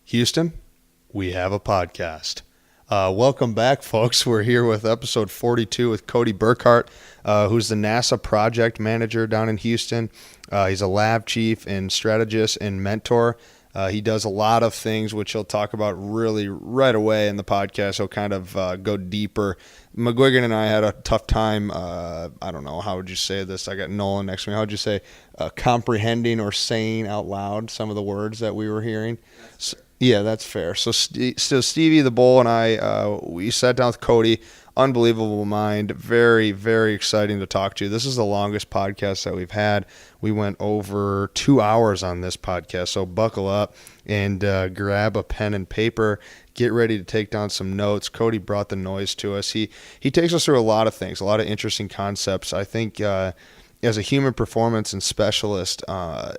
Houston, we have a podcast. Welcome back, folks. We're here with episode 42 with Cody Burkhart, who's the NASA project manager down in Houston. He's a lab chief and strategist and mentor. He does a lot of things, which he'll talk about really right away in the podcast. He'll kind of go deeper. McGuigan and I had a tough time. I don't know. How would you say this? I got Nolan next to me. How would you say comprehending or saying out loud some of the words that we were hearing? Yeah, that's fair. So Stevie the Bull and I, we sat down with Cody. Unbelievable mind. Very, very exciting to talk to. This is the longest podcast that we've had. We went over 2 hours on this podcast. So buckle up and grab a pen and paper. Get ready to take down some notes. Cody brought the noise to us. He takes us through a lot of things, a lot of interesting concepts. I think as a human performance and specialist,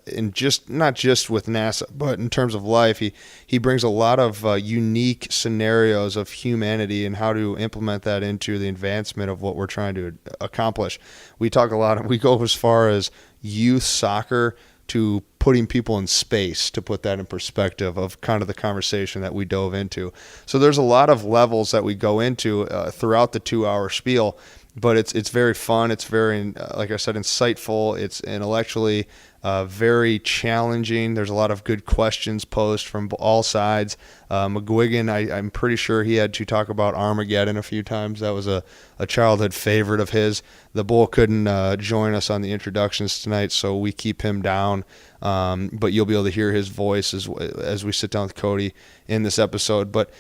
in just not just with NASA, but in terms of life, he brings a lot of unique scenarios of humanity and how to implement that into the advancement of what we're trying to accomplish. We talk a lot. We go as far as youth soccer to putting people in space, to put that in perspective of kind of the conversation that we dove into. So there's a lot of levels that we go into throughout the 2 hour spiel. But it's very fun. It's very, like I said, insightful. It's intellectually very challenging. There's a lot of good questions posed from all sides. McGuigan, I'm pretty sure he had to talk about Armageddon a few times. That was a childhood favorite of his. The Bull couldn't join us on the introductions tonight, so we keep him down. But you'll be able to hear his voice as we sit down with Cody in this episode. But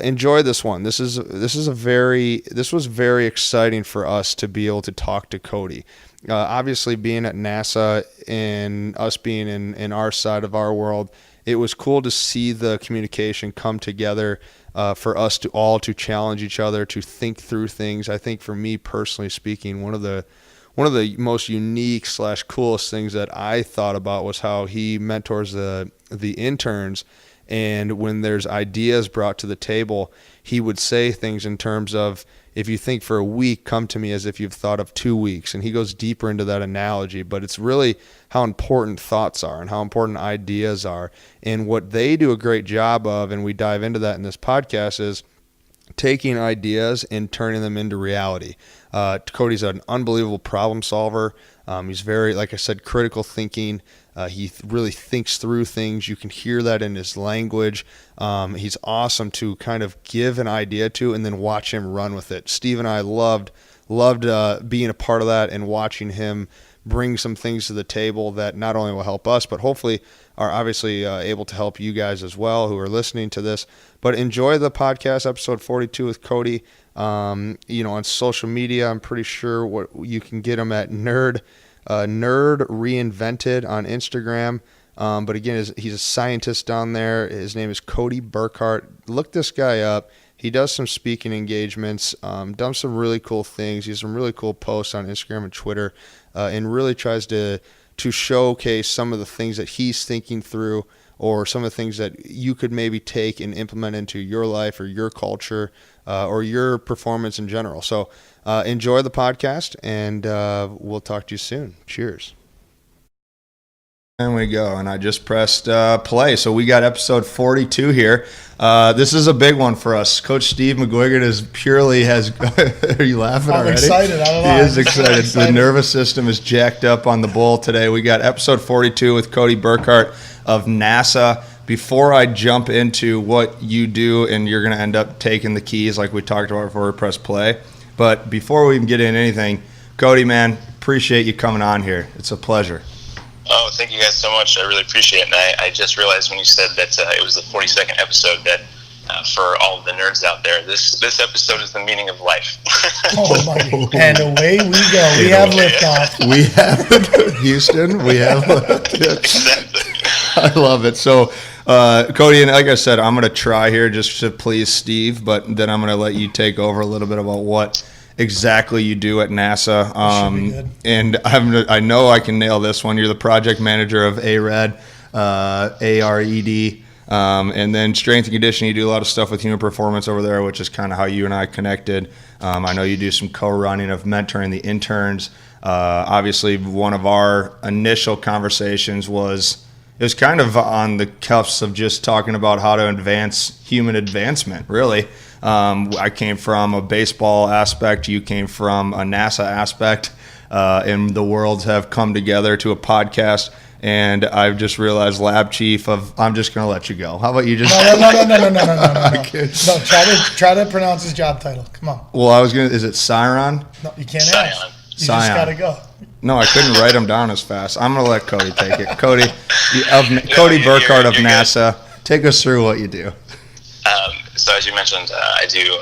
enjoy this one. This was very exciting for us to be able to talk to Cody. Obviously, being at NASA and us being in our side of our world, it was cool to see the communication come together for us to all to challenge each other, to think through things. I think for me personally speaking, one of the most unique / coolest things that I thought about was how he mentors the interns. And when there's ideas brought to the table, he would say things in terms of, if you think for a week, come to me as if you've thought of 2 weeks. And he goes deeper into that analogy, but it's really how important thoughts are and how important ideas are. And what they do a great job of, and we dive into that in this podcast, is taking ideas and turning them into reality. Cody's an unbelievable problem solver. He's very, like I said, critical thinking. He really thinks through things. You can hear that in his language. He's awesome to kind of give an idea to and then watch him run with it. Steve and I loved being a part of that and watching him bring some things to the table that not only will help us, but hopefully are obviously able to help you guys as well who are listening to this. But enjoy the podcast, episode 42 with Cody. On social media, I'm pretty sure what you can get him at Nerd Reinvented on Instagram. But again, he's a scientist down there. His name is Cody Burkhart. Look this guy up. He does some speaking engagements, done some really cool things. He has some really cool posts on Instagram and Twitter, and really tries to showcase some of the things that he's thinking through, or some of the things that you could maybe take and implement into your life or your culture or your performance in general. So enjoy the podcast, and we'll talk to you soon. Cheers. And we go, and I just pressed play. So we got episode 42 here. This is a big one for us. Coach Steve McGuigan are you laughing already? I'm excited. I don't know. He is excited. The nervous system is jacked up on the Bull today. We got episode 42 with Cody Burkhart of NASA. Before I jump into what you do, and you're going to end up taking the keys like we talked about before we press play, but before we even get into anything, Cody, man, appreciate you coming on here. It's a pleasure. Oh, thank you guys so much. I really appreciate it. And I just realized when you said that it was the 42nd episode that for all of the nerds out there, this episode is the meaning of life. Oh my! And away we go. We have liftoff. We have Houston. We have Exactly. I love it. So, Cody, and like I said, I'm going to try here just to please Steve, but then I'm going to let you take over a little bit about what exactly you do at NASA. And I know I can nail this one. You're the project manager of ARED, ARED, and then strength and conditioning. You do a lot of stuff with human performance over there, which is kind of how you and I connected. I know you do some co-running of mentoring the interns. Obviously, one of our initial conversations was it was kind of on the cuffs of just talking about how to advance human advancement, really. I came from a baseball aspect. You came from a NASA aspect. And the worlds have come together to a podcast. And I've just realized, Lab Chief I'm just going to let you go. How about you just... No, try to pronounce his job title. Come on. Well, is it Siron? No, you can't Scion. ask. You just got to go. No, I couldn't write them down as fast. I'm going to let Cody take it. Cody Burkhart of NASA, take us through what you do. So as you mentioned, I do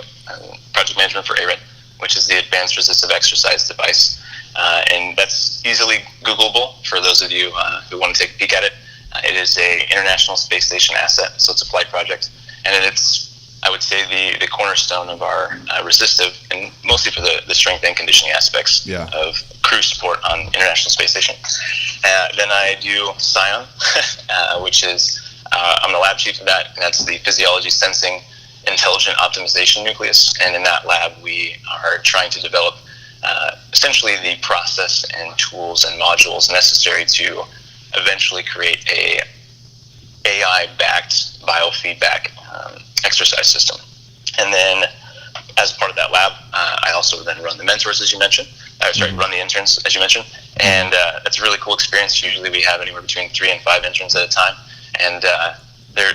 project management for ARED, which is the Advanced Resistive Exercise Device. And that's easily Googleable for those of you who want to take a peek at it. It is a International Space Station asset, so it's a flight project. And it's, I would say, the cornerstone of our resistive, and mostly for the strength and conditioning aspects of crew support on International Space Station. Then I do Scion, which is, I'm the lab chief of that, and that's the Physiology Sensing Intelligent Optimization Nucleus. And in that lab, we are trying to develop essentially the process and tools and modules necessary to eventually create a AI-backed biofeedback exercise system. And then as part of that lab, I also then run the mentors, as you mentioned. Run the interns, as you mentioned. And it's a really cool experience. Usually we have anywhere between 3 and 5 interns at a time. And they're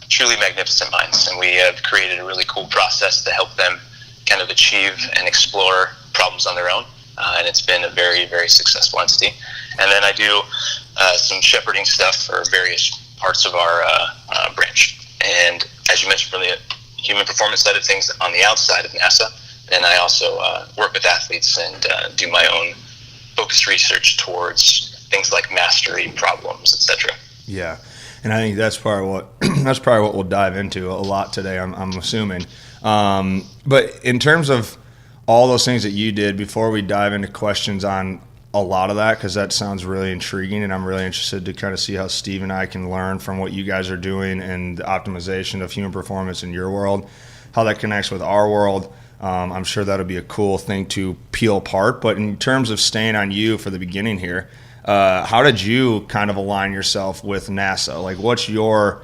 truly magnificent minds. And we have created a really cool process to help them kind of achieve and explore problems on their own. And it's been a very, very successful entity. And then I do some shepherding stuff for various parts of our branch. And as you mentioned, from the human performance side of things on the outside of NASA, then I also work with athletes and do my own focused research towards things like mastery, problems, etc. Yeah, and I think that's probably what we'll dive into a lot today. I'm assuming. But in terms of all those things that you did, before we dive into questions on a lot of that, because that sounds really intriguing, and I'm really interested to kind of see how Steve and I can learn from what you guys are doing and the optimization of human performance in your world, how that connects with our world. I'm sure that'll be a cool thing to peel apart. But in terms of staying on you for the beginning here, how did you kind of align yourself with NASA? Like, what's your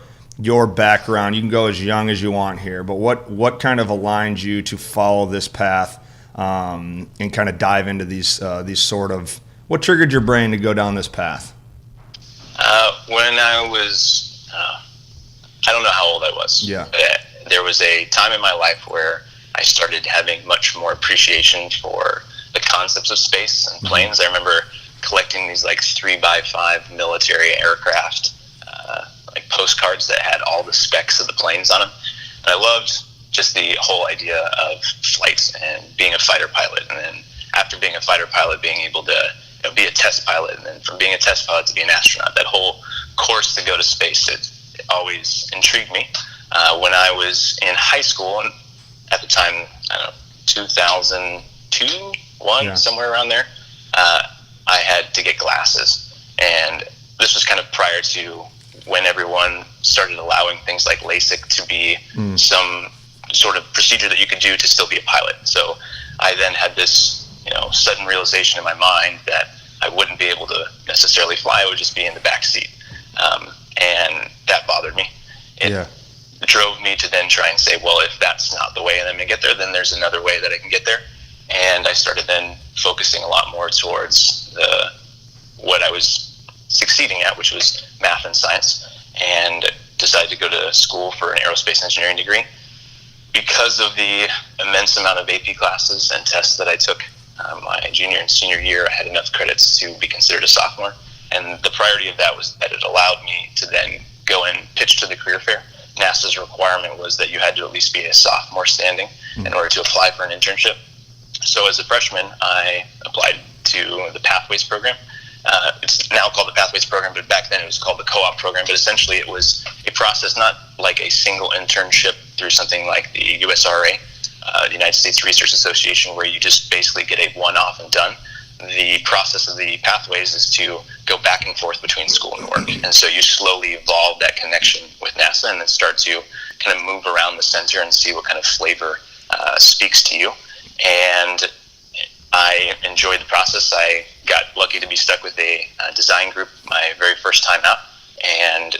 background? You can go as young as you want here, but what kind of aligned you to follow this path and kind of dive into these sort of, what triggered your brain to go down this path? When I was, I don't know how old I was. Yeah. But there was a time in my life where I started having much more appreciation for the concepts of space and planes. I remember collecting these like 3x5 military aircraft, like postcards that had all the specs of the planes on them. And I loved just the whole idea of flight and being a fighter pilot. And then after being a fighter pilot, being able to be a test pilot, and then from being a test pilot to be an astronaut, that whole course to go to space, it always intrigued me. When I was in high school, and at the time, I don't know, 2002, 1, somewhere around there, I had to get glasses. And this was kind of prior to when everyone started allowing things like LASIK to be some sort of procedure that you could do to still be a pilot. So I then had this, sudden realization in my mind that I wouldn't be able to necessarily fly. I would just be in the back seat. And that bothered me. It drove me to then try and say, well, if that's not the way I'm going to get there, then there's another way that I can get there. And I started then focusing a lot more towards what I was succeeding at, which was math and science, and decided to go to school for an aerospace engineering degree. Because of the immense amount of AP classes and tests that I took my junior and senior year, I had enough credits to be considered a sophomore. And the priority of that was that it allowed me to then go and pitch to the career fair. NASA's requirement was that you had to at least be a sophomore standing in order to apply for an internship. So as a freshman, I applied to the Pathways program. It's now called the Pathways program, but back then it was called the co-op program. But essentially it was a process, not like a single internship through something like the USRA, the United States Research Association, where you just basically get a one-off and done. The process of the Pathways is to go back and forth between school and work. And so you slowly evolve that connection with NASA and then start to kind of move around the center and see what kind of flavor speaks to you. And I enjoyed the process. I got lucky to be stuck with a design group my very first time out. and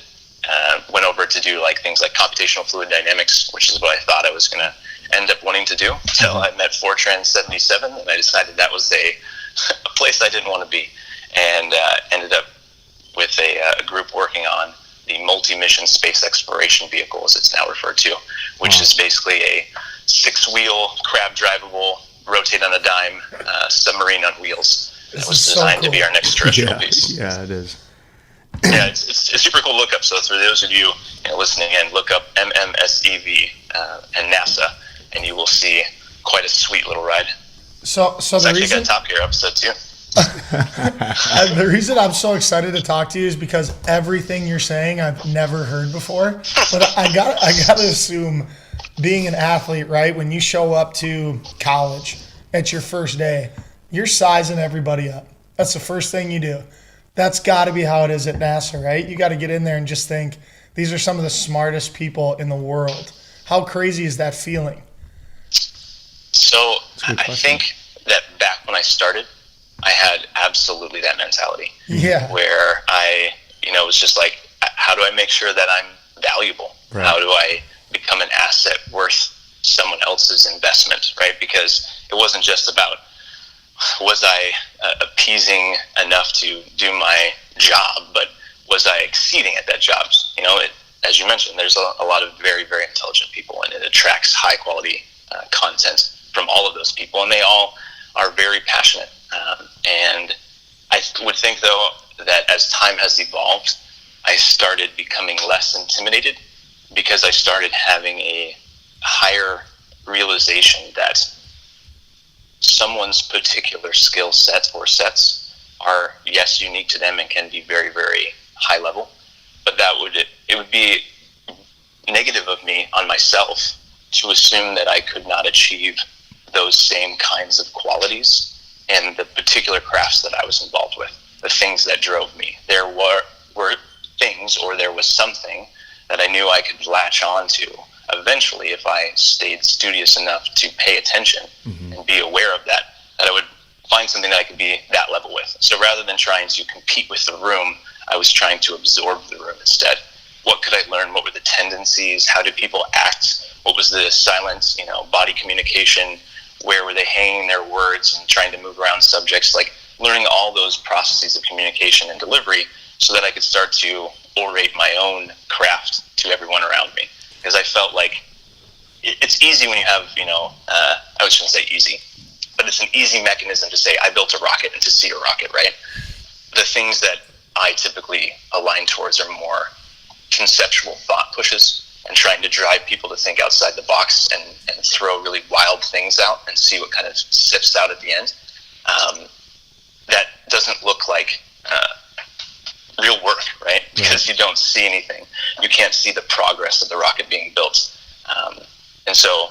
went over to do like things like computational fluid dynamics, which is what I thought I was going to end up wanting to do until I met Fortran 77, and I decided that was a place I didn't want to be, and ended up with a group working on the multi-mission space exploration vehicle, as it's now referred to, which is basically a 6-wheel, crab-drivable, rotate on a dime submarine on wheels. That was designed to be our next terrestrial piece. Yeah, it is. Yeah, it's a super cool lookup. So for those of you, listening in, look up MMSEV and NASA, and you will see quite a sweet little ride. So it's the actually reason got Top Gear episode too. the reason I'm so excited to talk to you is because everything you're saying I've never heard before. But I gotta assume, being an athlete, right? When you show up to college, it's your first day, you're sizing everybody up. That's the first thing you do. That's got to be how it is at NASA, right? You got to get in there and just think, these are some of the smartest people in the world. How crazy is that feeling? So I think that back when I started, I had absolutely that mentality. Yeah. Where I, was just like, how do I make sure that I'm valuable? Right. How do I become an asset worth someone else's investment, right? Because it wasn't just about, was I appeasing enough to do my job, but was I exceeding at that job? As you mentioned, there's a lot of very, very intelligent people, and it attracts high quality content from all of those people, and they all are very passionate. And I would think, though, that as time has evolved, I started becoming less intimidated because I started having a higher realization that someone's particular skill set or sets are, yes, unique to them and can be very, very high level, but it would be negative of me on myself to assume that I could not achieve those same kinds of qualities in the particular crafts that I was involved with, the things that drove me. There were things, or there was something that I knew I could latch on to eventually if I stayed studious enough to pay attention and be aware of that I would find something that I could be that level with. So rather than trying to compete with the room, I was trying to absorb the room instead. What could I learn? What were the tendencies? How did people act? What was the silent, body communication? Where were they hanging their words and trying to move around subjects? Like learning all those processes of communication and delivery so that I could start to orate my own craft to everyone around me. Because I felt like it's easy when you have, I shouldn't say easy, but it's an easy mechanism to say, I built a rocket and to see a rocket, right? The things that I typically align towards are more conceptual thought pushes and trying to drive people to think outside the box and throw really wild things out and see what kind of sifts out at the end. That doesn't look like real work, right? Because you don't see anything. You can't see the progress of the rocket being built. And so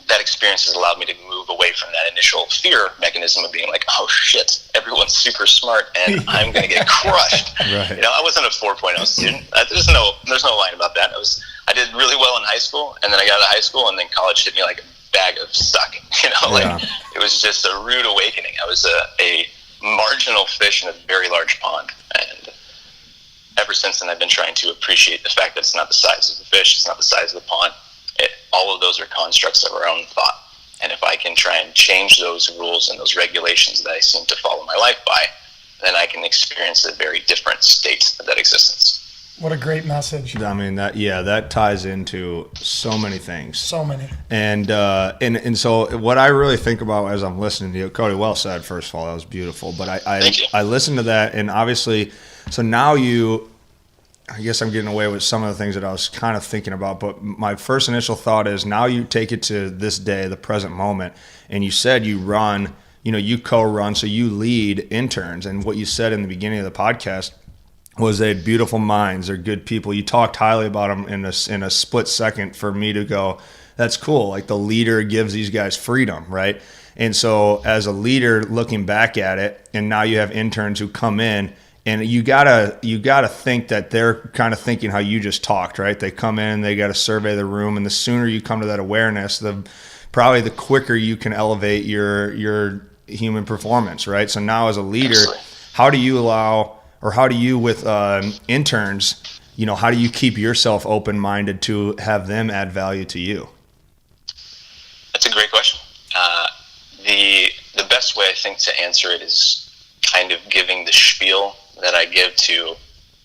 that experience has allowed me to move away from that initial fear mechanism of being like, oh shit, everyone's super smart and I'm going to get crushed. Right. I wasn't a 4.0 student. There's no line about that. I did really well in high school, and then I got out of high school, and then college hit me like a bag of suck. It was just a rude awakening. I was a marginal fish in a very large pond, and ever since then I've been trying to appreciate the fact that it's not the size of the fish, it's not the size of the pond. All of those are constructs of our own thought, and if I can try and change those rules and those regulations that I seem to follow my life by, then I can experience a very different state of that existence. What a great message. I mean, that ties into so many things. So many. And so what I really think about as I'm listening to you, Cody, well said, first of all, that was beautiful. But I listened to that, and obviously, so now I guess I'm getting away with some of the things that I was kind of thinking about, but my first initial thought is now you take it to this day, the present moment, and you said you run, you co-run, so you lead interns. And what you said in the beginning of the podcast was they had beautiful minds, they're good people. You talked highly about them in a split second for me to go, that's cool. Like the leader gives these guys freedom, right? And so as a leader looking back at it, and now you have interns who come in, and you gotta think that they're kind of thinking how you just talked, right? They come in, they got to survey the room, and the sooner you come to that awareness, probably the quicker you can elevate your human performance, right? So now as a leader, how do you allow or how do you with interns, how do you keep yourself open-minded to have them add value to you? That's a great question. The best way I think to answer it is kind of giving the spiel that I give to,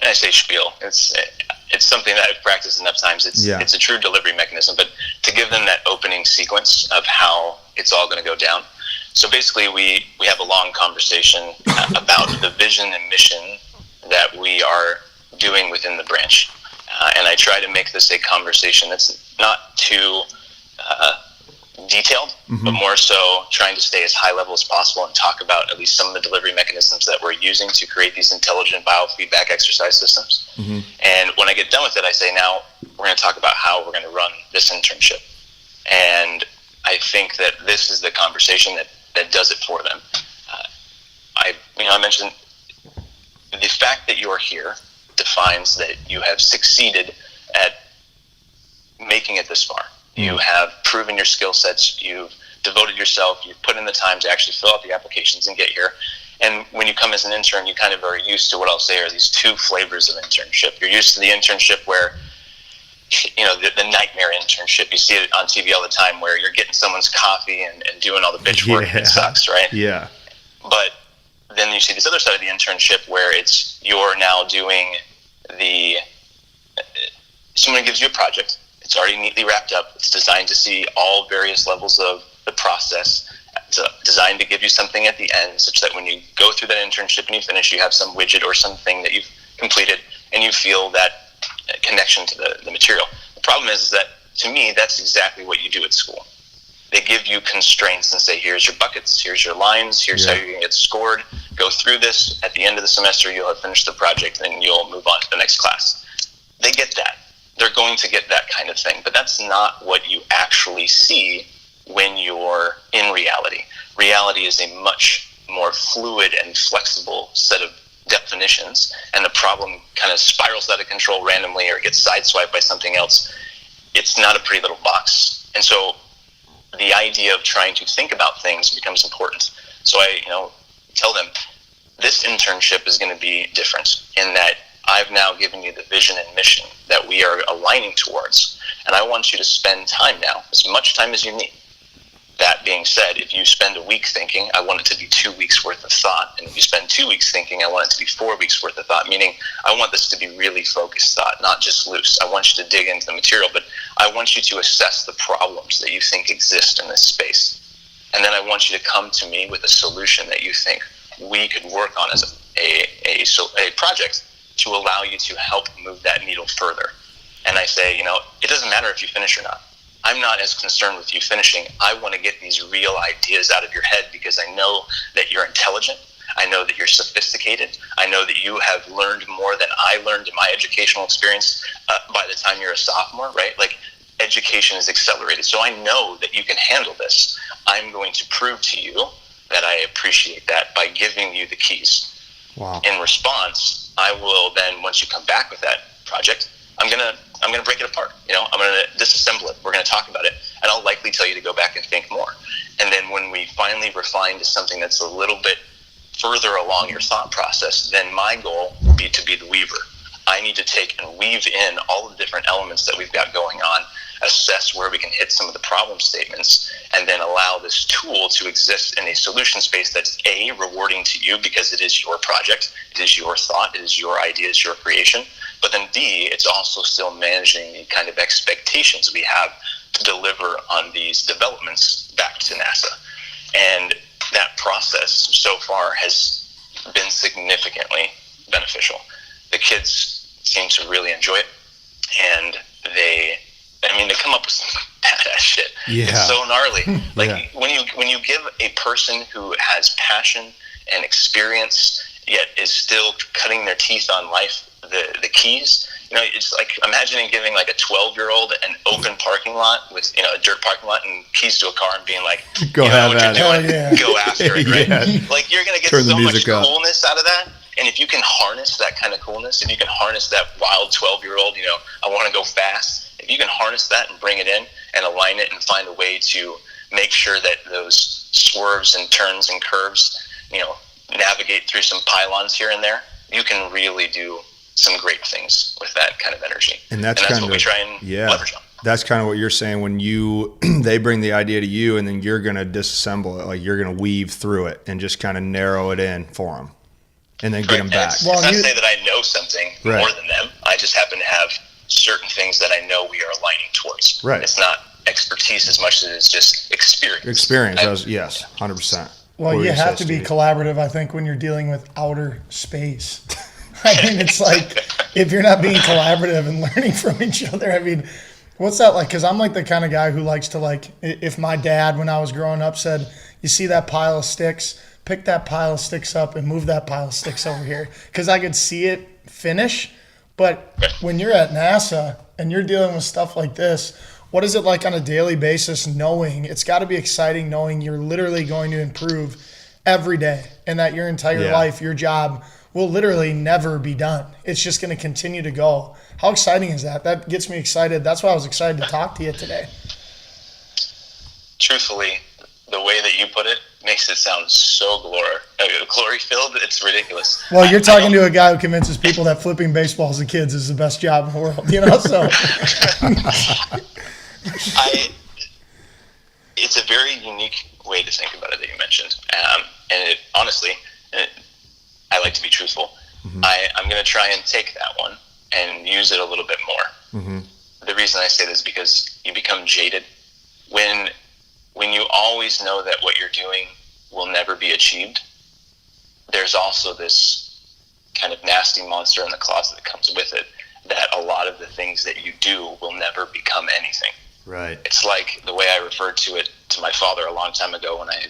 and I say spiel, it's something that I've practiced enough times. It's a true delivery mechanism, but to give them that opening sequence of how it's all going to go down. So basically we have a long conversation about the vision and mission that we are doing within the branch. And I try to make this a conversation that's not too detailed, but more so trying to stay as high level as possible and talk about at least some of the delivery mechanisms that we're using to create these intelligent biofeedback exercise systems. And when I get done with it, I say, now we're going to talk about how we're going to run this internship. And I think that this is the conversation that does it for them. I mentioned the fact that you're here defines that you have succeeded at making it this far. You have proven your skill sets, you've devoted yourself, you've put in the time to actually fill out the applications and get here. And when you come as an intern, you kind of are used to what I'll say are these two flavors of internship. You're used to the internship where, the nightmare internship. You see it on TV all the time where you're getting someone's coffee and doing all the bitch work and it sucks, right? Yeah. But then you see this other side of the internship where you're now doing someone gives you a project. It's already neatly wrapped up. It's designed to see all various levels of the process. It's designed to give you something at the end such that when you go through that internship and you finish, you have some widget or something that you've completed and you feel that connection to the material. The problem is that, to me, that's exactly what you do at school. They give you constraints and say, here's your buckets, here's your lines, here's how you're going to get scored. Go through this. At the end of the semester, you'll have finished the project and you'll move on to the next class. They get that. They're going to get that kind of thing, but that's not what you actually see when you're in reality. Reality is a much more fluid and flexible set of definitions, and the problem kind of spirals out of control randomly or gets sideswiped by something else. It's not a pretty little box. And so the idea of trying to think about things becomes important. So I tell them, this internship is going to be different in that I've now given you the vision and mission that we are aligning towards. And I want you to spend time now, as much time as you need. That being said, if you spend a week thinking, I want it to be 2 weeks worth of thought. And if you spend 2 weeks thinking, I want it to be 4 weeks worth of thought, meaning I want this to be really focused thought, not just loose. I want you to dig into the material, but I want you to assess the problems that you think exist in this space. And then I want you to come to me with a solution that you think we could work on as a project to allow you to help move that needle further. And I say, it doesn't matter if you finish or not. I'm not as concerned with you finishing. I want to get these real ideas out of your head because I know that you're intelligent. I know that you're sophisticated. I know that you have learned more than I learned in my educational experience by the time you're a sophomore, right? Like, education is accelerated. So I know that you can handle this. I'm going to prove to you that I appreciate that by giving you the keys. Wow. In response, I will then, once you come back with that project, I'm gonna break it apart. I'm gonna disassemble it. We're gonna talk about it, and I'll likely tell you to go back and think more. And then when we finally refine to something that's a little bit further along your thought process, then my goal will be to be the weaver. I need to take and weave in all the different elements that we've got going on, assess where we can hit some of the problem statements, and then allow this tool to exist in a solution space that's A, rewarding to you because it is your project, it is your thought, it is your idea, it's your creation, but then B, it's also still managing the kind of expectations we have to deliver on these developments back to NASA. And that process so far has been significantly beneficial. The kids seem to really enjoy it, and they come up with some badass shit. Yeah. It's so gnarly. Like, when you give a person who has passion and experience, yet is still cutting their teeth on life, the keys, it's like imagining giving like a 12-year-old an open parking lot with, a dirt parking lot and keys to a car and being like, go have at it. Go after it, right? Yeah. Like, you're going to get Turn so much up. coolness out of that. And if you can harness that kind of coolness, if you can harness that wild 12-year-old, I want to go fast. If you can harness that and bring it in and align it and find a way to make sure that those swerves and turns and curves, navigate through some pylons here and there, you can really do some great things with that kind of energy. And that's what we try and leverage on. That's kind of what you're saying when they bring the idea to you, and then you're going to disassemble it. Like, you're going to weave through it and just kind of narrow it in for them and then get them back. It's not to say that I know something more than them. I just happen to have certain things that I know we are aligning towards. Right. It's not expertise as much as it's just experience. Yes, 100%. Well, you have to be collaborative, I think, when you're dealing with outer space. I mean, it's like, if you're not being collaborative and learning from each other, I mean, what's that like? Because I'm like the kind of guy who likes to, like, if my dad, when I was growing up, said, you see that pile of sticks, pick that pile of sticks up and move that pile of sticks over here. Because I could see it finish. But when you're at NASA and you're dealing with stuff like this, what is it like on a daily basis knowing, it's got to be exciting knowing you're literally going to improve every day and that your entire life, your job will literally never be done. It's just going to continue to go. How exciting is that? That gets me excited. That's why I was excited to talk to you today. Truthfully, the way that you put it makes it sound so glory-filled. It's ridiculous. Well, you're talking to a guy who convinces people that flipping baseballs to kids is the best job in the world, you know? So it's a very unique way to think about it that you mentioned. And it, honestly, I like to be truthful. Mm-hmm. I'm going to try and take that one and use it a little bit more. Mm-hmm. The reason I say this is because you become jaded. When you always know that what you're doing will never be achieved, there's also this kind of nasty monster in the closet that comes with it, that a lot of the things that you do will never become anything. Right. It's like the way I referred to it to my father a long time ago when I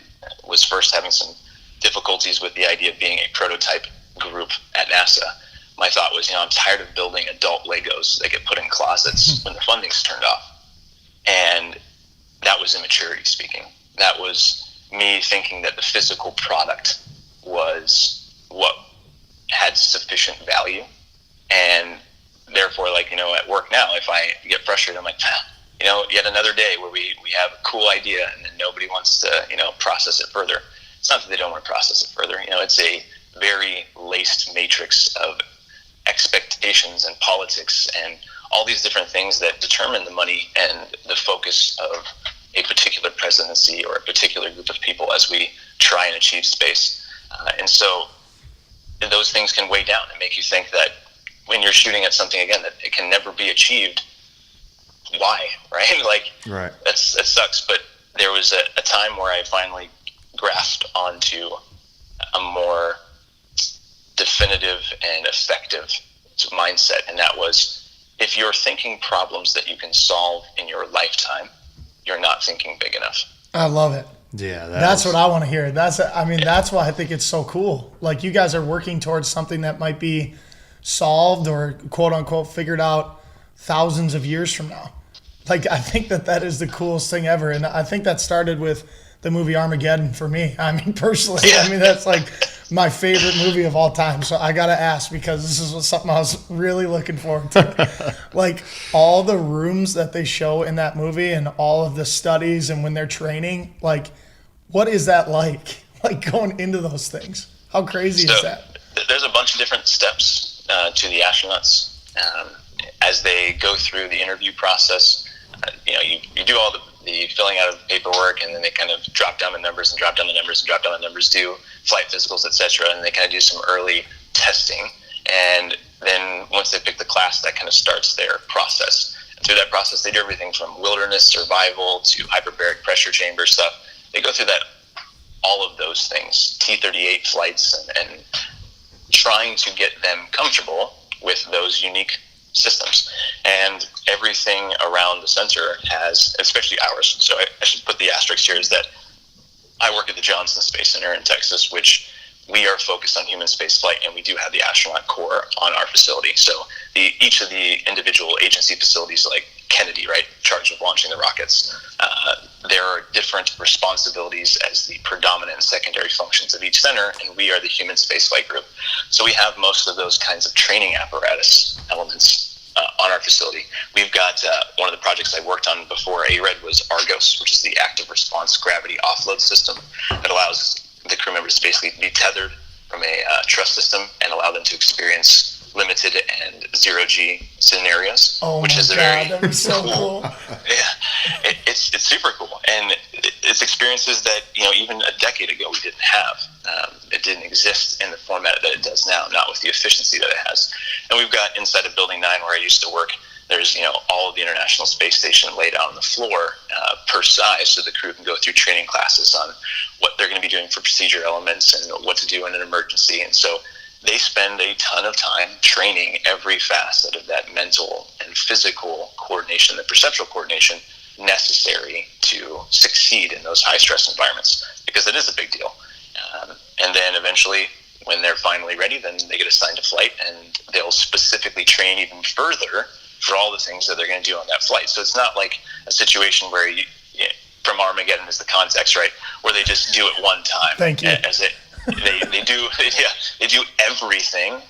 was first having some difficulties with the idea of being a prototype group at NASA. My thought was, I'm tired of building adult Legos that get put in closets when the funding's turned off. And that was immaturity speaking. That was me thinking that the physical product was what had sufficient value. And therefore, at work now, if I get frustrated, I'm like, yet another day where we have a cool idea and then nobody wants to, process it further. It's not that they don't want to process it further. It's a very laced matrix of expectations and politics and all these different things that determine the money and the focus of a particular presidency or a particular group of people as we try and achieve space. And so those things can weigh down and make you think that when you're shooting at something, again, that it can never be achieved. Why, right? Right. That sucks. But there was a time where I finally grasped onto a more definitive and effective mindset, and that was, if you're thinking problems that you can solve in your lifetime, you're not thinking big enough. I love it. Yeah, that's what I want to hear. That's why I think it's so cool. Like, you guys are working towards something that might be solved or quote unquote figured out thousands of years from now. Like, I think that is the coolest thing ever. And I think that started with the movie Armageddon for me. I mean, personally, that's like my favorite movie of all time. So I got to ask, because this is something I was really looking forward to. Like, all the rooms that they show in that movie and all of the studies and when they're training, like, what is that like? Like, going into those things? How crazy is that? There's a bunch of different steps to the astronauts as they go through the interview process. You do all the filling out of paperwork, and then they kind of drop down the numbers and drop down the numbers and drop down the numbers, do flight physicals, etc. And they kind of do some early testing. And then once they pick the class, that kind of starts their process. And through that process, they do everything from wilderness survival to hyperbaric pressure chamber stuff. They go through all of those things, T-38 flights, and trying to get them comfortable with those unique systems. And everything around the center has, especially ours, so I should put the asterisk here, is that I work at the Johnson Space Center in Texas, which we are focused on human space flight, and we do have the astronaut corps on our facility. So each of the individual agency facilities, like Kennedy, right, in charge of launching the rockets, there are different responsibilities as the predominant and secondary functions of each center, and we are the human space flight group. So we have most of those kinds of training apparatus elements on our facility. We've got one of the projects I worked on before ARED was Argos, which is the active response gravity offload system that allows the crew members to basically be tethered from a trust system and allow them to experience limited and zero-G scenarios, which is that was so cool. Yeah, it's super cool, and it's experiences that even a decade ago we didn't have. It didn't exist in the format that it does now, not with the efficiency that it has. And we've got inside of Building 9 where I used to work. There's all of the International Space Station laid out on the floor per size, so the crew can go through training classes on what they're going to be doing for procedure elements and what to do in an emergency. And so they spend a ton of time training every facet of that mental and physical coordination, the perceptual coordination necessary to succeed in those high-stress environments, because it is a big deal. And then eventually, when they're finally ready, then they get assigned to flight, and they'll specifically train even further for all the things that they're going to do on that flight. So it's not like a situation where from Armageddon is the context, right, where they just do it one time. Thank you. They do everything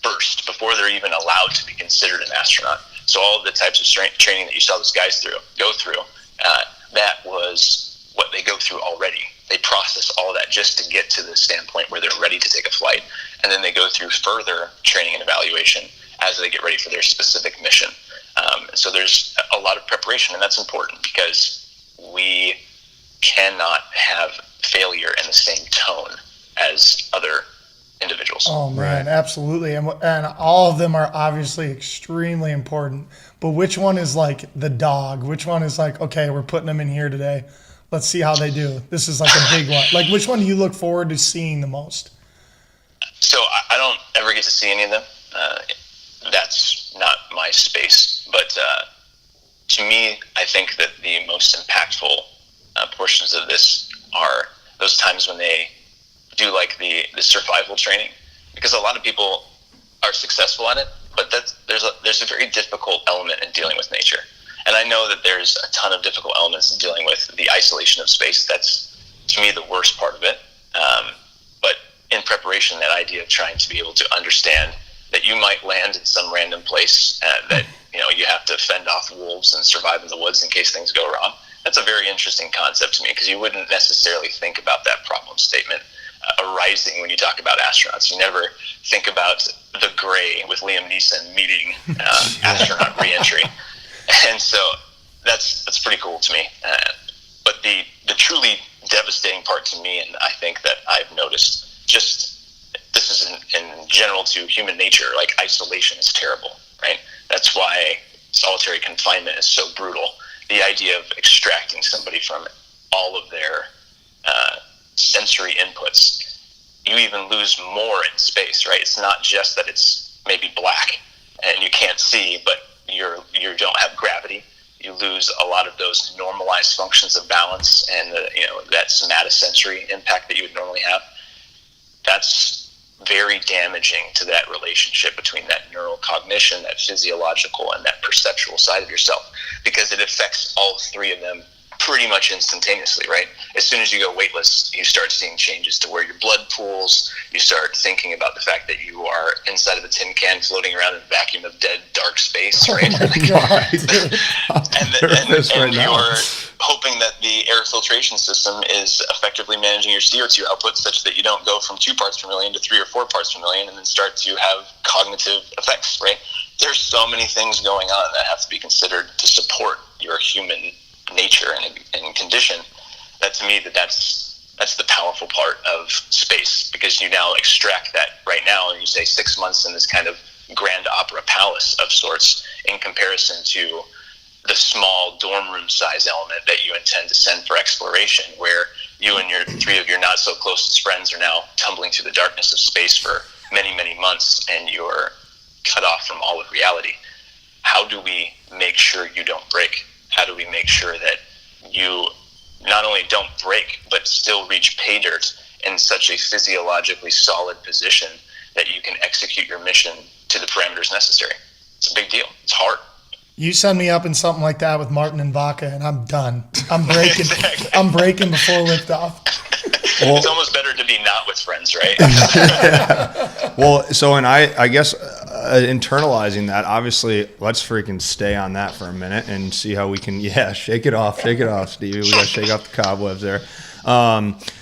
first before they're even allowed to be considered an astronaut. So all of the types of training that you saw those guys go through, that was what they go through already. They process all that just to get to the standpoint where they're ready to take a flight, and then they go through further training and evaluation as they get ready for their specific mission. So there's a lot of preparation, and that's important because we cannot have failure in the same tone as other individuals. Oh man, right. Absolutely. And all of them are obviously extremely important, but which one is like the dog? Which one is like, okay, we're putting them in here today, let's see how they do? This is like a big one. Like, which one do you look forward to seeing the most? So I don't ever get to see any of them. That's not my space. But to me, I think that the most impactful portions of this are those times when they do like the survival training, because a lot of people are successful at it, but there's a very difficult element in dealing with nature. And I know that there's a ton of difficult elements in dealing with the isolation of space. That's, to me, the worst part of it. But in preparation, that idea of trying to be able to understand that you might land in some random place that you have to fend off wolves and survive in the woods in case things go wrong. That's a very interesting concept to me, because you wouldn't necessarily think about that problem statement arising when you talk about astronauts. You never think about The Gray with Liam Neeson meeting astronaut reentry. And so that's pretty cool to me. But the truly devastating part to me, and I think that I've noticed, just this is in general to human nature, like isolation is terrible, right? That's why solitary confinement is so brutal. The idea of extracting somebody from all of their sensory inputs, you even lose more in space, right? It's not just that it's maybe black and you can't see, but you don't have gravity. You lose a lot of those normalized functions of balance and that somatosensory impact that you would normally have. That's very damaging to that relationship between that neural cognition, that physiological, and that perceptual side of yourself, because it affects all three of them pretty much instantaneously, right? As soon as you go weightless, you start seeing changes to where your blood pools. You start thinking about the fact that you are inside of a tin can floating around in a vacuum of dead, dark space, right? Oh my God. and you're hoping that the air filtration system is effectively managing your CO2 output such that you don't go from 2 parts per million to 3 or 4 parts per million and then start to have cognitive effects, right? There's so many things going on that have to be considered to support your human nature and condition. That to me, that's the powerful part of space, because you now extract that right now and you say 6 months in this kind of grand opera palace of sorts in comparison to the small dorm room size element that you intend to send for exploration, where you and your 3 of your not so closest friends are now tumbling through the darkness of space for many, many months, and you're cut off from all of reality. How do we make sure you don't break? How do we make sure that you not only don't break, but still reach pay dirt in such a physiologically solid position that you can execute your mission to the parameters necessary? It's a big deal. It's hard. You send me up in something like that with Martin and Vaca, and I'm done. I'm breaking. Exactly. I'm breaking before liftoff. Well, it's almost better to be not with friends, right? Yeah. Well, so, and I guess internalizing that, obviously, let's freaking stay on that for a minute and see how we can, shake it off, Stevie. We got to shake off the cobwebs there.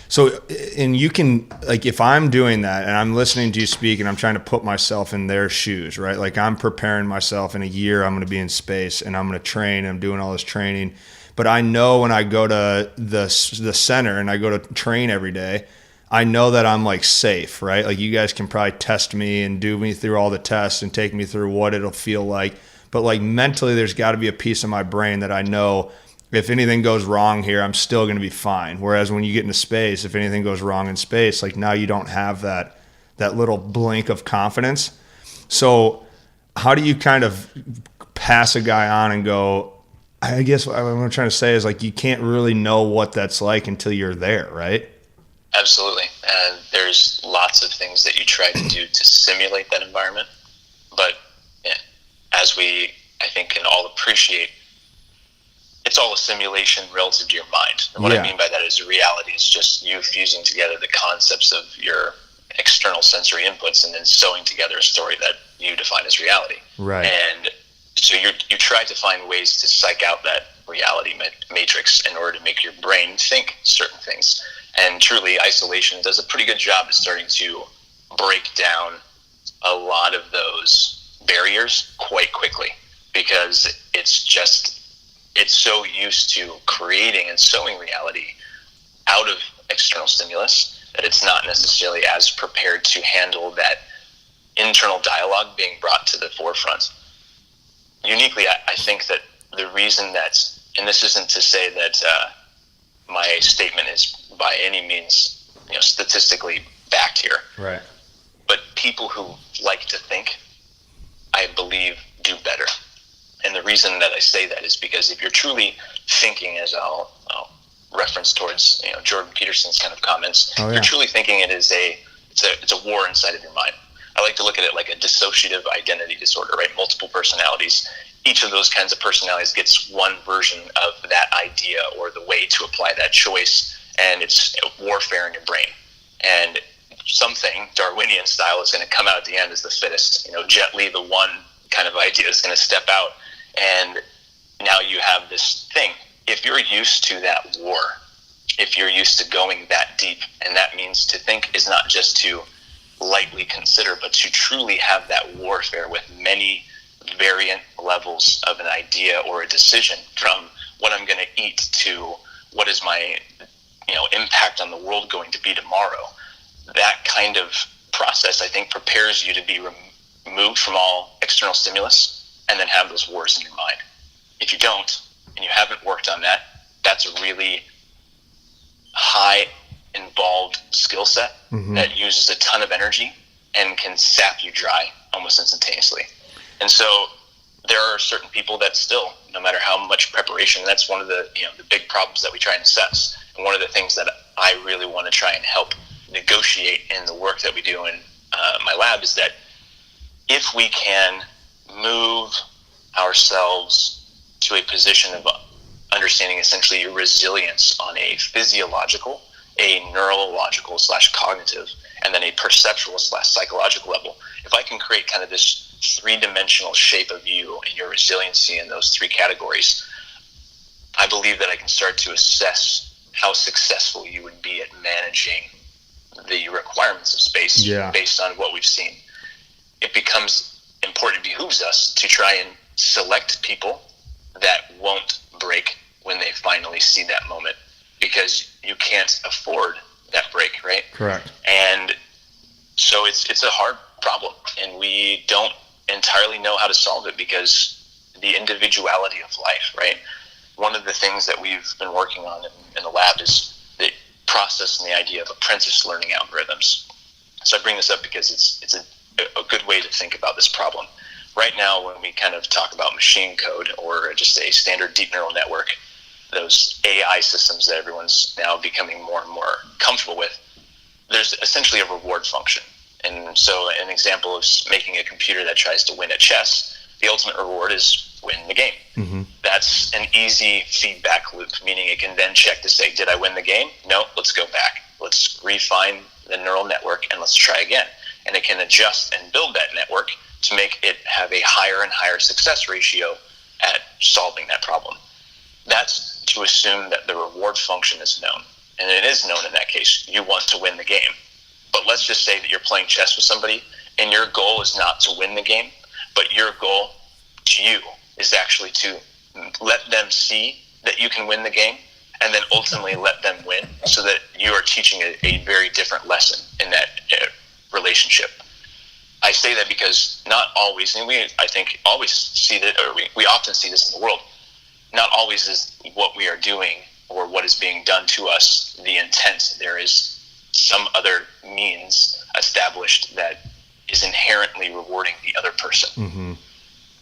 So, and you can, like, if I'm doing that and I'm listening to you speak and I'm trying to put myself in their shoes, right? Like, I'm preparing myself in a year, I'm going to be in space and I'm going to train, I'm doing all this training. But I know when I go to the center and I go to train every day, I know that I'm like safe, right? Like, you guys can probably test me and do me through all the tests and take me through what it'll feel like. But like mentally, there's got to be a piece of my brain that I know if anything goes wrong here, I'm still going to be fine. Whereas when you get into space, if anything goes wrong in space, like now you don't have that little blink of confidence. So how do you kind of pass a guy on and go, I guess what I'm trying to say is, like, you can't really know what that's like until you're there, right? Absolutely. And there's lots of things that you try to do to simulate that environment. But as we, I think, can all appreciate, it's all a simulation relative to your mind. And what I mean by that is reality is just you fusing together the concepts of your external sensory inputs and then sewing together a story that you define as reality. Right. And so you try to find ways to psych out that reality matrix in order to make your brain think certain things. And truly, isolation does a pretty good job at starting to break down a lot of those barriers quite quickly, because it's so used to creating and sewing reality out of external stimulus that it's not necessarily as prepared to handle that internal dialogue being brought to the forefront. Uniquely, I think that the reason that's, and this isn't to say that my statement is by any means, statistically backed here. Right. But people who like to think, I believe, do better. And the reason that I say that is because if you're truly thinking, as I'll reference towards Jordan Peterson's kind of comments, if you're truly thinking, it's a war inside of your mind. I like to look at it like a dissociative identity disorder, right? Multiple personalities. Each of those kinds of personalities gets one version of that idea or the way to apply that choice, and it's warfare in your brain. And something Darwinian style is going to come out at the end as the fittest. Jet Li, the one kind of idea, is going to step out, and now you have this thing. If you're used to that war, if you're used to going that deep, and that means to think is not just to lightly consider, but to truly have that warfare with many variant levels of an idea or a decision, from what I'm going to eat to what is my impact on the world going to be tomorrow. That kind of process, I think, prepares you to be removed from all external stimulus and then have those wars in your mind. If you don't, and you haven't worked on that, that's a really high involved skill set that uses a ton of energy and can sap you dry almost instantaneously. And so there are certain people that still, no matter how much preparation, that's one of the the big problems that we try and assess. And one of the things that I really want to try and help negotiate in the work that we do in my lab is that if we can move ourselves to a position of understanding essentially your resilience on a physiological, a neurological / cognitive, and then a perceptual / psychological level, if I can create kind of this three-dimensional shape of you and your resiliency in those three categories, I believe that I can start to assess how successful you would be at managing the requirements of space based on what we've seen. It becomes important, it behooves us to try and select people that won't break when they finally see that moment, because you can't afford that break, right? Correct. And so it's a hard problem, and we don't entirely know how to solve it because the individuality of life, right? One of the things that we've been working on in the lab is the process and the idea of apprentice learning algorithms. So I bring this up because it's a good way to think about this problem. Right now, when we kind of talk about machine code or just a standard deep neural network, those AI systems that everyone's now becoming more and more comfortable with, there's essentially a reward function. And so an example of making a computer that tries to win at chess, the ultimate reward is win the game. Mm-hmm. That's an easy feedback loop, meaning it can then check to say, did I win the game? No, let's go back. Let's refine the neural network and let's try again. And it can adjust and build that network to make it have a higher and higher success ratio at solving that problem. That's to assume that the reward function is known. And it is known in that case. You want to win the game. But let's just say that you're playing chess with somebody and your goal is not to win the game, but your goal to you is actually to let them see that you can win the game and then ultimately let them win, so that you are teaching a very different lesson in that relationship. I say that because not always, and I think always see that, or we often see this in the world, not always is what we are doing or what is being done to us the intent. There is some other means established that is inherently rewarding the other person. Mm-hmm.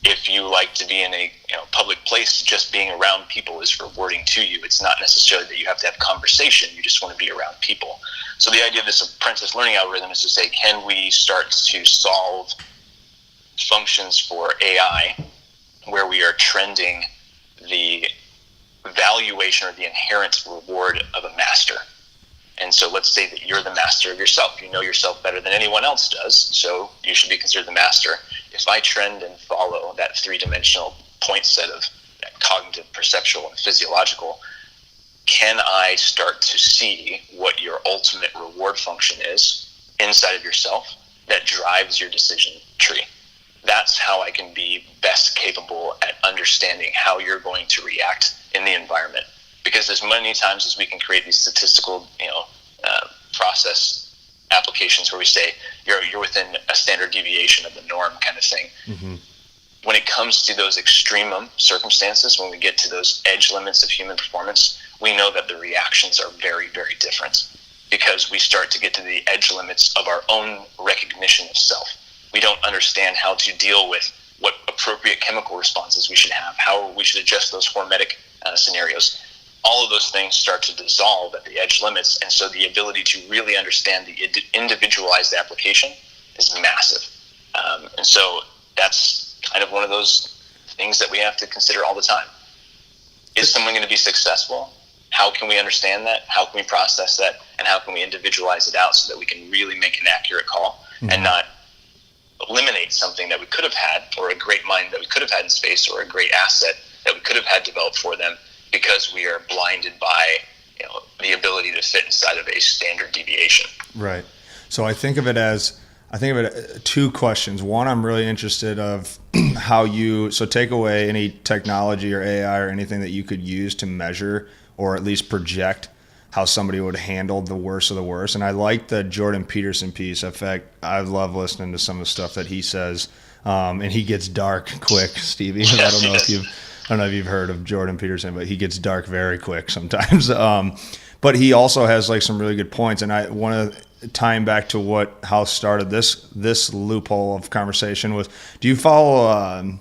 If you like to be in a public place, just being around people is rewarding to you. It's not necessarily that you have to have conversation. You just want to be around people. So the idea of this apprentice learning algorithm is to say, can we start to solve functions for AI where we are trending the valuation or the inherent reward of a master? And so let's say that you're the master of yourself. You know yourself better than anyone else does, so you should be considered the master. If I trend and follow that three-dimensional point set of that cognitive, perceptual, and physiological, can I start to see what your ultimate reward function is inside of yourself that drives your decision tree? That's how I can be best capable at understanding how you're going to react in the environment. Because as many times as we can create these statistical, process applications where we say you're within a standard deviation of the norm kind of thing. Mm-hmm. When it comes to those extreme circumstances, when we get to those edge limits of human performance, we know that the reactions are very, very different, because we start to get to the edge limits of our own recognition of self. We don't understand how to deal with what appropriate chemical responses we should have, how we should adjust those hormetic scenarios. All of those things start to dissolve at the edge limits, and so the ability to really understand the individualized application is massive. And so that's kind of one of those things that we have to consider all the time. Is someone going to be successful? How can we understand that? How can we process that? And how can we individualize it out so that we can really make an accurate call and not eliminate something that we could have had, or a great mind that we could have had in space, or a great asset that we could have had developed for them, because we are blinded by the ability to fit inside of a standard deviation. Right. So I think of it two questions. One, I'm really interested of how so take away any technology or AI or anything that you could use to measure or at least project how somebody would handle the worst of the worst. And I like the Jordan Peterson piece. In fact, I love listening to some of the stuff that he says. And he gets dark quick, Stevie. Yes, I don't know if you've heard of Jordan Peterson, but he gets dark very quick sometimes. But he also has like some really good points. And I want to tie him back to how started this loophole of conversation was, do you follow,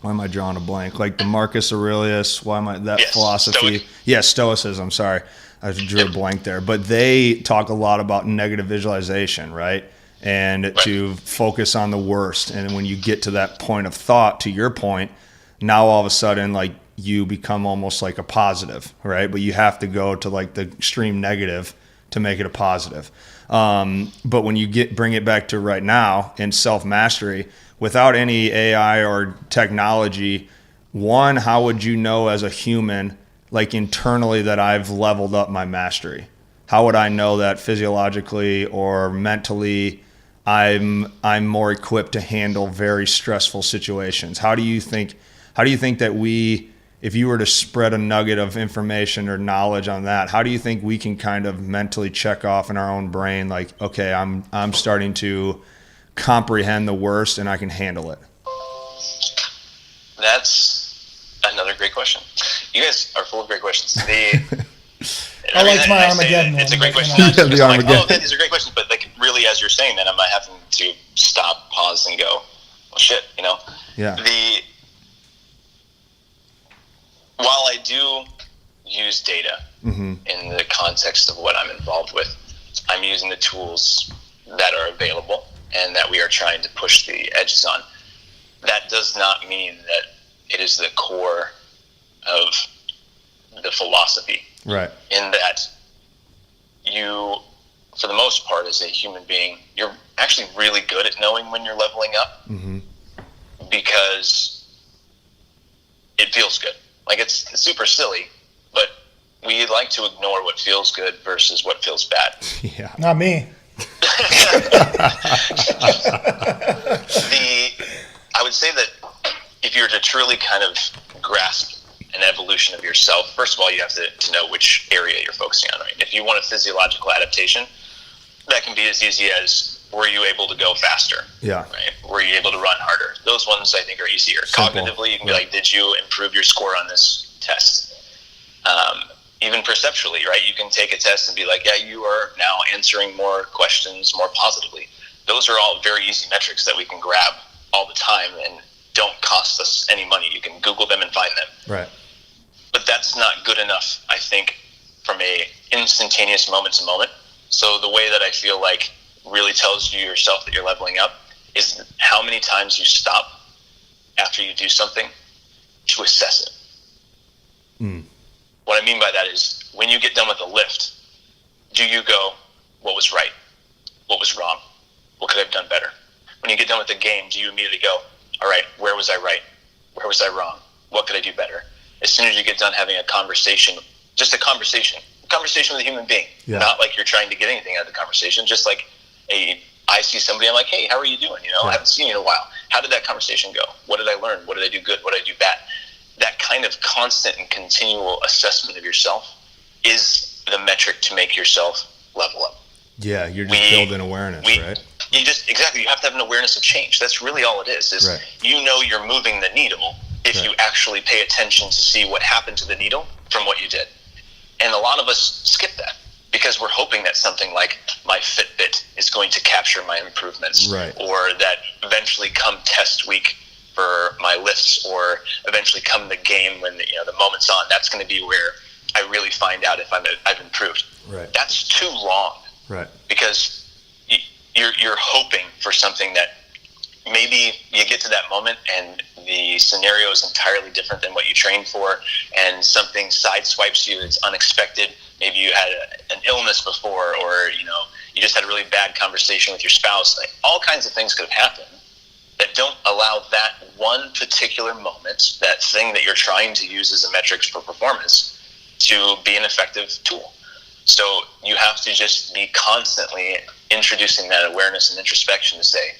why am I drawing a blank? Like the Marcus Aurelius, philosophy? Stoic. Yeah, Stoicism, sorry. I drew a blank there. But they talk a lot about negative visualization, right? And to focus on the worst. And when you get to that point of thought, to your point, now all of a sudden, like, you become almost like a positive, right? But you have to go to like the extreme negative to make it a positive. But when you bring it back to right now in self-mastery, without any AI or technology, one, how would you know as a human, like internally, that I've leveled up my mastery? How would I know that physiologically or mentally I'm more equipped to handle very stressful situations? How do you think that if you were to spread a nugget of information or knowledge on that, how do you think we can kind of mentally check off in our own brain, like, okay, I'm starting to comprehend the worst and I can handle it? That's another great question. You guys are full of great questions. I liked my Armageddon one. It's a great question. Yeah, the Armageddon. Like, these are great questions, but like really, as you're saying that, I'm having to stop, pause, and go, well, shit, Yeah. While I do use data in the context of what I'm involved with, I'm using the tools that are available and that we are trying to push the edges on. That does not mean that it is the core of the philosophy. Right. In that you, for the most part, as a human being, you're actually really good at knowing when you're leveling up. because it feels good. Like it's super silly, but we like to ignore what feels good versus what feels bad. Yeah. Not me. I would say that if you were to truly kind of grasp an evolution of yourself, first of all, you have to know which area you're focusing on, right? If you want a physiological adaptation, that can be as easy as, were you able to go faster? Yeah. Right? Were you able to run harder? Those ones I think are easier. Simple. Cognitively, you can be like, did you improve your score on this test? Even perceptually, right? You can take a test and be like, yeah, you are now answering more questions more positively. Those are all very easy metrics that we can grab all the time and don't cost us any money. You can Google them and find them. Right. But that's not good enough, I think, from a instantaneous moment to moment. So the way that I feel like really tells you yourself that you're leveling up is how many times you stop after you do something to assess it. What I mean by that is when you get done with a lift, do you go, what was right? What was wrong? What could I have done better? When you get done with the game, do you immediately go, all right, where was I right? Where was I wrong? What could I do better? As soon as you get done having a conversation, just a conversation with a human being, not like you're trying to get anything out of the conversation, just like I see somebody, I'm like, hey, how are you doing? I haven't seen you in a while. How did that conversation go? What did I learn? What did I do good? What did I do bad? That kind of constant and continual assessment of yourself is the metric to make yourself level up. Yeah, you're just building awareness, right? You have to have an awareness of change. That's really all it is right. You're moving the needle if you actually pay attention to see what happened to the needle from what you did. And a lot of us skip that because we're hoping that something like my Fitbit is going to capture my improvements, right. Or that eventually come test week for my lifts, or eventually come the game when the moment's on, that's going to be where I really find out if I've improved. Right. That's too long. Right. Because you're hoping for something that maybe you get to that moment and the scenario is entirely different than what you trained for, and something sideswipes you. It's unexpected. Maybe you had an illness before, or you just had a really bad conversation with your spouse. Like, all kinds of things could have happened that don't allow that one particular moment, that thing that you're trying to use as a metric for performance, to be an effective tool. So you have to just be constantly introducing that awareness and introspection to say,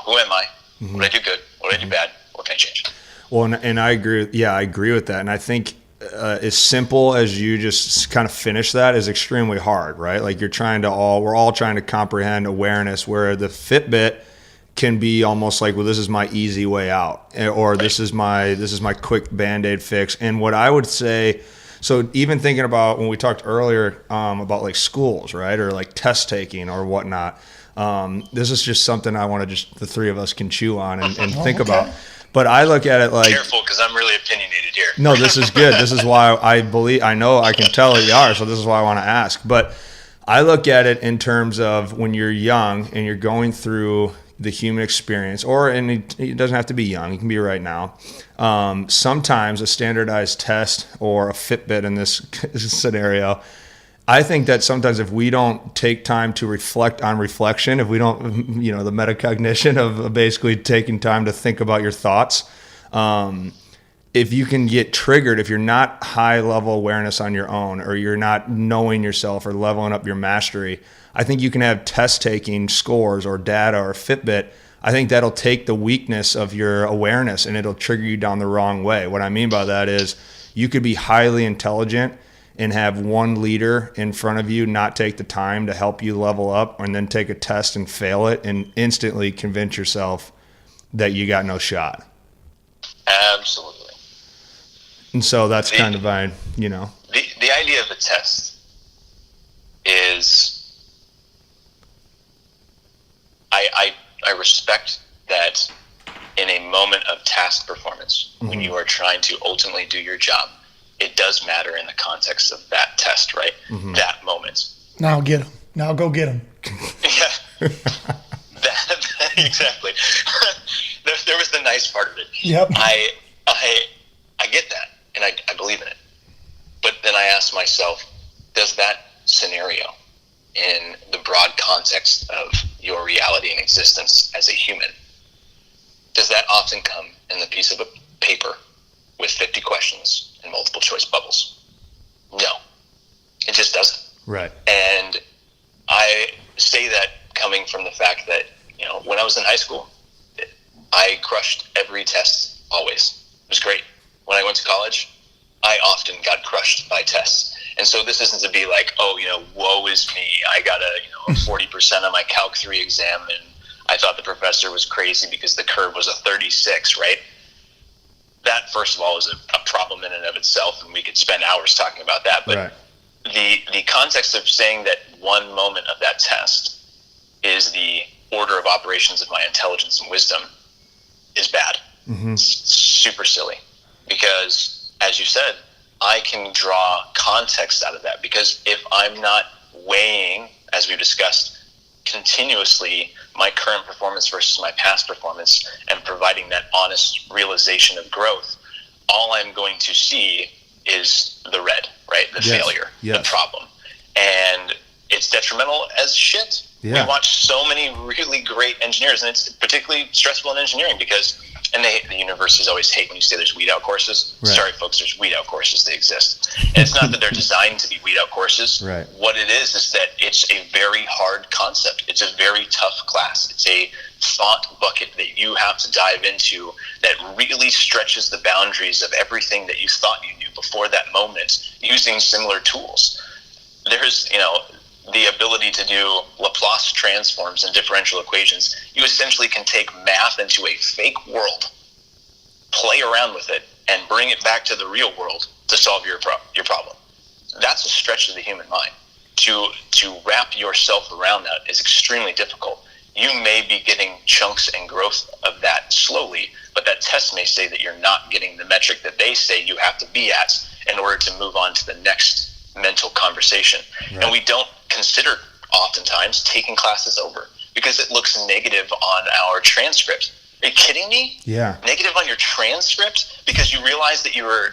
who am I? What did I do good? What did I do bad? What can I change? Well, and I agree. Yeah, I agree with that. And I think as simple as you just kind of finish that is extremely hard, right? Like we're all trying to comprehend awareness, where the Fitbit can be almost like, well, this is my easy way out, or right. this is my quick Band-Aid fix. And what I would say, so even thinking about when we talked earlier about like schools, right, or like test taking or whatnot, this is just something I want to the three of us can chew on and think about. But I look at it like, careful, because I'm really opinionated here. No, this is good. This is why I can tell that you are. So this is why I want to ask. But I look at it in terms of when you're young and you're going through the human experience, and it doesn't have to be young, it can be right now. Sometimes a standardized test or a Fitbit in this scenario, I think that sometimes if we don't take time to reflect on reflection, if we don't, the metacognition of basically taking time to think about your thoughts, if you can get triggered, if you're not high level awareness on your own, or you're not knowing yourself or leveling up your mastery, I think you can have test taking scores or data or Fitbit. I think that'll take the weakness of your awareness and it'll trigger you down the wrong way. What I mean by that is you could be highly intelligent and have one leader in front of you not take the time to help you level up, and then take a test and fail it and instantly convince yourself that you got no shot. Absolutely. And so that's The idea of a test is, I respect that in a moment of task performance, when you are trying to ultimately do your job, it does matter in the context of that test, right? That moment. Now get him. Now go get him. Yeah. Exactly. There was the nice part of it. Yep. I get that, and I believe in it. But then I ask myself, does that scenario, in the broad context of your reality and existence as a human, does that often come in the piece of a paper with 50 questions and multiple choice bubbles? No, it just doesn't. Right. And I say that coming from the fact that, when I was in high school, I crushed every test always. It was great. When I went to college, I often got crushed by tests. And so this isn't to be like, woe is me. I got a 40% on my Calc 3 exam, and I thought the professor was crazy because the curve was a 36, right? That, first of all, is a problem in and of itself, and we could spend hours talking about that. But right. The context of saying that one moment of that test is the order of operations of my intelligence and wisdom is bad. Mm-hmm. It's super silly, because, as you said, I can draw context out of that, because if I'm not weighing, as we've discussed, continuously my current performance versus my past performance and providing that honest realization of growth, all I'm going to see is the red, right? The failure, the problem. And it's detrimental as shit. Yeah. We watch so many really great engineers, and it's particularly stressful in engineering because, and the universities always hate when you say there's weed out courses. Right. Sorry, folks, there's weed out courses. They exist. And it's not that they're designed to be weed out courses. Right. What it is that it's a very hard concept. It's a very tough class. It's a thought bucket that you have to dive into that really stretches the boundaries of everything that you thought you knew before that moment using similar tools. There's, the ability to do Laplace transforms and differential equations. You essentially can take math into a fake world, play around with it, and bring it back to the real world to solve your problem. That's a stretch of the human mind. To wrap yourself around that is extremely difficult. You may be getting chunks and growth of that slowly, but that test may say that you're not getting the metric that they say you have to be at in order to move on to the next mental conversation. Right. And we don't consider oftentimes taking classes over because it looks negative on our transcript. Are you kidding me? Yeah. Negative on your transcript because you realize that you were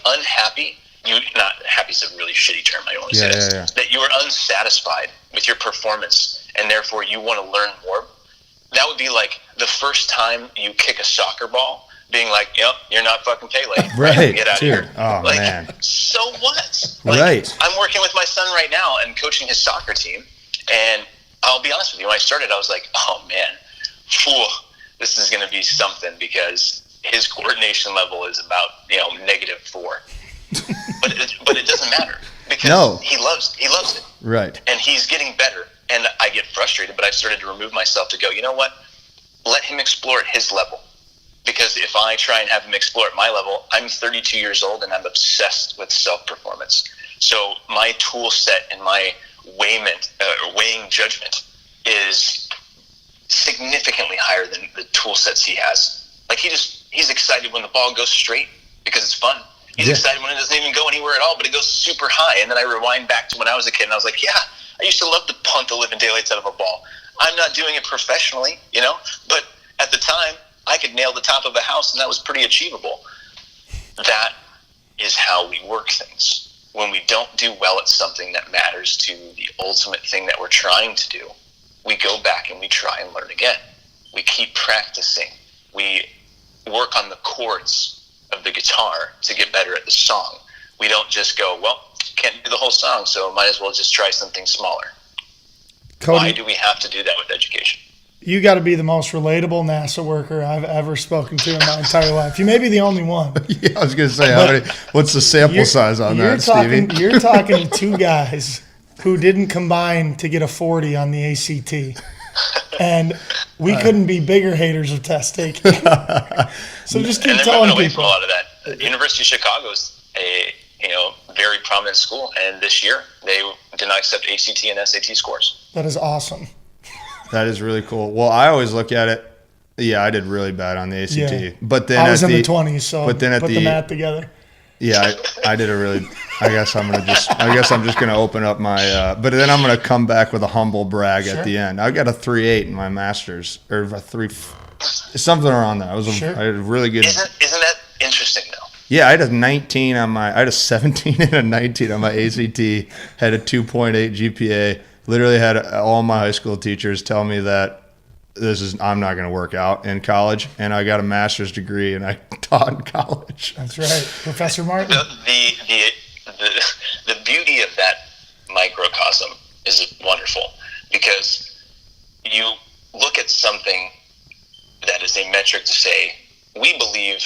unhappy. Not happy is a really shitty term. I don't want to say this. Yeah. That you were unsatisfied with your performance and therefore you want to learn more. That would be like the first time you kick a soccer ball being like, yep, you're not fucking Pele. Right. Get out Dude. of here. Oh, man. So what? Right. I'm working with my son right now and coaching his soccer team. And I'll be honest with you, when I started, I was like, oh, man, this is going to be something because his coordination level is about, -4. but it doesn't matter because he loves it. Right. And he's getting better. And I get frustrated, but I've started to remove myself to go, you know what? Let him explore at his level. Because if I try and have him explore at my level, I'm 32 years old and I'm obsessed with self-performance. So my tool set and my weighing judgment is significantly higher than the tool sets he has. Like he's excited when the ball goes straight because it's fun. He's excited when it doesn't even go anywhere at all, but it goes super high. And then I rewind back to when I was a kid and I was like, yeah, I used to love to punt the living daylights out of a ball. I'm not doing it professionally, but at the time, I could nail the top of a house, and that was pretty achievable. That is how we work things. When we don't do well at something that matters to the ultimate thing that we're trying to do, we go back and we try and learn again. We keep practicing. We work on the chords of the guitar to get better at the song. We don't just go, well, can't do the whole song, so might as well just try something smaller. Cody, why do we have to do that with education? You got to be the most relatable NASA worker I've ever spoken to in my entire life. You may be the only one. Yeah, I was going to say, what's the sample size on that, Stevie? You're talking to two guys who didn't combine to get a 40 on the ACT. And we couldn't be bigger haters of test taking. So just keep telling people. From a lot of that. University of Chicago is a very prominent school, and this year they did not accept ACT and SAT scores. That is awesome. That is really cool. Well, I always look at it. Yeah, I did really bad on the ACT, yeah. But then I was in the 20s, so put the math together. Yeah, I did a really. I guess I'm just gonna open up my. But then I'm gonna come back with a humble brag at the end. I got a 3.8 in my master's, or a 3, something around that. I had a really good. Isn't that interesting though? Yeah, I had a 19 on my. I had a 17 and a 19 on my ACT. Had a 2.8 GPA. Literally had all my high school teachers tell me that I'm not going to work out in college, and I got a master's degree and I taught in college. That's right. Professor Martin. The beauty of that microcosm is wonderful, because you look at something that is a metric to say, we believe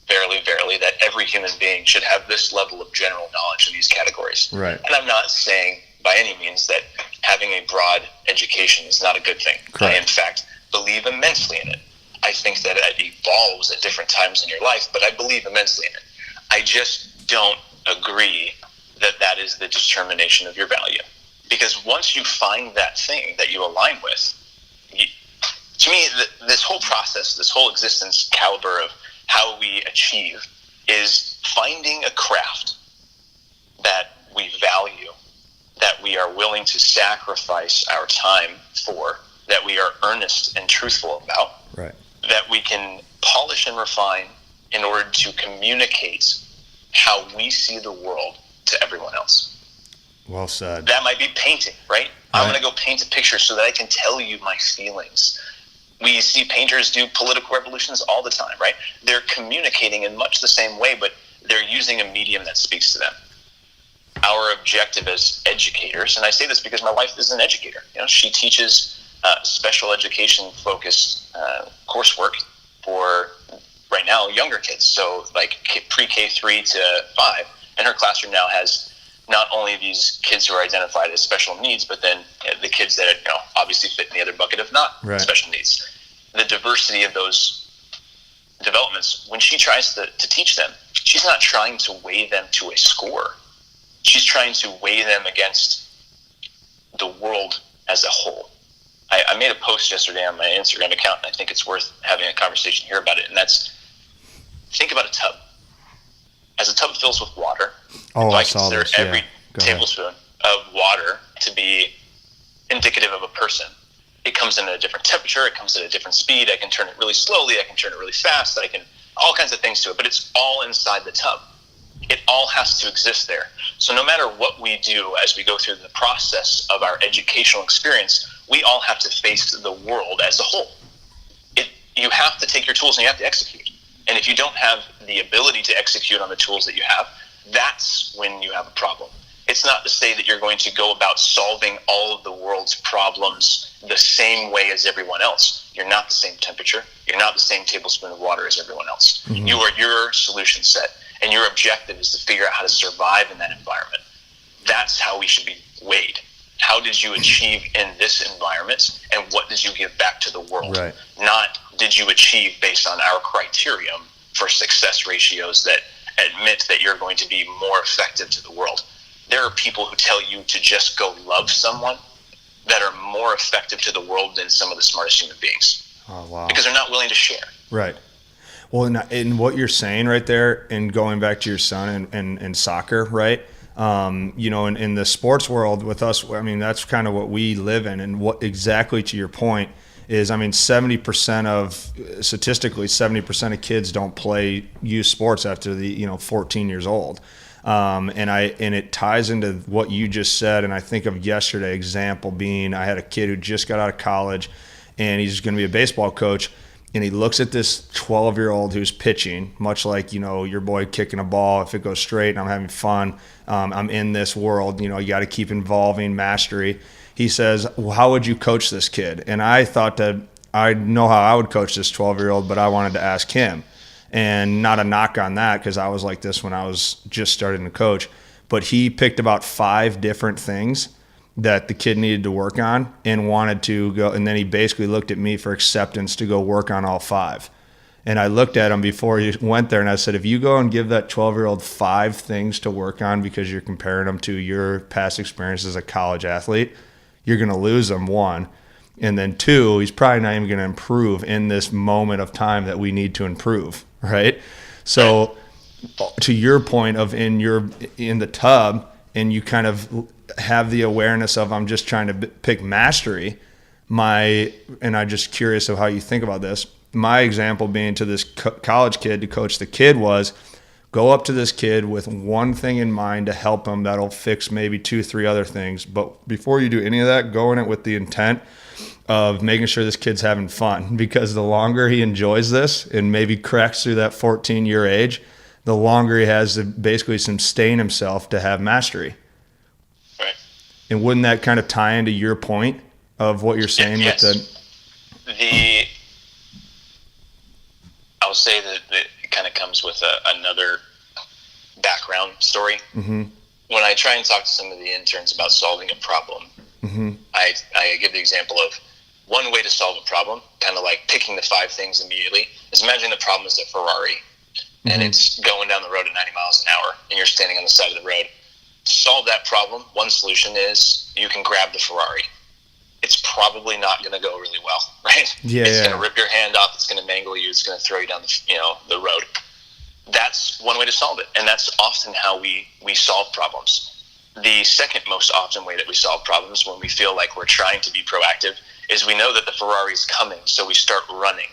verily that every human being should have this level of general knowledge in these categories. Right. And I'm not saying by any means that having a broad education is not a good thing. Correct. I, in fact, believe immensely in it. I think that it evolves at different times in your life, but I believe immensely in it. I just don't agree that that is the determination of your value. Because once you find that thing that you align with, to me, this whole process, this whole existence caliber of how we achieve is finding a craft that we value, that we are willing to sacrifice our time for, that we are earnest and truthful about, right, that we can polish and refine in order to communicate how we see the world to everyone else. Well said. That might be painting, right? I'm going to go paint a picture so that I can tell you my feelings. We see painters do political revolutions all the time, right? They're communicating in much the same way, but they're using a medium that speaks to them. Our objective as educators, and I say this because my wife is an educator. She teaches special education focused coursework for right now younger kids, so like pre-K 3 to 5, and her classroom now has not only these kids who are identified as special needs, but then the kids that obviously fit in the other bucket of not special needs. The diversity of those developments, when she tries to teach them, she's not trying to weigh them to a score. She's trying to weigh them against the world as a whole. I made a post yesterday on my Instagram account, and I think it's worth having a conversation here about it, and that's, think about a tub. As a tub fills with water, I consider every tablespoon of water to be indicative of a person. It comes in at a different temperature, it comes at a different speed, I can turn it really slowly, I can turn it really fast, all kinds of things to it, but it's all inside the tub. It all has to exist there. So no matter what we do as we go through the process of our educational experience, we all have to face the world as a whole. You have to take your tools and you have to execute. And if you don't have the ability to execute on the tools that you have, that's when you have a problem. It's not to say that you're going to go about solving all of the world's problems the same way as everyone else. You're not the same temperature. You're not the same tablespoon of water as everyone else. Mm-hmm. You are your solution set, and your objective is to figure out how to survive in that environment. That's how we should be weighed. How did you achieve in this environment, and what did you give back to the world? Right. Not did you achieve based on our criterion for success ratios that admit that you're going to be more effective to the world. There are people who tell you to just go love someone that are more effective to the world than some of the smartest human beings. Oh, wow. Because they're not willing to share. Right. Well, in what you're saying right there, and going back to your son and soccer, right? In the sports world with us, that's kind of what we live in. And what exactly to your point is, statistically 70% of kids don't play youth sports after 14 years old. And it ties into what you just said. And I think of yesterday example being, I had a kid who just got out of college and he's going to be a baseball coach. And he looks at this 12-year-old who's pitching, much like, your boy kicking a ball. If it goes straight and I'm having fun, I'm in this world, you got to keep involving mastery. He says, well, how would you coach this kid? And I thought that I know how I would coach this 12-year-old, but I wanted to ask him. And not a knock on that, because I was like this when I was just starting to coach. But he picked about 5 different things that the kid needed to work on and wanted to go. And then he basically looked at me for acceptance to go work on all 5. And I looked at him before he went there and I said, if you go and give that 12-year-old 5 things to work on because you're comparing them to your past experience as a college athlete, you're going to lose them, 1. And then 2, he's probably not even going to improve in this moment of time that we need to improve, right? So to your point of in the tub and you kind of have the awareness of I'm just trying to pick mastery, and I'm just curious of how you think about this. My example being to this college kid to coach the kid was go up to this kid with one thing in mind to help him that'll fix maybe 2-3 other things. But before you do any of that, go in it with the intent of making sure this kid's having fun, because the longer he enjoys this and maybe cracks through that 14-year age, the longer he has to basically sustain himself to have mastery. Right. And wouldn't that kind of tie into your point of what you're saying yes. with I'll say that it kind of comes with another background story. Mm-hmm. When I try and talk to some of the interns about solving a problem, mm-hmm. I give the example of one way to solve a problem, kind of like picking the 5 things immediately, is imagine the problem is a Ferrari, mm-hmm. and it's going down the road at 90 miles an hour, and you're standing on the side of the road. To solve that problem, one solution is you can grab the Ferrari. It's probably not going to go really well, right? Yeah, it's going to rip your hand off. It's going to mangle you. It's going to throw you down the road. That's one way to solve it, and that's often how we solve problems. The second most often way that we solve problems when we feel like we're trying to be proactive is we know that the Ferrari's coming, so we start running.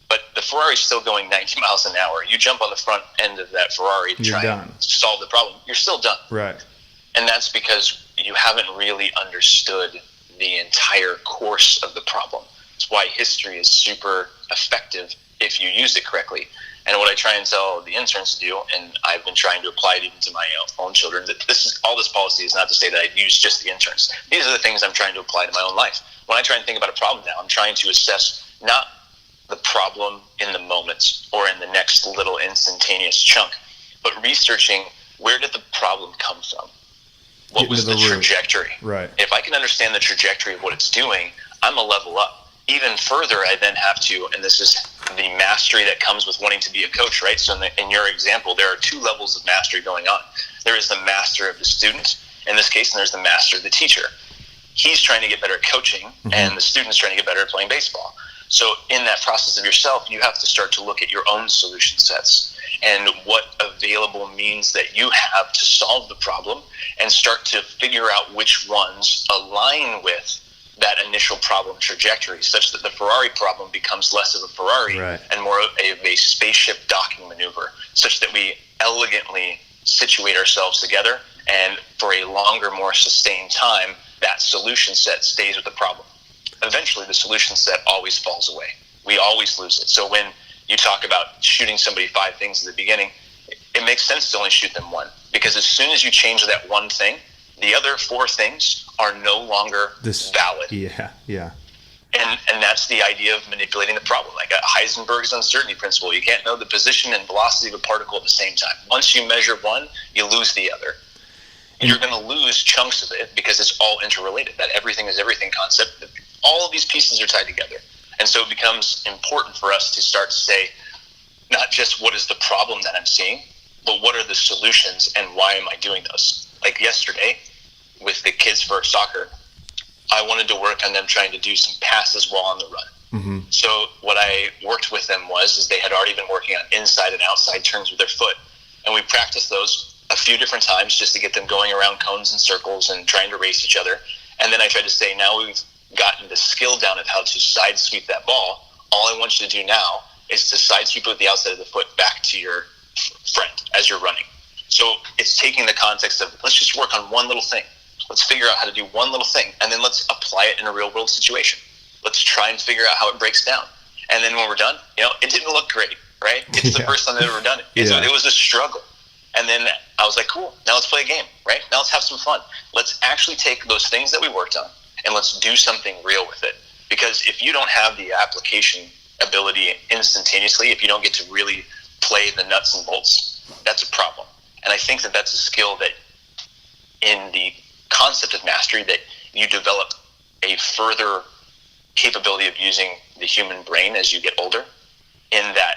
But the Ferrari's still going 90 miles an hour. You jump on the front end of that Ferrari to try and solve the problem. You're still done. Right. And that's because you haven't really understood the entire course of the problem. That's why history is super effective if you use it correctly. And what I try and tell the interns to do, and I've been trying to apply it even to my own children, that this policy is not to say that I use just the interns. These are the things I'm trying to apply to my own life. When I try and think about a problem now, I'm trying to assess not the problem in the moment or in the next little instantaneous chunk, but researching where did the problem come from? What was the trajectory? Right. If I can understand the trajectory of what it's doing, I'm a level up. Even further, I then have to, and this is the mastery that comes with wanting to be a coach, right? So in your example, there are 2 levels of mastery going on. There is the master of the student, in this case, and there's the master of the teacher. He's trying to get better at coaching, mm-hmm. and the student's trying to get better at playing baseball. So in that process of yourself, you have to start to look at your own solution sets and what available means that you have to solve the problem, and start to figure out which ones align with that initial problem trajectory, such that the Ferrari problem becomes less of a Ferrari and more of a spaceship docking maneuver, such that we elegantly situate ourselves together, and for a longer, more sustained time, that solution set stays with the problem. Eventually, the solution set always falls away. We always lose it. So when you talk about shooting somebody 5 things at the beginning, it makes sense to only shoot them 1, because as soon as you change that one thing, the other 4 things are no longer valid. Yeah. And that's the idea of manipulating the problem. Like Heisenberg's uncertainty principle. You can't know the position and velocity of a particle at the same time. Once you measure one, you lose the other. And you're going to lose chunks of it because it's all interrelated. That everything is everything concept. All of these pieces are tied together. And so it becomes important for us to start to say, not just what is the problem that I'm seeing, but what are the solutions and why am I doing those? Like yesterday with the kids for soccer, I wanted to work on them trying to do some passes while on the run. Mm-hmm. So what I worked with them is they had already been working on inside and outside turns with their foot. And we practiced those a few different times just to get them going around cones and circles and trying to race each other. And then I tried to say, now we've gotten the skill down of how to side sweep that ball. All I want you to do now is to side sweep with the outside of the foot back to your friend as you're running. So it's taking the context of, let's just work on one little thing. Let's figure out how to do one little thing, and then let's apply it in a real world situation. Let's try and figure out how it breaks down. And then when we're done, it didn't look great, right? It's the first time I've ever done it. It was a struggle. And then I was like, cool, now let's play a game, right? Now let's have some fun. Let's actually take those things that we worked on and let's do something real with it. Because if you don't have the application ability instantaneously, if you don't get to really play the nuts and bolts, that's a problem. And I think that that's a skill that in the concept of mastery that you develop a further capability of using the human brain as you get older, in that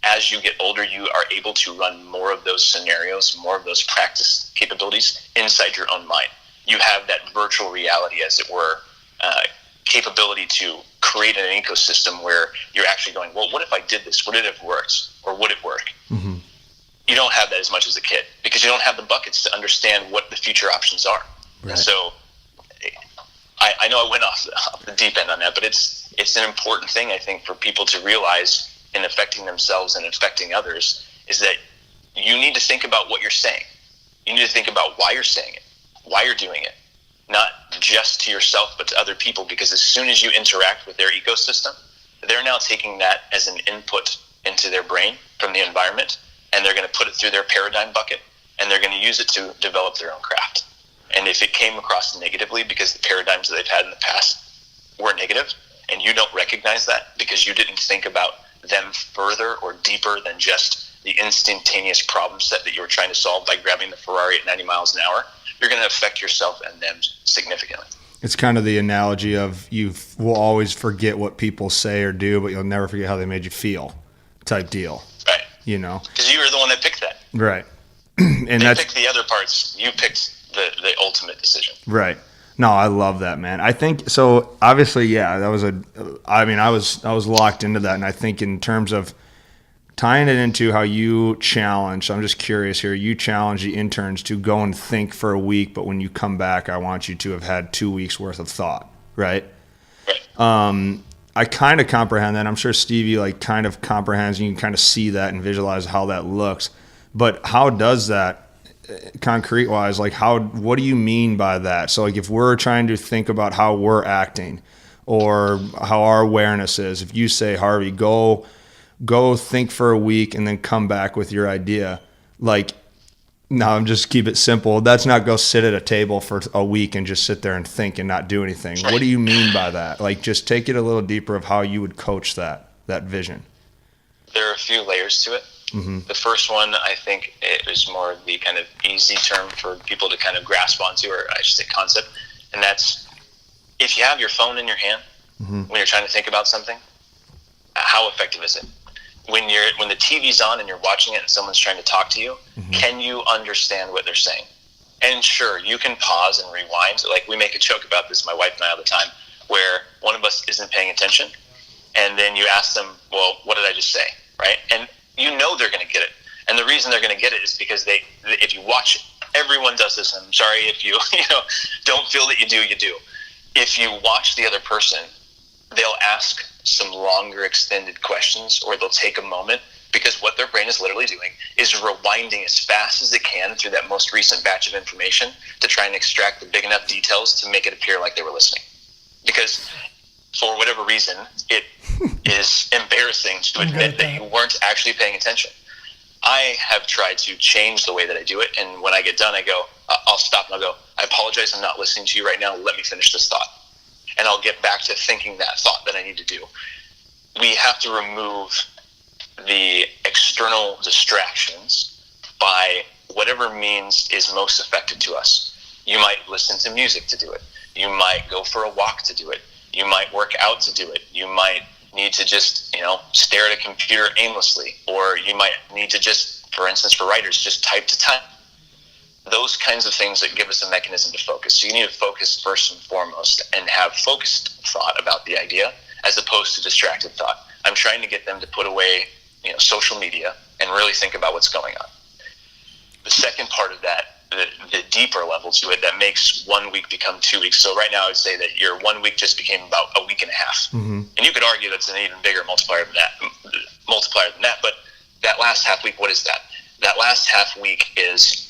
as you get older, you are able to run more of those scenarios, more of those practice capabilities inside your own mind. You have that virtual reality, as it were, capability to create an ecosystem where you're actually going, well, what if I did this? Would it have worked? Or would it work? Mm-hmm. You don't have that as much as a kid because you don't have the buckets to understand what the future options are. Right. And so I know I went off the deep end on that, but it's an important thing, I think, for people to realize in affecting themselves and affecting others, is that you need to think about what you're saying. You need to think about why you're saying it, why you're doing it, not just to yourself, but to other people, because as soon as you interact with their ecosystem, they're now taking that as an input into their brain from the environment, and they're going to put it through their paradigm bucket, and they're going to use it to develop their own craft. And if it came across negatively because the paradigms that they've had in the past were negative, and you don't recognize that because you didn't think about them further or deeper than just the instantaneous problem set that you were trying to solve by grabbing the Ferrari at 90 miles an hour, you're going to affect yourself and them significantly. It's kind of the analogy of you will always forget what people say or do, but you'll never forget how they made you feel type deal. Right. You know? Because you were the one that picked that. Right. And they picked the other parts. You picked the ultimate decision. Right. No, I love that, man. I think so. Obviously, yeah, that was I was locked into that, and I think in terms of tying it into how you challenge. I'm just curious here. You challenge the interns to go and think for a week, but when you come back, I want you to have had 2 weeks worth of thought. Right. I kind of comprehend that. I'm sure Stevie kind of comprehends, and you can kind of see that and visualize how that looks. But how does that? Concrete wise, what do you mean by that? So if we're trying to think about how we're acting or how our awareness is, if you say, Harvey, go think for a week and then come back with your idea, no, I'm just keep it simple. That's not go sit at a table for a week and just sit there and think and not do anything. What do you mean by that? Just take it a little deeper of how you would coach that vision. There are a few layers to it. Mm-hmm. The first one, I think, it is more of the kind of easy term for people to kind of grasp onto, or I should say concept, and that's if you have your phone in your hand when you're trying to think about something, how effective is it? When the TV's on and you're watching it and someone's trying to talk to you, can you understand what they're saying? And sure, you can pause and rewind. We make a joke about this, my wife and I, all the time, where one of us isn't paying attention, and then you ask them, well, what did I just say, right? And you know they're going to get it. And the reason they're going to get it is because if you watch it, everyone does this. And I'm sorry if you don't feel that you do. If you watch the other person, they'll ask some longer extended questions, or they'll take a moment, because what their brain is literally doing is rewinding as fast as it can through that most recent batch of information to try and extract the big enough details to make it appear like they were listening. Because for whatever reason, it is embarrassing to admit that you weren't actually paying attention. I have tried to change the way that I do it, and when I get done, I go, I'll stop and I'll go, I apologize, I'm not listening to you right now, let me finish this thought. And I'll get back to thinking that thought that I need to do. We have to remove the external distractions by whatever means is most effective to us. You might listen to music to do it. You might go for a walk to do it. You might work out to do it. You might need to just, stare at a computer aimlessly, or you might need to just, for instance, for writers, just type to type. Those kinds of things that give us a mechanism to focus. So you need to focus first and foremost and have focused thought about the idea as opposed to distracted thought. I'm trying to get them to put away, social media and really think about what's going on. The second part of that, the deeper level to it that makes 1 week become 2 weeks. So right now I would say that your 1 week just became about a week and a half. Mm-hmm. And you could argue that's an even bigger multiplier than that. But that last half week, what is that? That last half week it's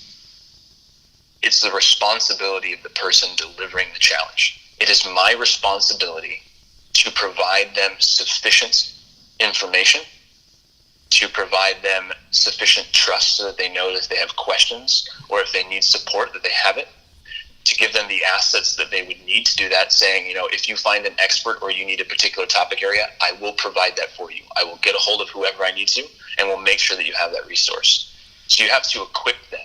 the responsibility of the person delivering the challenge. It is my responsibility to provide them sufficient information, to provide them sufficient trust so that they know that if they have questions or if they need support that they have it, to give them the assets that they would need to do that, saying, if you find an expert or you need a particular topic area, I will provide that for you. I will get a hold of whoever I need to, and we'll make sure that you have that resource. So you have to equip them.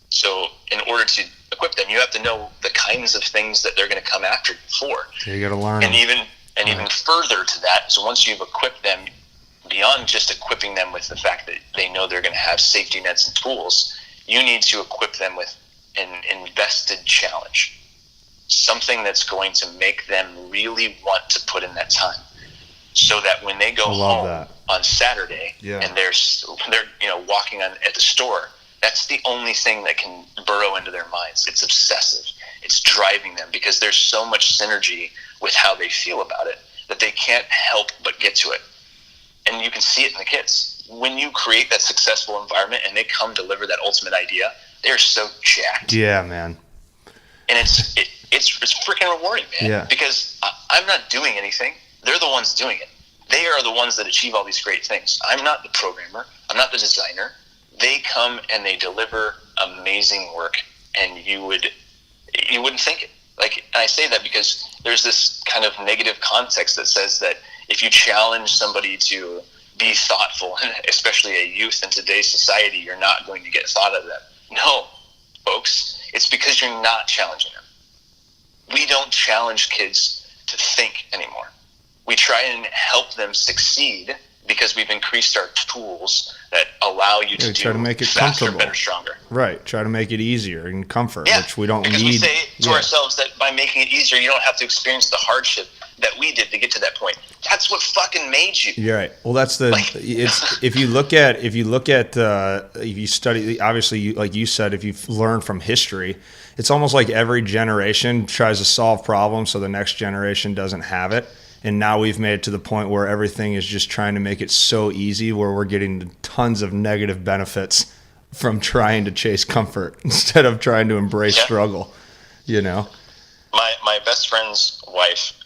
So in order to equip them, you have to know the kinds of things that they're going to come after you for. So you got to learn. And even further to that, so once you've equipped them, beyond just equipping them with the fact that they know they're going to have safety nets and tools, you need to equip them with an invested challenge, something that's going to make them really want to put in that time, so that when they go home on Saturday and they're walking at the store, that's the only thing that can burrow into their minds. It's obsessive. It's driving them because there's so much synergy with how they feel about it that they can't help but get to it. And you can see it in the kids. When you create that successful environment and they come deliver that ultimate idea, they're so jacked. Yeah, man. And it's freaking rewarding, man. Yeah. Because I'm not doing anything. They're the ones doing it. They are the ones that achieve all these great things. I'm not the programmer. I'm not the designer. They come and they deliver amazing work, and you wouldn't think it. Like, and I say that because there's this kind of negative context that says that if you challenge somebody to be thoughtful, and especially a youth in today's society, you're not going to get thought out of them. No, folks, it's because you're not challenging them. We don't challenge kids to think anymore. We try and help them succeed because we've increased our tools that allow you to try to make it faster, comfortable. better, stronger. Right. Try to make it easier and comfort, Yeah, which we don't because need. we say to ourselves that by making it easier, you don't have to experience the hardship that we did to get to that point. That's what fucking made you. You're right. Well, that's the. It's if you study, obviously, like you said, if you learn from history, it's almost like every generation tries to solve problems so the next generation doesn't have it. And now we've made it to the point where everything is just trying to make it so easy, where we're getting tons of negative benefits from trying to chase comfort instead of trying to embrace struggle. You know. My best friend's wife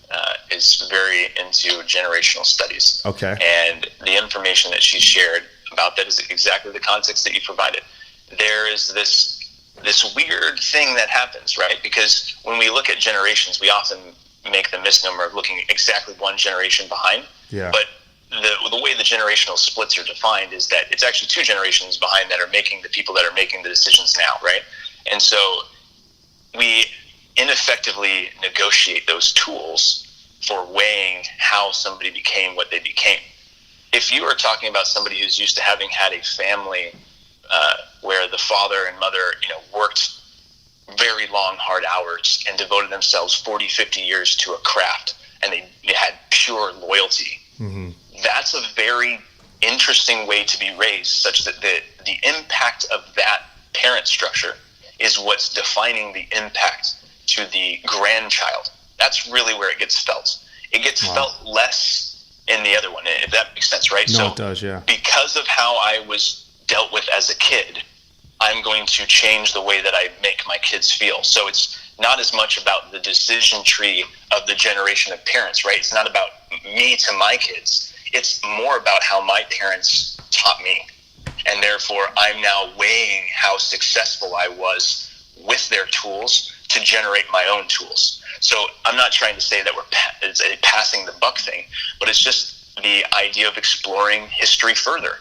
is very into generational studies. Okay. And the information that she shared about that is exactly the context that you provided. There is this weird thing that happens, right? Because when we look at generations, we often make the misnomer of looking exactly one generation behind. Yeah. But the way the generational splits are defined is that it's actually two generations behind that are making the people that are making the decisions now, right? And so we ineffectively negotiate those tools for weighing how somebody became what they became. If you are talking about somebody who's used to having had a family where the father and mother, worked very long, hard hours and devoted themselves 40, 50 years to a craft, and they had pure loyalty, that's a very interesting way to be raised, such that the impact of that parent structure is what's defining the impact to the grandchild. That's really where it gets felt. It gets felt less in the other one, if that makes sense, right? No, it does, yeah. Because of how I was dealt with as a kid, I'm going to change the way that I make my kids feel. So it's not as much about the decision tree of the generation of parents, right? It's not about me to my kids. It's more about how my parents taught me. And therefore, I'm now weighing how successful I was with their tools to generate my own tools. So I'm not trying to say that it's a passing the buck thing, but it's just the idea of exploring history further.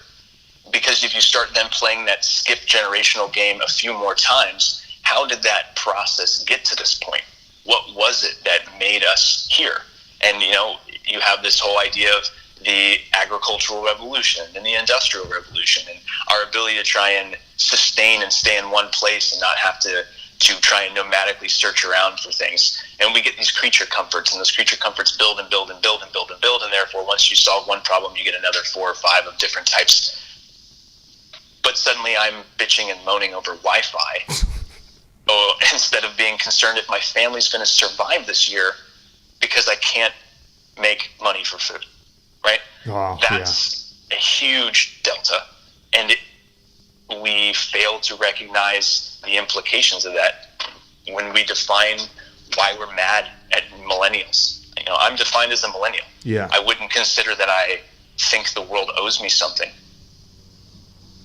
Because if you start then playing that skip generational game a few more times, how did that process get to this point? What was it that made us here? And, you have this whole idea of the agricultural revolution and the industrial revolution and our ability to try and sustain and stay in one place and not have to try and nomadically search around for things. And we get these creature comforts, and those creature comforts build and build and build and build and build, and therefore once you solve one problem, you get another 4 or 5 of different types. But suddenly I'm bitching and moaning over Wi-Fi instead of being concerned if my family's going to survive this year because I can't make money for food, right? Oh, That's a huge delta. And we fail to recognize the implications of that when we define why we're mad at millennials. I'm defined as a millennial. Yeah. I wouldn't consider that I think the world owes me something.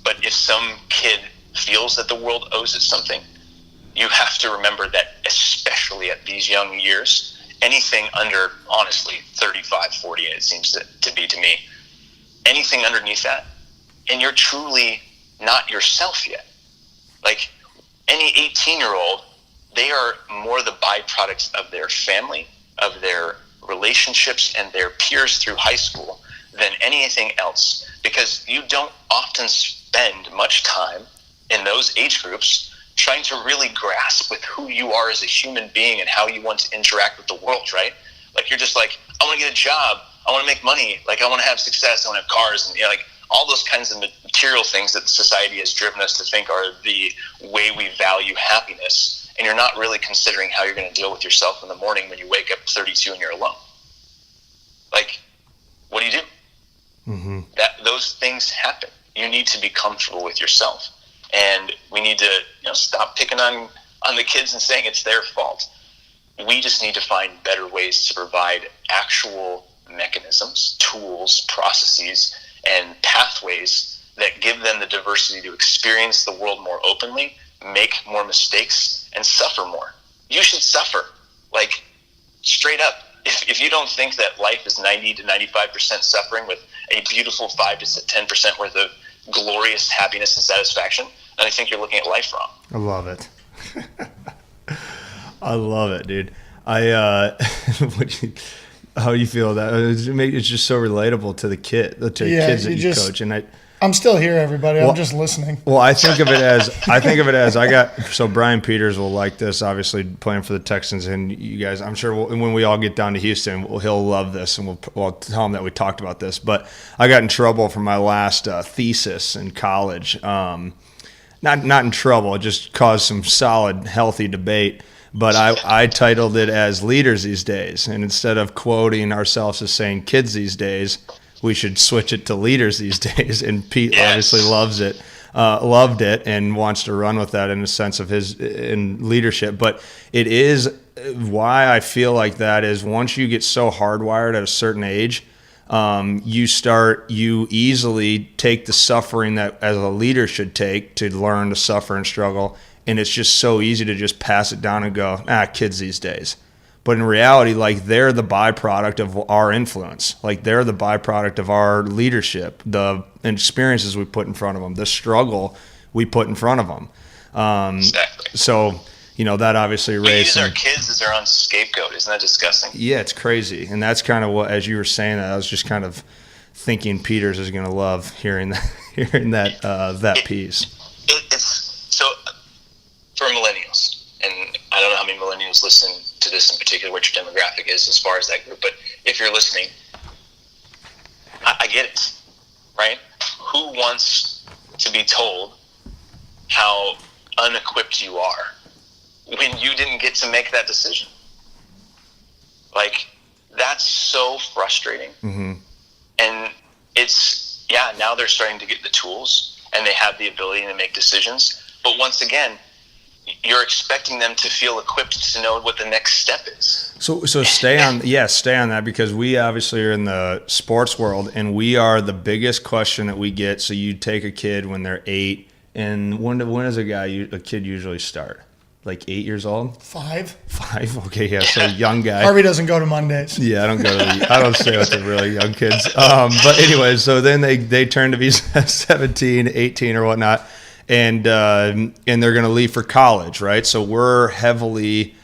But if some kid feels that the world owes it something, you have to remember that, especially at these young years, anything under, honestly, 35, 40, it seems to be to me, anything underneath that, and you're truly not yourself yet. Like any 18-year-old, they are more the byproducts of their family, of their relationships, and their peers through high school than anything else, because you don't often spend much time in those age groups trying to really grasp with who you are as a human being and how you want to interact with the world, right? Like you're just like, I want to get a job, I want to make money, like I want to have success, I want to have cars, and like all those kinds of material things that society has driven us to think are the way we value happiness. And you're not really considering how you're going to deal with yourself in the morning when you wake up at 32 and you're alone. Like, what do you do? Mm-hmm. Those things happen. You need to be comfortable with yourself. And we need to stop picking on on the kids and saying it's their fault. We just need to find better ways to provide actual mechanisms, tools, processes, and pathways that give them the diversity to experience the world more openly, make more mistakes, and suffer more. You should suffer. Like, straight up. If you don't think that life is 90 to 95% suffering with a beautiful 5 to 10% worth of glorious happiness and satisfaction, then I think you're looking at life wrong. I love it. I love it, dude. How do you feel that it's just so relatable to the kids that you coach? And I'm still here, everybody. I'm just listening. Well, I think of it as Brian Peters will like this, obviously playing for the Texans, and you guys, I'm sure when we all get down to Houston, he'll love this, and we'll tell him that we talked about this. But I got in trouble for my last thesis in college. Not in trouble, it just caused some solid, healthy debate. But I titled it as Leaders These Days, and instead of quoting ourselves as saying kids these days, we should switch it to leaders these days. And Pete obviously loved it and wants to run with that in a sense of his in leadership. But it is why I feel like that is once you get so hardwired at a certain age, you easily take the suffering that as a leader should take to learn to suffer and struggle. And it's just so easy to just pass it down and go, kids these days. But in reality, like, they're the byproduct of our influence. Like, they're the byproduct of our leadership, the experiences we put in front of them, the struggle we put in front of them. Exactly. So, that obviously we use our kids as our own scapegoat. Isn't that disgusting? Yeah, it's crazy. And that's kind of what, as you were saying that, I was just kind of thinking Peters is going to love hearing that piece. It's so for millennials, and I don't know how many millennials listen to this in particular, what your demographic is as far as that group, but if you're listening, I get it, right? Who wants to be told how unequipped you are when you didn't get to make that decision? Like, that's so frustrating. Mm-hmm. And it's, now they're starting to get the tools and they have the ability to make decisions. But once again, you're expecting them to feel equipped to know what the next step is. So stay on that, because we obviously are in the sports world, and we are the biggest question that we get. So you take a kid when they're 8, and when does a kid usually start? Like 8 years old? 5. 5? Okay, yeah. So young guy. Harvey doesn't go to Mondays. Yeah, I don't stay with the really young kids. But anyway, so then they turn to be 17, 18 or whatnot. And they're going to leave for college, right? So we're heavily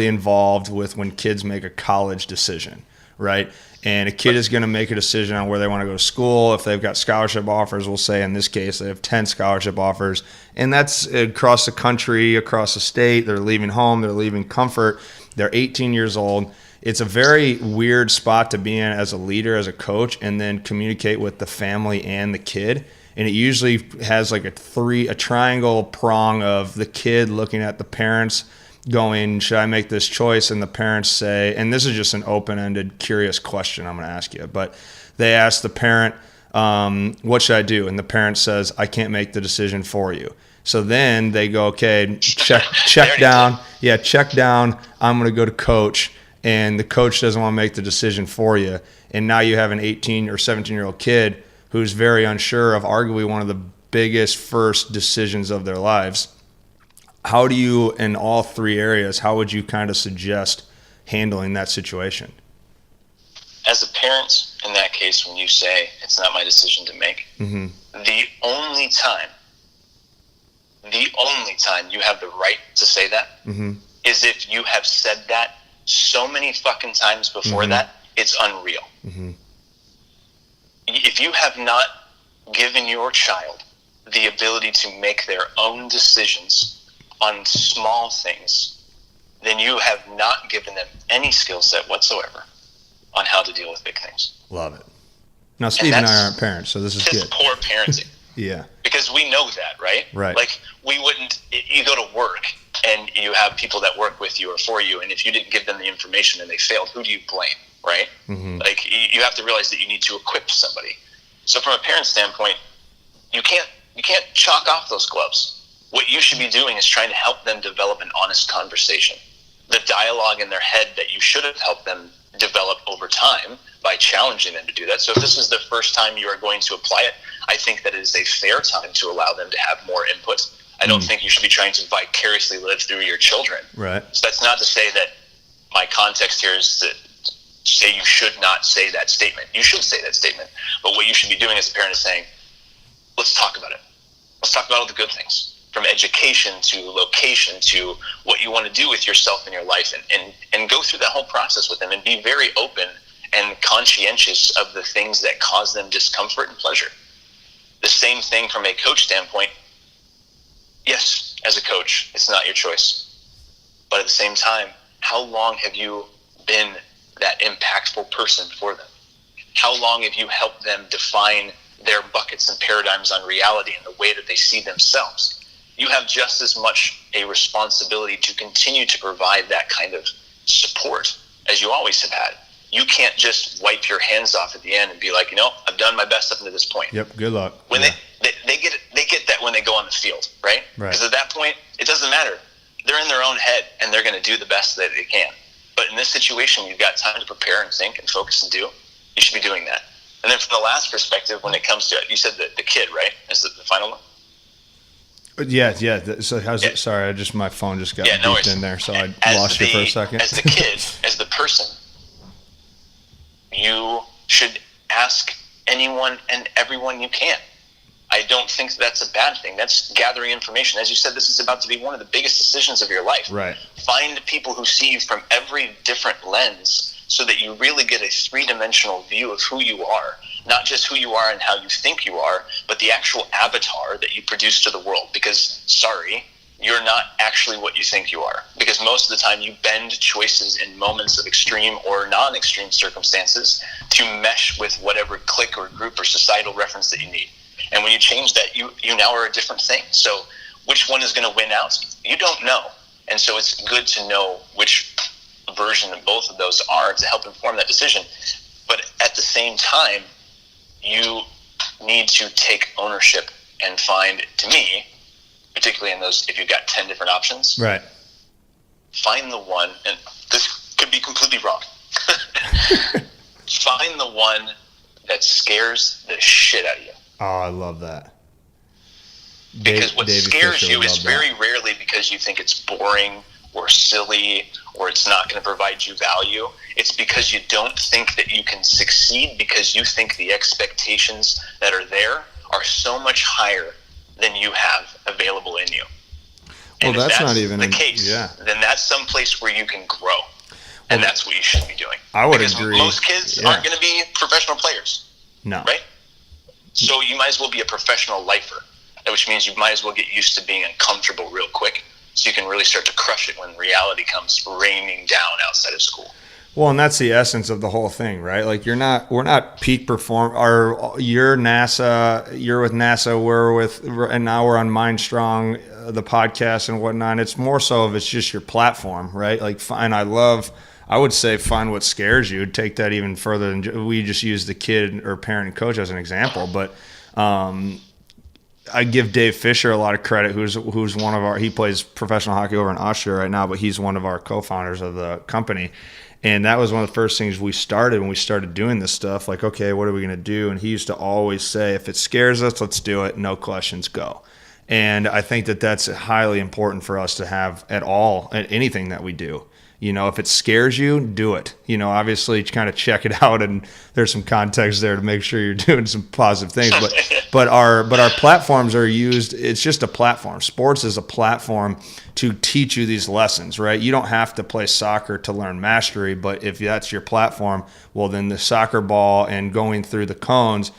involved with when kids make a college decision, right? And a kid is going to make a decision on where they want to go to school. If they've got scholarship offers, we'll say in this case they have 10 scholarship offers, and that's across the country, across the state. They're leaving home, they're leaving comfort. They're 18 years old. It's a very weird spot to be in as a leader, as a coach, and then communicate with the family and the kid. And it usually has like a triangle prong of the kid looking at the parents going, should I make this choice? And the parents say, and this is just an open-ended, curious question I'm going to ask you, but they ask the parent, what should I do? And the parent says, I can't make the decision for you. So then they go, okay, check down. Yeah, check down. I'm going to go to coach. And the coach doesn't want to make the decision for you. And now you have an 18 or 17-year-old kid who's very unsure of arguably one of the biggest first decisions of their lives. How do you, in all three areas, how would you kind of suggest handling that situation? As a parent, in that case, when you say, it's not my decision to make, mm-hmm. the only time you have the right to say that mm-hmm. is if you have said that so many fucking times before mm-hmm. that, it's unreal. Mm-hmm. If you have not given your child the ability to make their own decisions on small things, then you have not given them any skill set whatsoever on how to deal with big things. Love it. Now, Steve and I aren't parents, so this is good. Poor parenting. Yeah. Because we know that, right? Right. Like, you go to work and you have people that work with you or for you, and if you didn't give them the information and they failed, who do you blame, right? Mm-hmm. Like, you have to realize that you need to equip somebody. So from a parent standpoint, you can't chalk off those gloves. What you should be doing is trying to help them develop an honest conversation. The dialogue in their head that you should have helped them develop over time by challenging them to do that. So if this is the first time you are going to apply it, I think that it is a fair time to allow them to have more input. I don't think you should be trying to vicariously live through your children. Right. So that's not to say that my context here is to say you should not say that statement. You should say that statement. But what you should be doing as a parent is saying, let's talk about it. Let's talk about all the good things, from education to location to what you want to do with yourself in your life, and go through that whole process with them and be very open and conscientious of the things that cause them discomfort and pleasure. The same thing from a coach standpoint. Yes, as a coach, it's not your choice. But at the same time, how long have you been that impactful person for them? How long have you helped them define their buckets and paradigms on reality and the way that they see themselves? You have just as much a responsibility to continue to provide that kind of support as you always have had. You can't just wipe your hands off at the end and be like, I've done my best up to this point. Yep. Good luck. When they get that when they go on the field, right? Because at that point, it doesn't matter. They're in their own head and they're going to do the best that they can. But in this situation, you've got time to prepare and think and focus and do. You should be doing that. And then from the last perspective, when it comes to, you said the kid, right? Is the final one? Yeah. So sorry, my phone just got beeped in there, so I lost you for a second. As the kid, as the person, you should ask anyone and everyone you can. I don't think that's a bad thing. That's gathering information. As you said, this is about to be one of the biggest decisions of your life. Right. Find people who see you from every different lens so that you really get a three-dimensional view of who you are. Not just who you are and how you think you are, but the actual avatar that you produce to the world. Because, sorry, you're not actually what you think you are. Because most of the time you bend choices in moments of extreme or non-extreme circumstances to mesh with whatever clique or group or societal reference that you need. And when you change that, you now are a different thing. So which one is going to win out? You don't know. And so it's good to know which version of both of those are to help inform that decision. But at the same time, you need to take ownership and find, to me, particularly in those, if you've got 10 different options, right, find the one, and this could be completely wrong. Find the one that scares the shit out of you. Oh, I love that. Because what scares you is very rarely because you think it's boring or silly or it's not going to provide you value. It's because you don't think that you can succeed because you think the expectations that are there are so much higher than you have available in you. Well, and that's if not even the case. Yeah. Then that's some place where you can grow. And that's what you should be doing. I would because agree. Most kids aren't going to be professional players. No. Right? So you might as well be a professional lifer, which means you might as well get used to being uncomfortable real quick so you can really start to crush it when reality comes raining down outside of school. Well, and that's the essence of the whole thing, right? Like we're not peak perform. You're NASA, you're with NASA, and now we're on MindStrong, the podcast and whatnot. It's more so of it's just your platform, right? Like, and I would say find what scares you. Take that even further than we just use the kid or parent and coach as an example, but I give Dave Fisher a lot of credit, who's one of he plays professional hockey over in Austria right now, but he's one of our co-founders of the company. And that was one of the first things we started when we started doing this stuff. Like, okay, what are we going to do? And he used to always say, if it scares us, let's do it. No questions, go. And I think that that's highly important for us to have at anything that we do. If it scares you, do it. Obviously kind of check it out, and there's some context there to make sure you're doing some positive things. But our platforms are used. It's just a platform. Sports is a platform to teach you these lessons, right? You don't have to play soccer to learn mastery, but if that's your platform, well, then the soccer ball and going through the cones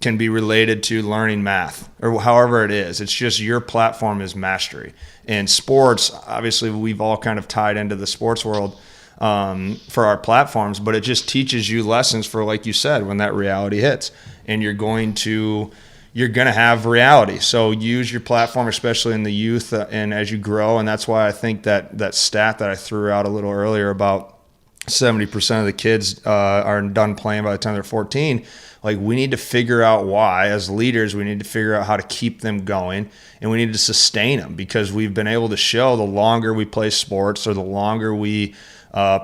can be related to learning math or however it is. It's just your platform is mastery. And sports, obviously, we've all kind of tied into the sports world for our platforms, but it just teaches you lessons for, like you said, when that reality hits. And you're going to have reality. So use your platform, especially in the youth and as you grow. And that's why I think that stat that I threw out a little earlier about 70% of the kids are done playing by the time they're 14. Like, we need to figure out why. As leaders, we need to figure out how to keep them going, and we need to sustain them, because we've been able to show the longer we play sports or the longer we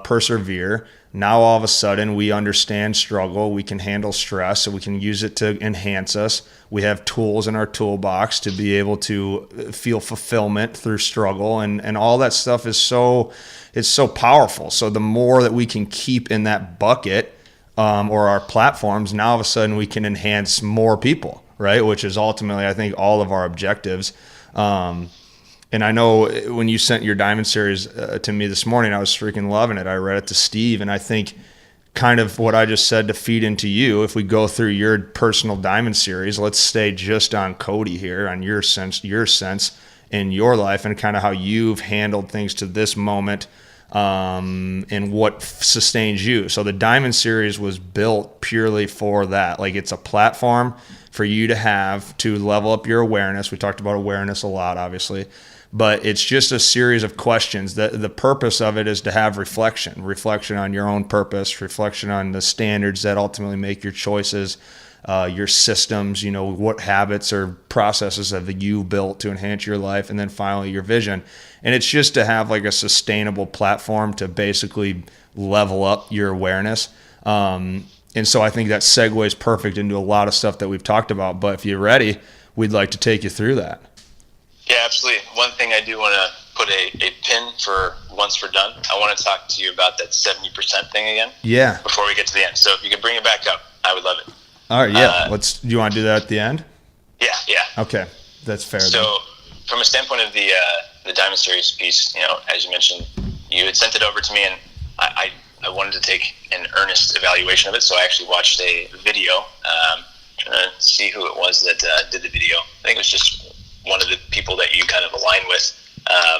persevere, now all of a sudden we understand struggle, we can handle stress, so we can use it to enhance us. We have tools in our toolbox to be able to feel fulfillment through struggle, and all that stuff is it's so powerful. So the more that we can keep in that bucket, or our platforms, now all of a sudden we can enhance more people, right? Which is ultimately, I think, all of our objectives. And I know when you sent your Diamond Series to me this morning, I was freaking loving it. I read it to Steve, and I think kind of what I just said to feed into you, if we go through your personal Diamond Series, let's stay just on Cody here, on your sense in your life, and kind of how you've handled things to this moment, and what sustains you. So the Diamond Series was built purely for that. Like, it's a platform for you to have to level up your awareness. We talked about awareness a lot, obviously, but it's just a series of questions. The purpose of it is to have reflection on your own purpose, reflection on the standards that ultimately make your choices, your systems, what habits or processes have you built to enhance your life, and then finally your vision. And it's just to have like a sustainable platform to basically level up your awareness. And so I think that segues perfect into a lot of stuff that we've talked about. But if you're ready, we'd like to take you through that. Yeah, absolutely. One thing I do want to put a pin for once we're done. I want to talk to you about that 70% thing again. Yeah. Before we get to the end. So if you could bring it back up, I would love it. All right. Yeah. Do you want to do that at the end? Yeah. Okay. That's fair. So then. From a standpoint of the Diamond Series piece, as you mentioned, you had sent it over to me, and I wanted to take an earnest evaluation of it. So I actually watched a video, trying to see who it was that did the video. I think it was just one of the people that you kind of align with.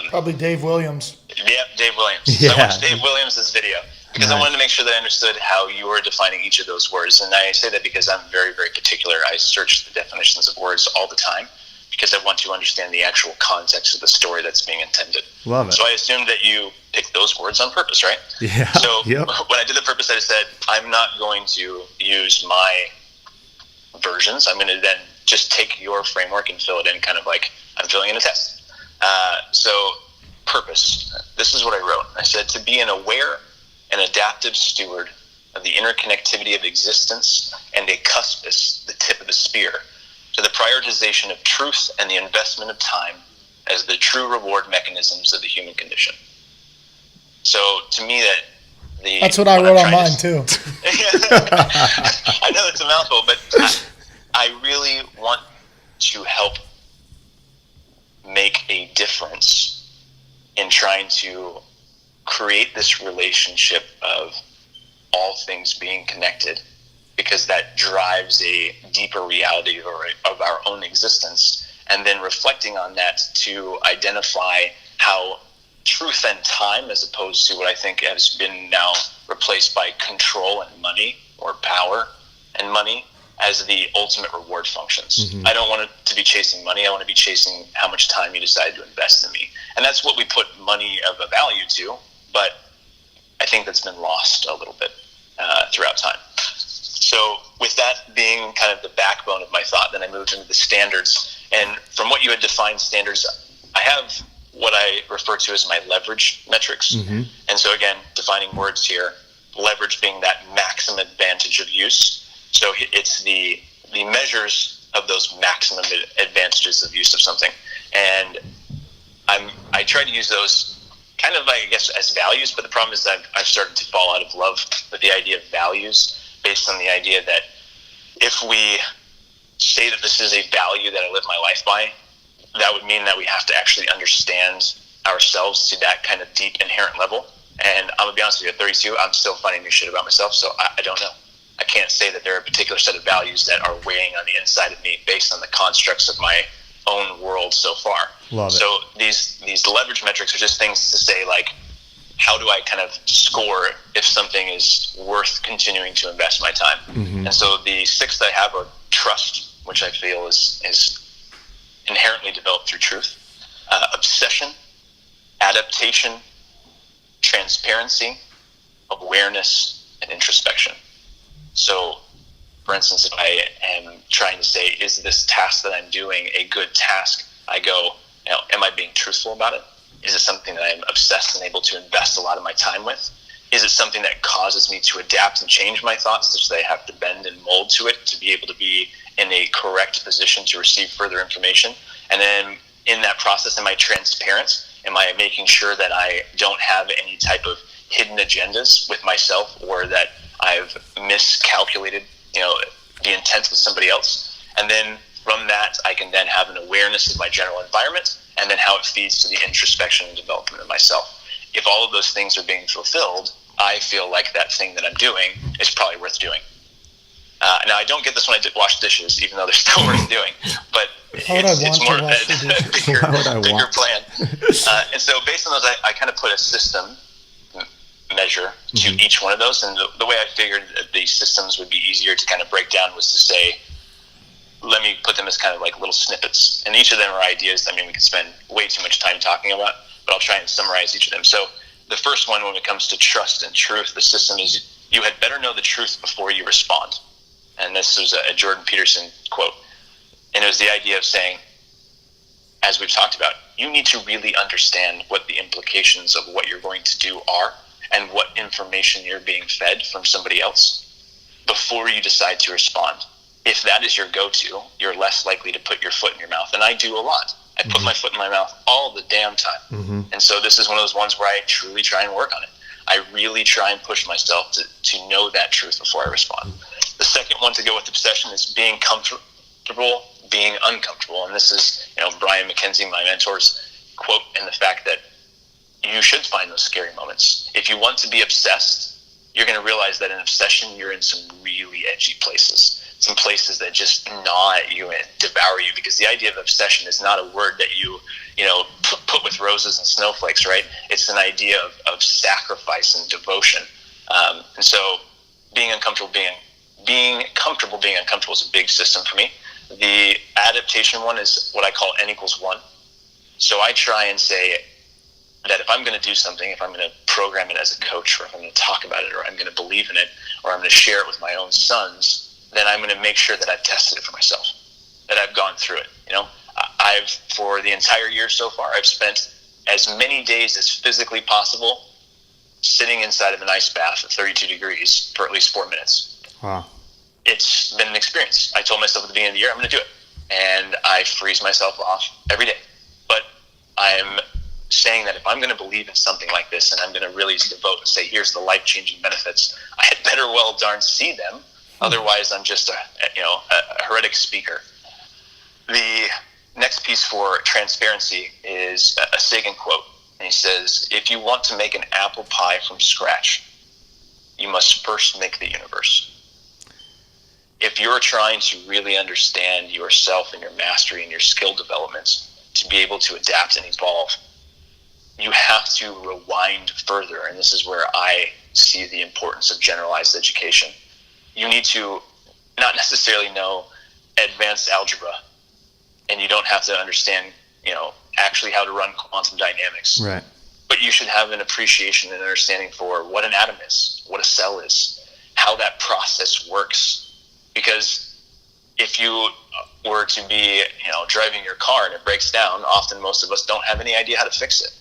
Probably Dave Williams. Yeah, Dave Williams. Yeah. So I watched Dave Williams' video because I wanted to make sure that I understood how you were defining each of those words. And I say that because I'm very, very particular. I search the definitions of words all the time because I want to understand the actual context of the story that's being intended. Love it. So I assumed that you picked those words on purpose, right? Yeah. So Yep. when I did the purpose, I said, I'm not going to use my versions. I'm going to then just take your framework and fill it in, kind of like I'm filling in a test. So purpose, this is what I wrote. I said, to be an aware and adaptive steward of the interconnectivity of existence and a cuspis, the tip of the spear, to the prioritization of truth and the investment of time as the true reward mechanisms of the human condition. So to me, that's what I wrote on mine too. I know it's a mouthful, but I really want to help make a difference in trying to create this relationship of all things being connected, because that drives a deeper reality of our own existence, and then reflecting on that to identify how truth and time, as opposed to what I think has been now replaced by control and money, or power and money, as the ultimate reward functions. Mm-hmm. I don't want it to be chasing money. I want to be chasing how much time you decide to invest in me. And that's what we put money of a value to, but I think that's been lost a little bit throughout time. So with that being kind of the backbone of my thought, then I moved into the standards. And from what you had defined standards, I have what I refer to as my leverage metrics. Mm-hmm. And so again, defining words here, leverage being that maximum advantage of use. So it's the measures of those maximum advantages of use of something. And I try to use those kind of, I guess, as values, but the problem is that I've started to fall out of love with the idea of values, based on the idea that if we say that this is a value that I live my life by, that would mean that we have to actually understand ourselves to that kind of deep inherent level. And I'm going to be honest with you, at 32, I'm still finding new shit about myself, so I don't know. I can't say that there are a particular set of values that are weighing on the inside of me based on the constructs of my own world so far. Love it. So these leverage metrics are just things to say, like, how do I kind of score if something is worth continuing to invest my time? Mm-hmm. And so the 6 that I have are trust, which I feel is inherently developed through truth, obsession, adaptation, transparency, awareness, and introspection. So For instance, if I am trying to say, is this task that I'm doing a good task? I go, am I being truthful about it? Is it something that I'm obsessed and able to invest a lot of my time with? Is it something that causes me to adapt and change my thoughts such that I have to bend and mold to it to be able to be in a correct position to receive further information? And then in that process, am I transparent? Am I making sure that I don't have any type of hidden agendas with myself, or that I've miscalculated, the intent with somebody else? And then from that, I can then have an awareness of my general environment, and then how it feeds to the introspection and development of myself. If all of those things are being fulfilled, I feel like that thing that I'm doing is probably worth doing. Now, I don't get this when I wash dishes, even though they're still worth doing. But it's more a bigger plan. And so based on those, I kind of put a system measure to each one of those. And the way I figured that these systems would be easier to kind of break down was to say, let me put them as kind of like little snippets. And each of them are ideas. We could spend way too much time talking about, but I'll try and summarize each of them. So the first one, when it comes to trust and truth, the system is, you had better know the truth before you respond. And this was a Jordan Peterson quote. And it was the idea of saying, as we've talked about, you need to really understand what the implications of what you're going to do are, and what information you're being fed from somebody else before you decide to respond. If that is your go-to, you're less likely to put your foot in your mouth. And I do a lot. I put my foot in my mouth all the damn time. And so this is one of those ones where I truly try and work on it. I really try and push myself to know that truth before I respond. The second one to go with obsession is being comfortable, being uncomfortable. And this is, Brian McKenzie, my mentor's quote, and the fact that you should find those scary moments. If you want to be obsessed, you're going to realize that in obsession, you're in some really edgy places, some places that just gnaw at you and devour you, because the idea of obsession is not a word that you put with roses and snowflakes, right? It's an idea of sacrifice and devotion. And so being comfortable being uncomfortable is a big system for me. The adaptation one is what I call N=1. So I try and say that if I'm going to do something, if I'm going to program it as a coach, or if I'm going to talk about it, or I'm going to believe in it, or I'm going to share it with my own sons, then I'm going to make sure that I've tested it for myself, that I've gone through it. For the entire year so far, I've spent as many days as physically possible sitting inside of an ice bath at 32 degrees for at least 4 minutes. Wow. It's been an experience. I told myself at the beginning of the year, I'm going to do it. And I freeze myself off every day. But I'm saying that if I'm going to believe in something like this, and I'm going to really devote and say, here's the life-changing benefits, I had better well darn see them. Otherwise, I'm just a heretic speaker. The next piece for transparency is a Sagan quote. And he says, if you want to make an apple pie from scratch, you must first make the universe. If you're trying to really understand yourself and your mastery and your skill developments to be able to adapt and evolve, you have to rewind further. And this is where I see the importance of generalized education. You need to not necessarily know advanced algebra, and you don't have to understand, actually how to run quantum dynamics. Right. But you should have an appreciation and understanding for what an atom is, what a cell is, how that process works. Because if you were to be, driving your car and it breaks down, often most of us don't have any idea how to fix it.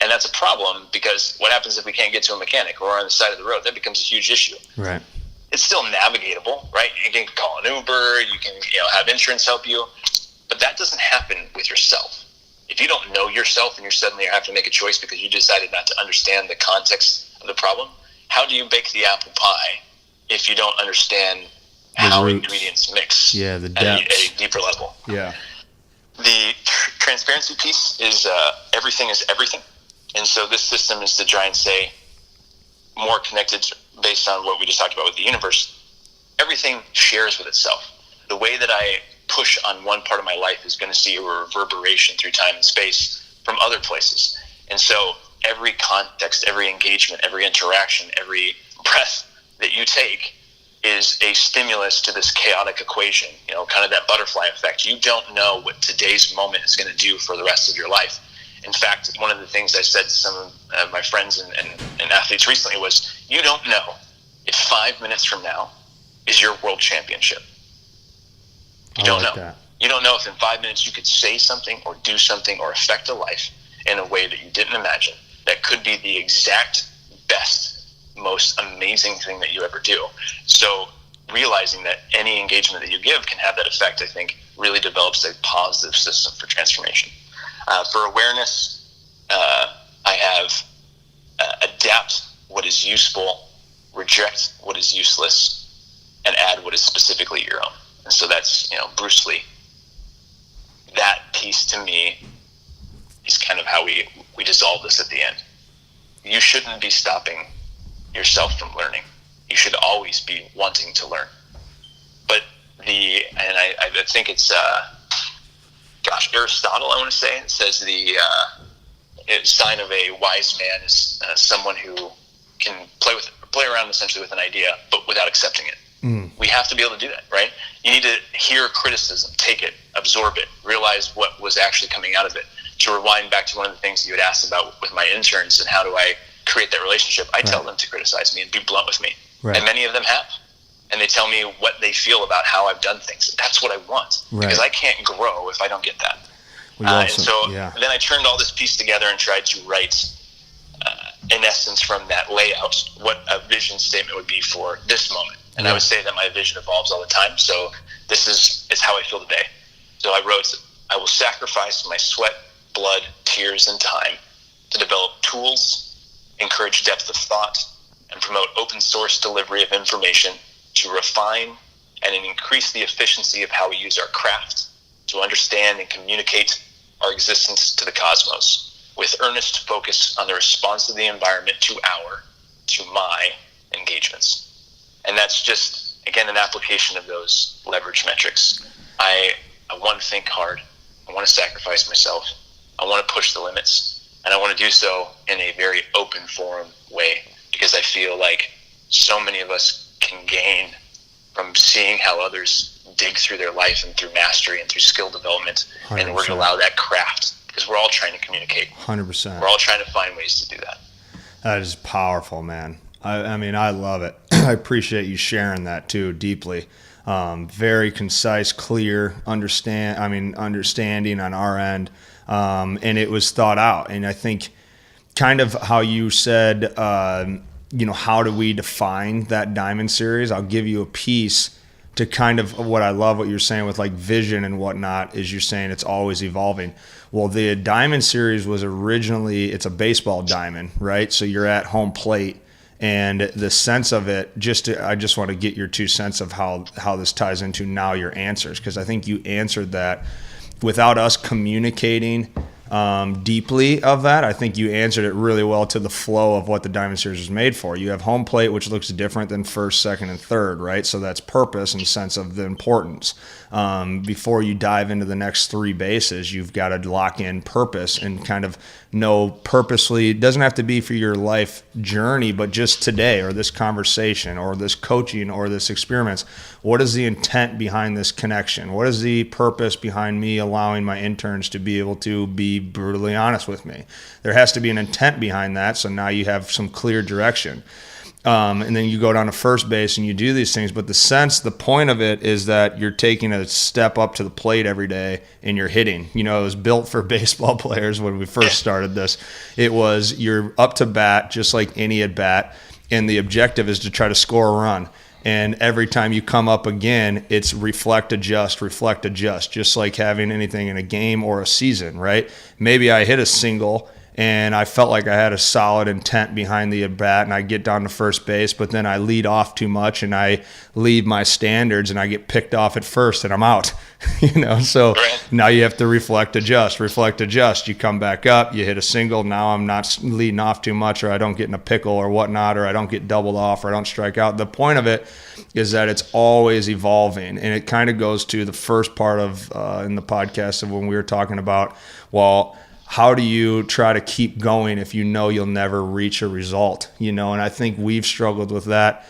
And that's a problem, because what happens if we can't get to a mechanic or on the side of the road? That becomes a huge issue. Right. It's still navigatable, right? You can call an Uber, you can have insurance help you, but that doesn't happen with yourself. If you don't know yourself and you suddenly have to make a choice because you decided not to understand the context of the problem, how do you bake the apple pie if you don't understand how ingredients mix the at a deeper level? Yeah. The transparency piece is everything is everything. And so this system is to try and say, more connected based on what we just talked about with the universe, everything shares with itself. The way that I push on one part of my life is going to see a reverberation through time and space from other places. And so every context, every engagement, every interaction, every breath that you take is a stimulus to this chaotic equation, kind of that butterfly effect. You don't know what today's moment is going to do for the rest of your life. In fact, one of the things I said to some of my friends and athletes recently was, you don't know if 5 minutes from now is your world championship. You don't know. You don't know if in 5 minutes you could say something or do something or affect a life in a way that you didn't imagine. That could be the exact best, most amazing thing that you ever do. So realizing that any engagement that you give can have that effect, I think, really develops a positive system for transformation. For awareness, I have adapt what is useful, reject what is useless, and add what is specifically your own. And so that's, Bruce Lee. That piece to me is kind of how we dissolve this at the end. You shouldn't be stopping yourself from learning. You should always be wanting to learn. But I think it's Aristotle, I want to say, it says the sign of a wise man is someone who can play around essentially with an idea, but without accepting it. We have to be able to do that, right? You need to hear criticism, take it, absorb it, realize what was actually coming out of it. To rewind back to one of the things you had asked about with my interns and how do I create that relationship, I tell them to criticize me and be blunt with me. Right. And many of them have. And they tell me what they feel about how I've done things. That's what I want. Right. Because I can't grow if I don't get that. Then I turned all this piece together and tried to write, in essence, from that layout, what a vision statement would be for this moment. And I would say that my vision evolves all the time. So this is how I feel today. So I wrote, I will sacrifice my sweat, blood, tears, and time to develop tools, encourage depth of thought, and promote open source delivery of information to refine and increase the efficiency of how we use our craft to understand and communicate our existence to the cosmos, with earnest focus on the response of the environment to my engagements. And that's just, again, an application of those leverage metrics. I want to think hard. I want to sacrifice myself. I want to push the limits. And I want to do so in a very open forum way, because I feel like so many of us can gain from seeing how others dig through their life and through mastery and through skill development. 100%. And we're going to allow that craft, because we're all trying to communicate. 100%. We're all trying to find ways to do that. That is powerful, man. I mean, I love it. I appreciate you sharing that too, deeply. Very concise, clear, understanding on our end. And it was thought out. And I think kind of how you said, how do we define that diamond series? I'll give you a piece to kind of what I love what you're saying with like vision and whatnot, is you're saying it's always evolving. Well, the diamond series was originally, it's a baseball diamond, right? So you're at home plate. And the sense of it, I just want to get your 2 cents of how this ties into now your answers, because I think you answered that without us communicating deeply of that. I think you answered it really well to the flow of what the Diamond Series was made for. You have home plate, which looks different than first, second, and third, right? So that's purpose and sense of the importance. Before you dive into the next 3 bases, you've got to lock in purpose and kind of know purposely. It doesn't have to be for your life journey, but just today or this conversation or this coaching or this experiments. What is the intent behind this connection? What is the purpose behind me allowing my interns to be able to be brutally honest with me? There has to be an intent behind that. So now you have some clear direction. And then you go down to first base and you do these things. But the point of it is that you're taking a step up to the plate every day and you're hitting. It was built for baseball players when we first started this. It was you're up to bat just like any at bat. And the objective is to try to score a run. And every time you come up again, it's reflect, adjust, just like having anything in a game or a season, right? Maybe I hit a single and I felt like I had a solid intent behind the at bat and I get down to first base, but then I lead off too much and I leave my standards and I get picked off at first and I'm out. So now you have to reflect, adjust. You come back up, you hit a single. Now I'm not leading off too much, or I don't get in a pickle or whatnot, or I don't get doubled off, or I don't strike out. The point of it is that it's always evolving. And it kind of goes to the first part of in the podcast of when we were talking about, how do you try to keep going if you know you'll never reach a result? And I think we've struggled with that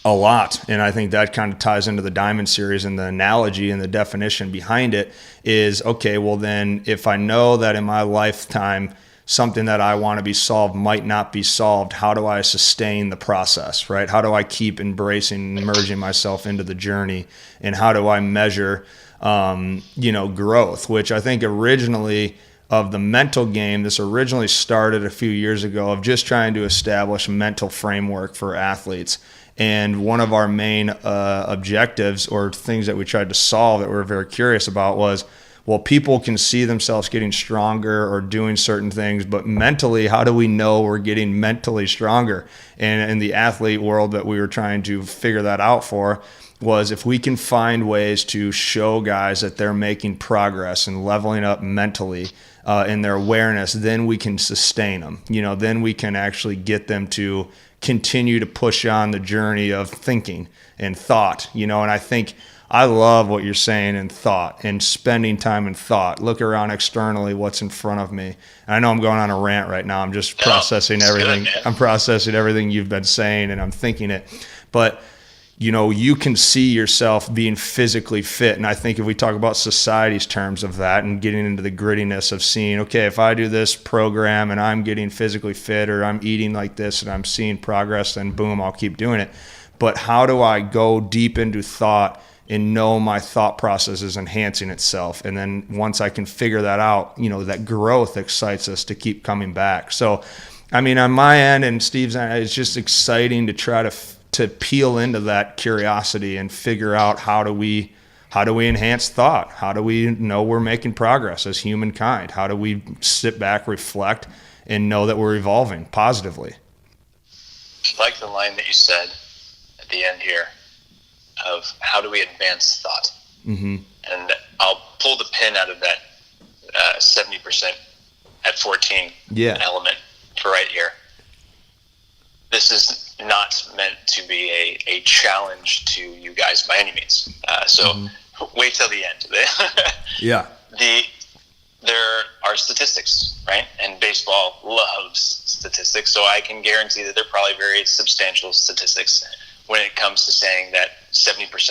a lot. And I think that kind of ties into the Diamond Series, and the analogy and the definition behind it is, okay, well then if I know that in my lifetime something that I want to be solved might not be solved. How do I sustain the process, right? How do I keep embracing, immersing myself into the journey? And how do I measure, growth, which I think originally of the mental game, this originally started a few years ago of just trying to establish a mental framework for athletes. And one of our main objectives or things that we tried to solve that we were very curious about was, well, people can see themselves getting stronger or doing certain things, but mentally, how do we know we're getting mentally stronger? And in the athlete world that we were trying to figure that out for was if we can find ways to show guys that they're making progress and leveling up mentally in their awareness, then we can sustain them. Then we can actually get them to continue to push on the journey of thinking and thought, and I think I love what you're saying in thought and spending time in thought. Look around externally, what's in front of me. And I know I'm going on a rant right now. I'm just processing everything. Good, I'm processing everything you've been saying and I'm thinking it. But, you can see yourself being physically fit. And I think if we talk about society's terms of that and getting into the grittiness of seeing, okay, if I do this program and I'm getting physically fit or I'm eating like this and I'm seeing progress, then boom, I'll keep doing it. But how do I go deep into thought and know my thought process is enhancing itself? And then once I can figure that out, that growth excites us to keep coming back. So, on my end and Steve's end, it's just exciting to try to peel into that curiosity and figure out how do we enhance thought? How do we know we're making progress as humankind? How do we sit back, reflect, and know that we're evolving positively? I like the line that you said at the end here of how do we advance thought? Mm-hmm. And I'll pull the pin out of that 70% at 14 element for right here. This is not meant to be a challenge to you guys by any means. So wait till the end. Yeah. There are statistics, right? And baseball loves statistics, so I can guarantee that they're probably very substantial statistics when it comes to saying that 70%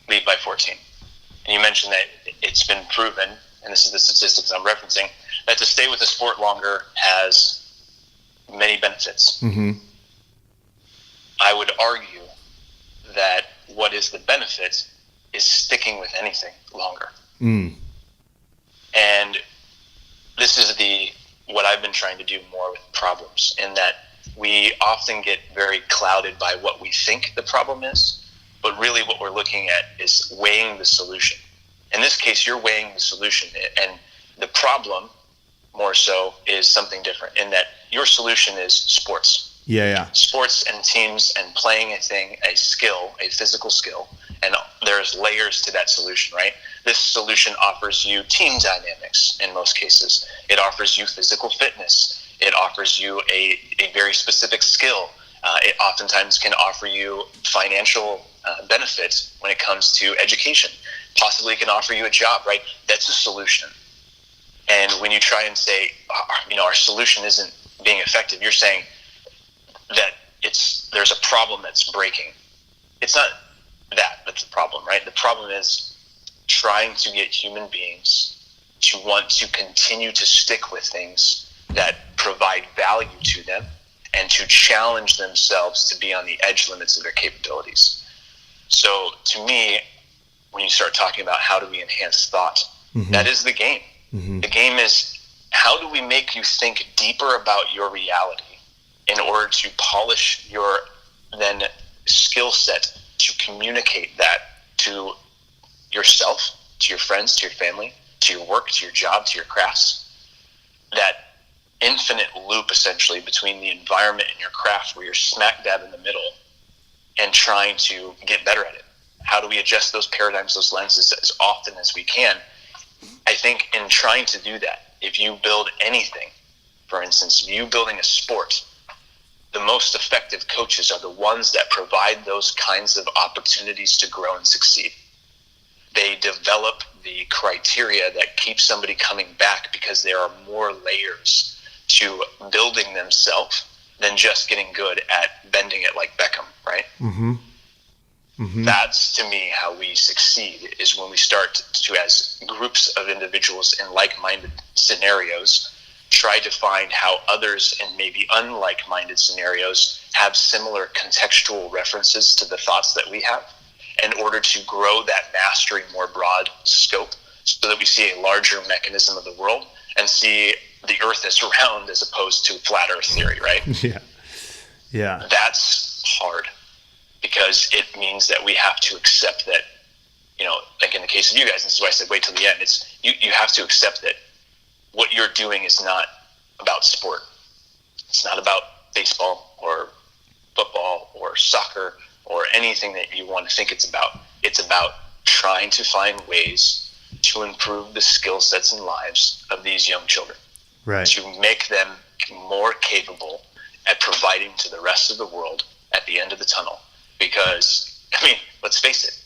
leave by 14. And you mentioned that it's been proven, and this is the statistics I'm referencing, that to stay with the sport longer has many benefits. Mm-hmm. I would argue that what is the benefit is sticking with anything longer. Mm. And this is what I've been trying to do more with problems, in that we often get very clouded by what we think the problem is, but really what we're looking at is weighing the solution. In this case, you're weighing the solution, and the problem more so is something different, in that your solution is sports. Yeah. Sports and teams and playing a skill, a physical skill, and there's layers to that solution, right? This solution offers you team dynamics in most cases. It offers you physical fitness. It offers you a very specific skill. It oftentimes can offer you financial benefits when it comes to education. Possibly it can offer you a job, right? That's a solution. And when you try and say, our solution isn't being effective, you're saying that there's a problem that's breaking. It's not that's the problem, right? The problem is trying to get human beings to want to continue to stick with things that provide value to them and to challenge themselves to be on the edge limits of their capabilities. So to me, when you start talking about how do we enhance thought, that is the game. Mm-hmm. The game is, how do we make you think deeper about your reality in order to polish your then skill set to communicate that to yourself, to your friends, to your family, to your work, to your job, to your crafts. That infinite loop essentially between the environment and your craft, where you're smack dab in the middle and trying to get better at it. How do we adjust those paradigms, those lenses as often as we can? I think in trying to do that, if you build anything, for instance, you building a sport, the most effective coaches are the ones that provide those kinds of opportunities to grow and succeed. They develop the criteria that keep somebody coming back, because there are more layers to building themselves than just getting good at bending it like Beckham, right? Mm-hmm. Mm-hmm. That's, to me, how we succeed, is when we start to, as groups of individuals in like-minded scenarios, try to find how others in maybe unlike-minded scenarios have similar contextual references to the thoughts that we have in order to grow that mastery more broad scope so that we see a larger mechanism of the world and see the earth as round as opposed to flat earth theory, right? Yeah. That's hard because it means that we have to accept that, like in the case of you guys, this is why I said wait till the end, it's you have to accept that what you're doing is not about sport. It's not about baseball or football or soccer or anything that you want to think it's about. It's about trying to find ways to improve the skill sets and lives of these young children, Right. to make them more capable at providing to the rest of the world at the end of the tunnel. Because, let's face it,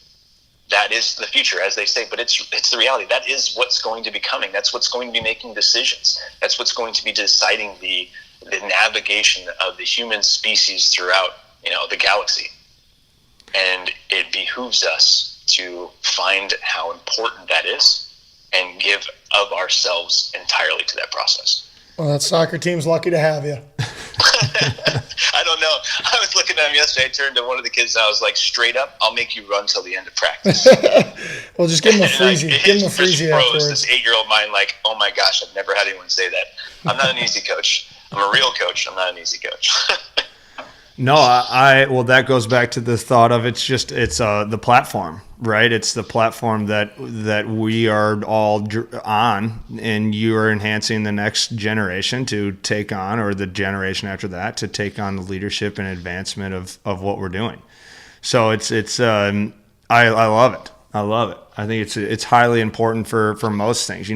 that is the future, as they say, but it's the reality. That is what's going to be coming. That's what's going to be making decisions. That's what's going to be deciding the navigation of the human species throughout, the galaxy. And it behooves us to find how important that is and give of ourselves entirely to that process. Well, that soccer team's lucky to have you. I don't know. I was looking at him yesterday. I turned to one of the kids and I was like, straight up, I'll make you run till the end of practice. Well, just give him a freezy. Give him a freezy afterwards. This 8-year-old mind like, oh my gosh, I've never had anyone say that. I'm not an easy coach. I'm a real coach. I'm not an easy coach. No, well, that goes back to the thought of it's the platform, right? It's the platform that we are all on, and you are enhancing the next generation to take on, or the generation after that to take on the leadership and advancement of what we're doing. So I love it. I love it. I think it's highly important for most things.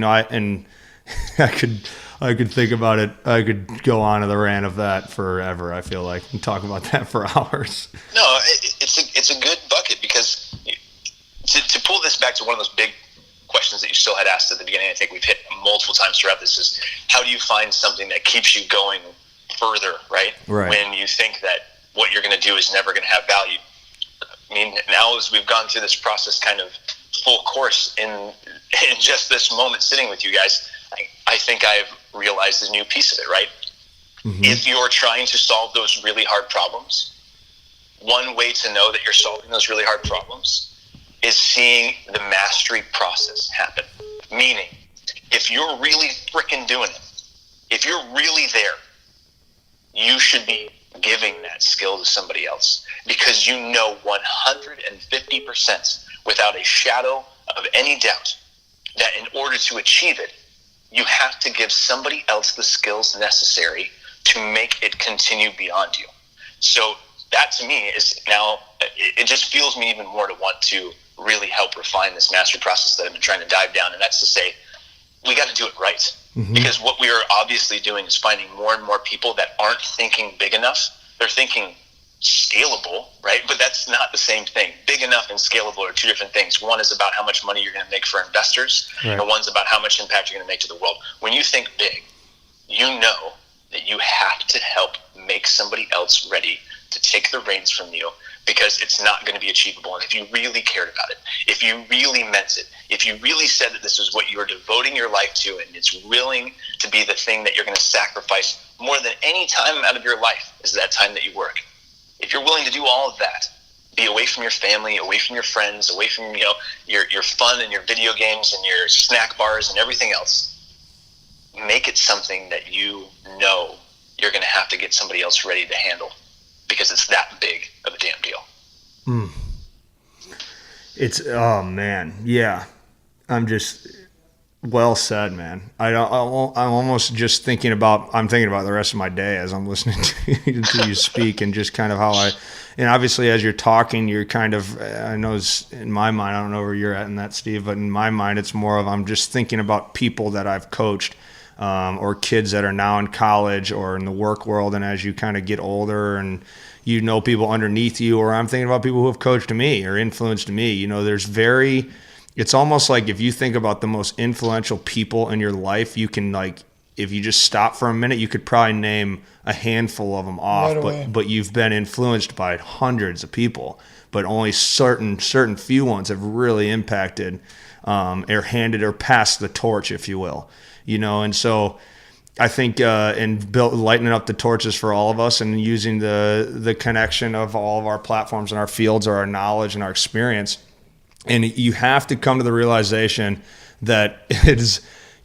I could think about it. I could go on to the rant of that forever. I feel like and talk about that for hours. No, it's a good bucket because to pull this back to one of those big questions that you still had asked at the beginning, I think we've hit multiple times throughout this, is how do you find something that keeps you going further, right? When you think that what you're going to do is never going to have value. Now as we've gone through this process kind of full course in just this moment sitting with you guys, I think I've realized a new piece of it, right? Mm-hmm. If you're trying to solve those really hard problems, one way to know that you're solving those really hard problems is seeing the mastery process happen. Meaning, if you're really freaking doing it, if you're really there, you should be giving that skill to somebody else because you know 150% without a shadow of any doubt that in order to achieve it, you have to give somebody else the skills necessary to make it continue beyond you. So that to me is now, it just fuels me even more to want to really help refine this mastery process that I've been trying to dive down. And that's to say, we got to do it right. Mm-hmm. Because what we are obviously doing is finding more and more people that aren't thinking big enough. They're thinking scalable, right? But that's not the same thing. Big enough and scalable are two different things. One is about how much money you're going to make for investors, right. And one's about how much impact you're going to make to the world. When you think big, you know that you have to help make somebody else ready to take the reins from you because it's not going to be achievable. And if you really cared about it, if you really meant it, if you really said that this is what you are devoting your life to and it's willing to be the thing that you're going to sacrifice more than any time out of your life is that time that you work. If you're willing to do all of that, be away from your family, away from your friends, away from your fun and your video games and your snack bars and everything else, make it something that you know you're going to have to get somebody else ready to handle because it's that big of a damn deal. It's, oh man, yeah. Well said, man. I'm almost just thinking about the rest of my day as I'm listening to you speak and just kind of and obviously as you're talking, you're kind of, I know it's in my mind, I don't know where you're at in that, Steve, but in my mind, it's more of, I'm just thinking about people that I've coached, or kids that are now in college or in the work world. And as you kind of get older and people underneath you, or I'm thinking about people who have coached me or influenced me, it's almost like if you think about the most influential people in your life, you can if you just stop for a minute, you could probably name a handful of them off, but you've been influenced by hundreds of people, but only certain few ones have really impacted, or handed or passed the torch, if you will, and so I think lightening up the torches for all of us and using the connection of all of our platforms and our fields or our knowledge and our experience. And you have to come to the realization that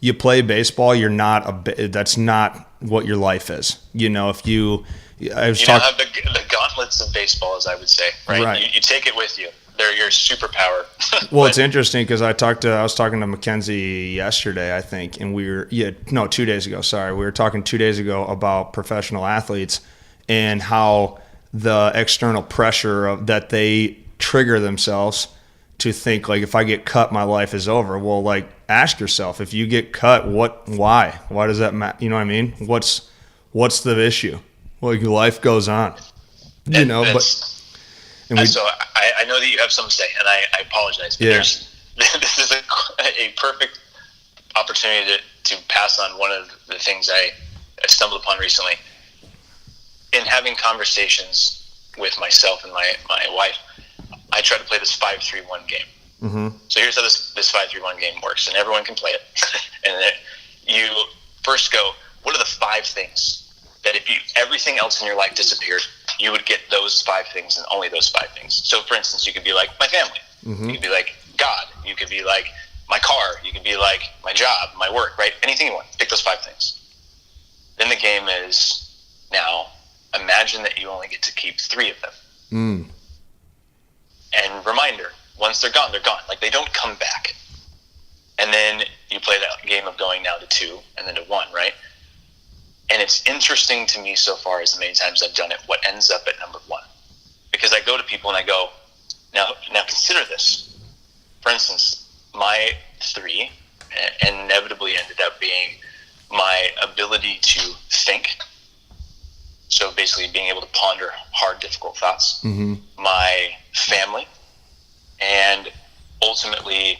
you play baseball, that's not what your life is. If you don't have the gauntlets of baseball, as I would say, right? You take it with you. They're your superpower. Well, it's interesting because I was talking to Mackenzie yesterday, I think, and 2 days ago. Sorry, we were talking 2 days ago about professional athletes and how the external pressure that they trigger themselves to think like, if I get cut, my life is over. Well, like, ask yourself, if you get cut, why does that matter? You know what I mean? What's the issue? Well, your life goes on, so I know that you have something to say, and I apologize. But this is a perfect opportunity to pass on one of the things I stumbled upon recently. In having conversations with myself and my wife, I try to play this 5-3-1 game. Mm-hmm. So here's how this 5-3-1 game works, and everyone can play it. And you first go, what are the 5 things that if everything else in your life disappeared, you would get those 5 things and only those 5 things. So, for instance, you could be like my family. Mm-hmm. You could be like God. You could be like my car. You could be like my job, my work, right? Anything you want. Pick those 5 things. Then the game is, now imagine that you only get to keep 3 of them. Mm. And reminder, once they're gone, they're gone. Like, they don't come back. And then you play that game of going now to 2 and then to 1, right? And it's interesting to me so far, as many times I've done it, what ends up at number 1. Because I go to people and I go, now consider this. For instance, my 3 inevitably ended up being my ability to think. So basically being able to ponder hard, difficult thoughts. Mm-hmm. My family. And ultimately,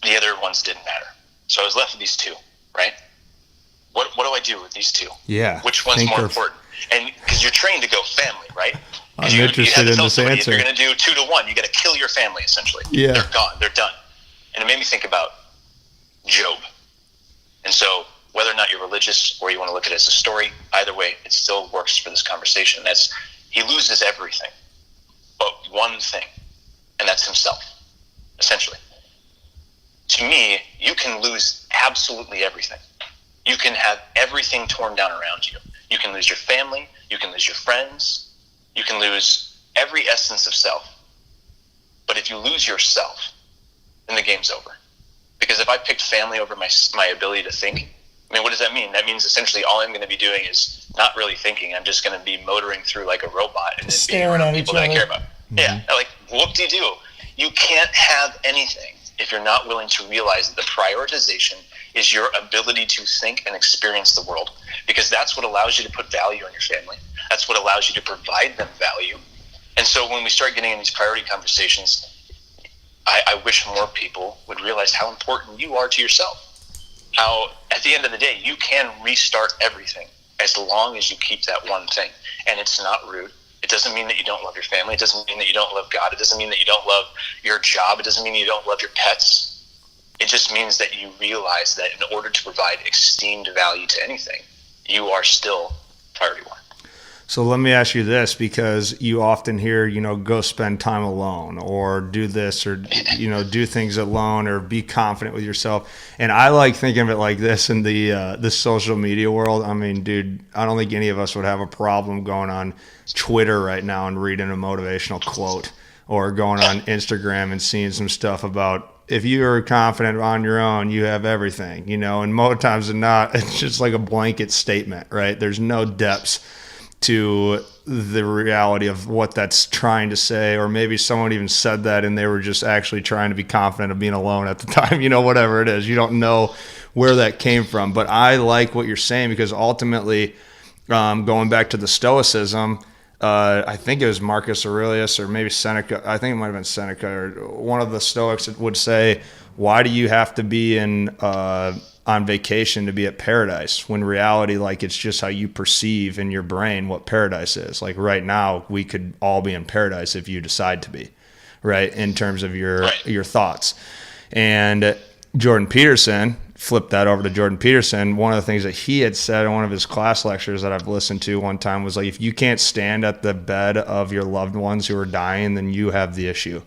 the other ones didn't matter. So I was left with these 2, right? What do I do with these 2? Yeah. Which one's more important? And because you're trained to go family, right? I'm interested in this answer. If you're going to do 2 to 1, you got to kill your family, essentially. Yeah. They're gone. They're done. And it made me think about Job. And so whether or not you're religious or you want to look at it as a story, either way, it still works for this conversation. He loses everything but one thing, and that's himself, essentially. To me, you can lose absolutely everything. You can have everything torn down around you. You can lose your family. You can lose your friends. You can lose every essence of self. But if you lose yourself, then the game's over. Because if I picked family over my ability to think, I mean, what does that mean? That means essentially all I'm going to be doing is not really thinking. I'm just going to be motoring through like a robot and then staring at people each that other. I care about. Mm-hmm. Yeah, like whoop-de-doo. You can't have anything if you're not willing to realize that the prioritization is your ability to think and experience the world. Because that's what allows you to put value on your family. That's what allows you to provide them value. And so when we start getting in these priority conversations, I wish more people would realize how important you are to yourself. How, at the end of the day, you can restart everything as long as you keep that one thing. And it's not rude. It doesn't mean that you don't love your family. It doesn't mean that you don't love God. It doesn't mean that you don't love your job. It doesn't mean you don't love your pets. It just means that you realize that in order to provide esteemed value to anything, you are still priority 1. So let me ask you this, because you often hear, go spend time alone or do this or, do things alone or be confident with yourself. And I like thinking of it like this in the social media world. I mean, dude, I don't think any of us would have a problem going on Twitter right now and reading a motivational quote or going on Instagram and seeing some stuff about, if you are confident on your own, you have everything, and most times than not, it's just like a blanket statement, right? There's no depths to the reality of what that's trying to say, or maybe someone even said that and they were just actually trying to be confident of being alone at the time, whatever it is. You don't know where that came from. But I like what you're saying, because ultimately, going back to the Stoicism, I think it was Marcus Aurelius or maybe Seneca. I think it might have been Seneca, or one of the Stoics would say, why do you have to be on vacation to be at paradise, when reality, like, it's just how you perceive in your brain what paradise is. Like right now, we could all be in paradise if you decide to be, right? In terms of your thoughts. And Jordan Peterson, flip that over to Jordan Peterson, one of the things that he had said in one of his class lectures that I've listened to one time was like, if you can't stand at the bed of your loved ones who are dying, then you have the issue,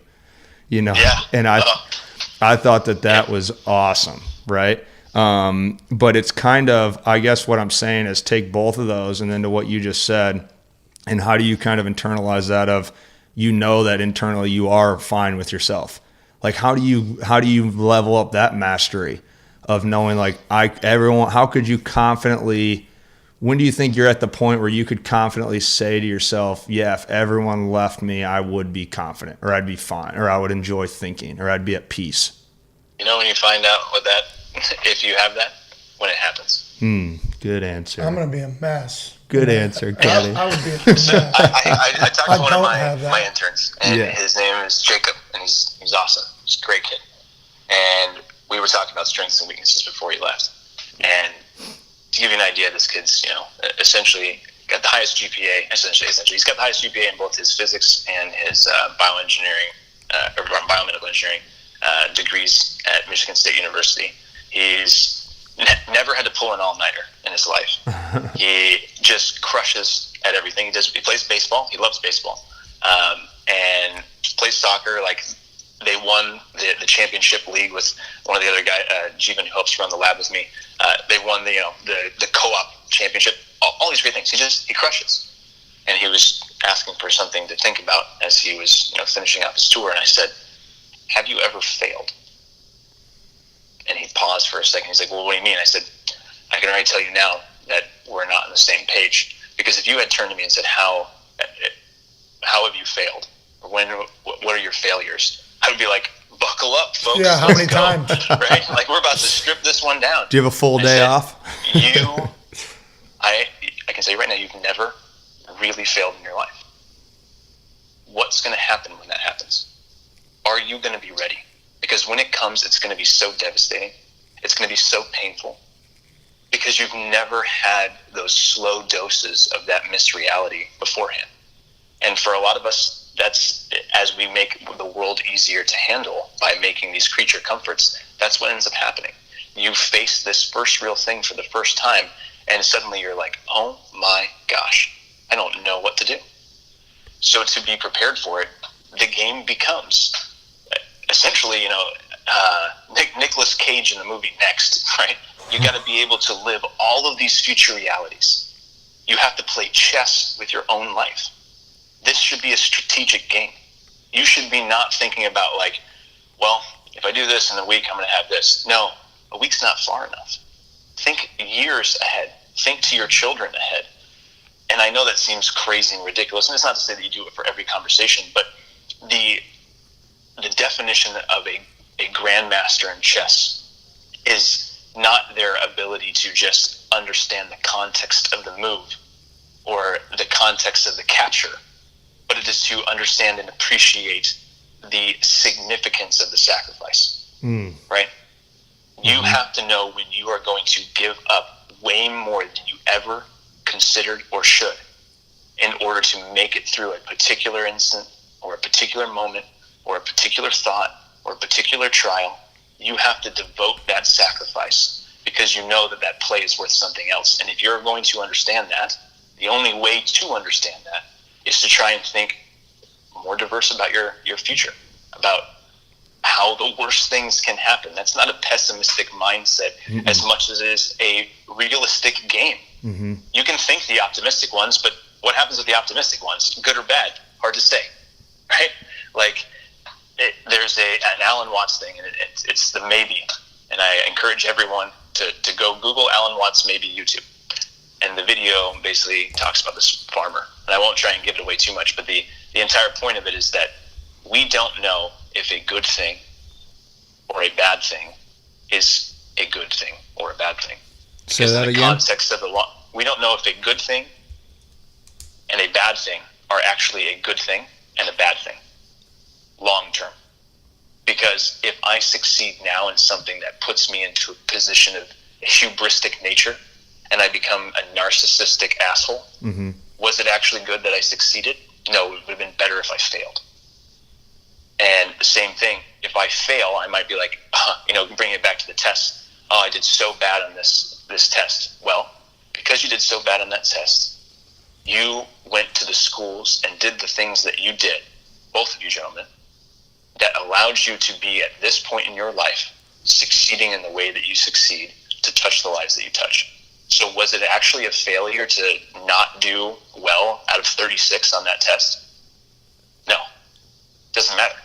you know? Yeah. And I thought that was awesome. Right. But it's kind of, I guess what I'm saying is take both of those and then to what you just said, and how do you kind of internalize that of, you know, that internally you are fine with yourself. Like, how do you level up that mastery of knowing like how could you confidently, when do you think you're at the point where you could confidently say to yourself, yeah, if everyone left me, I would be confident, or I'd be fine, or I would enjoy thinking, or I'd be at peace? You know when you find out what that, if you have that, when it happens. Good answer. I'm going to be a mess. Good answer, Cody. I would be a mess. I talked to one of my interns, and Yeah. his name is Jacob, and he's awesome. He's a great kid. And we were talking about strengths and weaknesses before he left. And to give you an idea, this kid's, essentially got the highest GPA. Essentially, he's got the highest GPA in both his physics and his bioengineering, or biomedical engineering degrees at Michigan State University. He's never had to pull an all-nighter in his life. He just crushes at everything. He plays baseball. He loves baseball, and plays soccer. Like, they won the championship league with one of the other guys, Jeevan, who helps run the lab with me. They won the co-op championship. All these great things. He crushes. And he was asking for something to think about as he was finishing up his tour. And I said, "Have you ever failed?" And he paused for a second. He's like, "Well, what do you mean?" I said, "I can already tell you now that we're not on the same page. Because if you had turned to me and said, how have you failed? Or what are your failures?" I would be like, "Buckle up, folks. Yeah, how many times? Right? Like, we're about to strip this one down." Do you have a full day off? I can say right now, you've never really failed in your life. What's going to happen when that happens? Are you going to be ready? Because when it comes, it's going to be so devastating. It's going to be so painful. Because you've never had those slow doses of that misreality beforehand. And for a lot of us, that's, as we make the world easier to handle by making these creature comforts, that's what ends up happening. You face this first real thing for the first time, and suddenly you're like, oh my gosh, I don't know what to do. So to be prepared for it, the game becomes essentially, Nicolas Cage in the movie Next, right? You got to be able to live all of these future realities. You have to play chess with your own life. This should be a strategic game. You should be not thinking about like, well, if I do this in a week, I'm going to have this. No, a week's not far enough. Think years ahead. Think to your children ahead. And I know that seems crazy and ridiculous, and it's not to say that you do it for every conversation, but the definition of a grandmaster in chess is not their ability to just understand the context of the move or the context of the capture, but it is to understand and appreciate the significance of the sacrifice, right? You have to know when you are going to give up way more than you ever considered or should in order to make it through a particular instant or a particular moment or a particular thought or a particular trial. You have to devote that sacrifice because you know that play is worth something else. And if you're going to understand that, the only way to understand that is to try and think more diverse about your future, about how the worst things can happen. That's not a pessimistic mindset as much as it is a realistic game. You can think the optimistic ones, but what happens with the optimistic ones? Good or bad? Hard to say, right? Like, there's an Alan Watts thing, and it's the maybe. And I encourage everyone to go Google Alan Watts maybe YouTube. And the video basically talks about this farmer. And I won't try and give it away too much, but the entire point of it is that we don't know if a good thing or a bad thing is a good thing or a bad thing. Say that again. Context of we don't know if a good thing and a bad thing are actually a good thing and a bad thing long term. Because if I succeed now in something that puts me into a position of hubristic nature and I become a narcissistic asshole, was it actually good that I succeeded? No, it would have been better if I failed. And the same thing, if I fail, I might be like, bring it back to the test. oh, I did so bad on this test. Well, because you did so bad on that test, you went to the schools and did the things that you did, both of you gentlemen, that allowed you to be at this point in your life succeeding in the way that you succeed, to touch the lives that you touch. So was it actually a failure to not do well out of 36 on that test? No. Doesn't matter.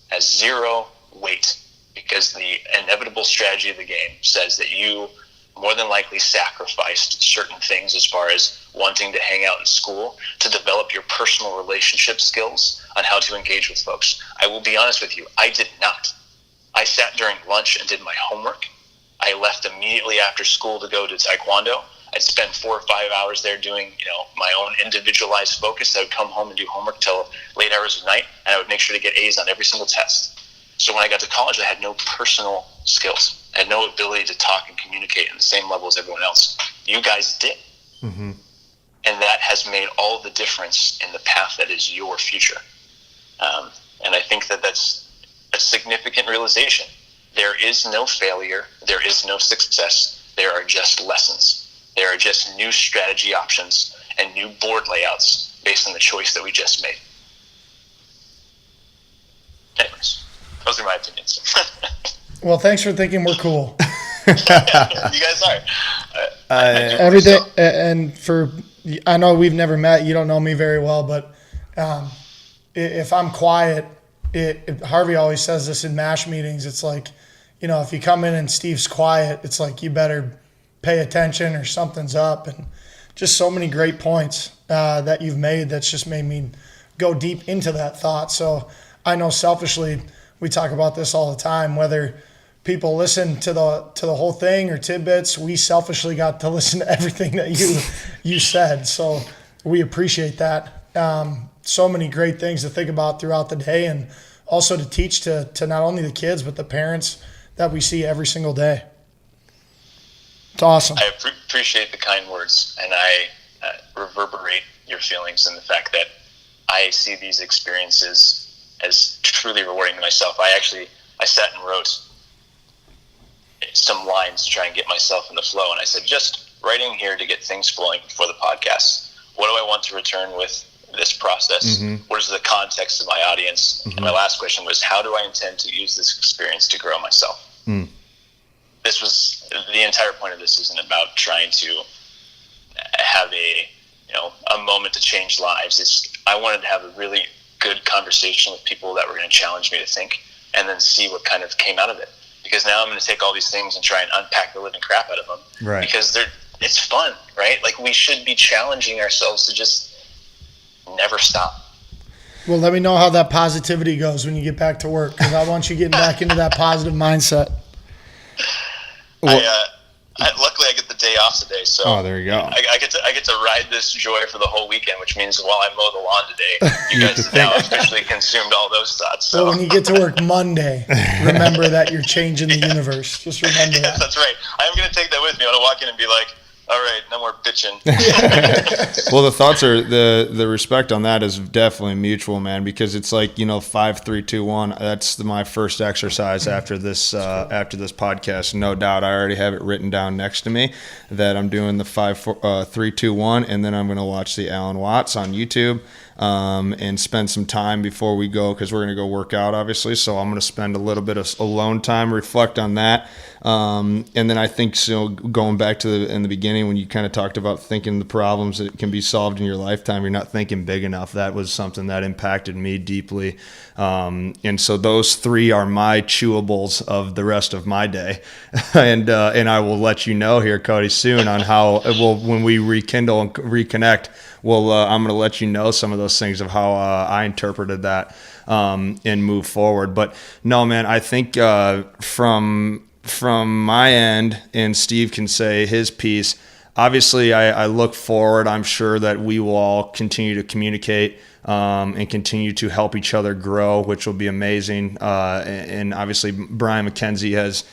Has zero weight, because the inevitable strategy of the game says that you more than likely sacrificed certain things as far as wanting to hang out in school to develop your personal relationship skills on how to engage with folks. I will be honest with you, I did not. I sat during lunch and did my homework. I left immediately after school to go to Taekwondo. I'd spend 4 or 5 hours there doing, my own individualized focus. I would come home and do homework till late hours of night, and I would make sure to get A's on every single test. So when I got to college, I had no personal skills. I had no ability to talk and communicate at the same level as everyone else. You guys did. Mm-hmm. And that has made all the difference in the path that is your future. And I think that that's a significant realization. There is no failure. There is no success. There are just lessons. There are just new strategy options and new board layouts based on the choice that we just made. Anyways, those are my opinions. Well, thanks for thinking we're cool. You guys are. Every day, and I know we've never met. You don't know me very well, but if I'm quiet, Harvey always says this in MASH meetings. It's like, if you come in and Steve's quiet, it's like you better pay attention or something's up. And just so many great points that you've made that's just made me go deep into that thought. So I know selfishly we talk about this all the time, whether people listen to the whole thing or tidbits, we selfishly got to listen to everything that you said. So we appreciate that. So many great things to think about throughout the day, and also to teach to not only the kids, but the parents that we see every single day. It's awesome. I appreciate the kind words, and I reverberate your feelings in the fact that I see these experiences as truly rewarding to myself. I sat and wrote some lines to try and get myself in the flow, and I said, just writing here to get things flowing for the podcast. What do I want to return with this process? Mm-hmm. What is the context of my audience? Mm-hmm. And my last question was, how do I intend to use this experience to grow myself? Mm. This was the entire point of this. Isn't about trying to have a moment to change lives. I wanted to have a really good conversation with people that were going to challenge me to think, and then see what kind of came out of it. Because now I'm going to take all these things and try and unpack the living crap out of them. Right. Because it's fun, right? Like, we should be challenging ourselves to just never stop. Well, let me know how that positivity goes when you get back to work, because I want you getting back into that positive mindset. Well, luckily I get the day off today, so there you go. I get to ride this joy for the whole weekend, which means while I mow the lawn today, you guys have now officially consumed all those thoughts. So. Well, when you get to work Monday, remember that you're changing the universe. Just remember that. That's right. I'm going to take that with me. I'm going to walk in and be like, all right, no more bitching. Well, the thoughts are the respect on that is definitely mutual, man, because it's like, 5, 3, 2, 1. That's my first exercise after this podcast. No doubt. I already have it written down next to me that I'm doing the 5, 4, 3, 2, 1, and then I'm going to watch the Alan Watts on YouTube. And spend some time before we go, because we're going to go work out, obviously. So I'm going to spend a little bit of alone time, reflect on that. And then I think, going back to in the beginning when you kind of talked about thinking the problems that can be solved in your lifetime, you're not thinking big enough. That was something that impacted me deeply. And so those 3 are my chewables of the rest of my day. And I will let you know here, Cody, soon on how when we rekindle and reconnect. Well, I'm going to let you know some of those things of how I interpreted that and move forward. But no, man, I think from my end, and Steve can say his piece, obviously I look forward. I'm sure that we will all continue to communicate and continue to help each other grow, which will be amazing. And obviously Brian McKenzie has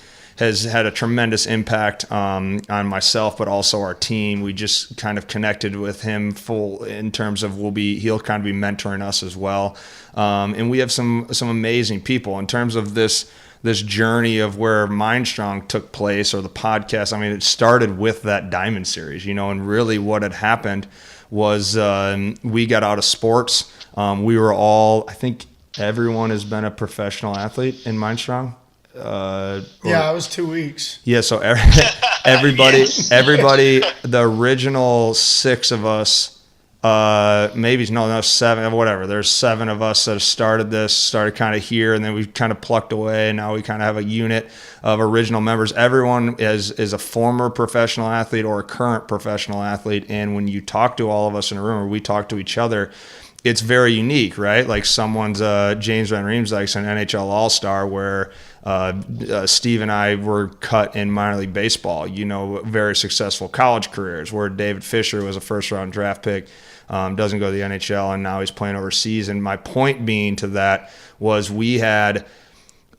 had a tremendous impact on myself, but also our team. We just kind of connected with him full in terms of he'll kind of be mentoring us as well. And we have some amazing people in terms of this this journey of where MindStrong took place, or the podcast. I mean, it started with that Diamond Series, and really what had happened was we got out of sports. We were all, I think everyone has been a professional athlete in MindStrong. Yeah, it was 2 weeks. Yeah, so everybody, the original 6 of us, no, 7, whatever. There's 7 of us that started kind of here, and then we kind of plucked away, and now we kind of have a unit of original members. Everyone is a former professional athlete or a current professional athlete, and when you talk to all of us in a room, or we talk to each other, it's very unique, right? Like someone's James Van Riemsdyk's an NHL All-Star, where Steve and I were cut in minor league baseball, very successful college careers, where David Fisher was a first-round draft pick, doesn't go to the NHL, and now he's playing overseas. And my point being to that was we had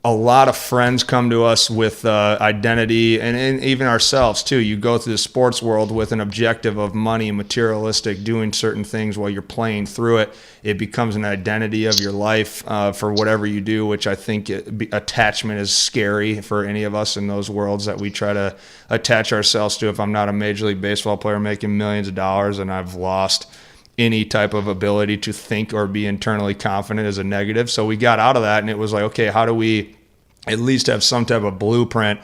a lot of friends come to us with identity, and even ourselves too. You go through the sports world with an objective of money and materialistic, doing certain things while you're playing through it. It becomes an identity of your life for whatever you do, which I think attachment is scary for any of us in those worlds that we try to attach ourselves to. If I'm not a Major League Baseball player making millions of dollars and I've lost any type of ability to think or be internally confident, is a negative. So we got out of that, and it was like, okay, how do we at least have some type of blueprint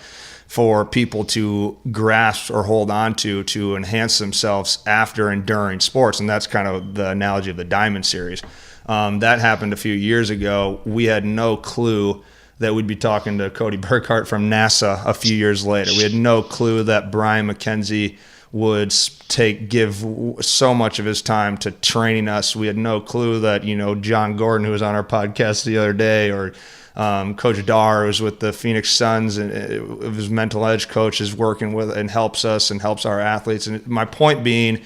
for people to grasp or hold on to enhance themselves after and during sports? And that's kind of the analogy of the Diamond Series. That happened a few years ago. We had no clue that we'd be talking to Cody Burkhart from NASA a few years later. We had no clue that Brian McKenzie would give so much of his time to training us. We had no clue that, John Gordon, who was on our podcast the other day, or Coach Dar, who's with the Phoenix Suns, and his mental edge coach, is working with and helps us and helps our athletes. And my point being,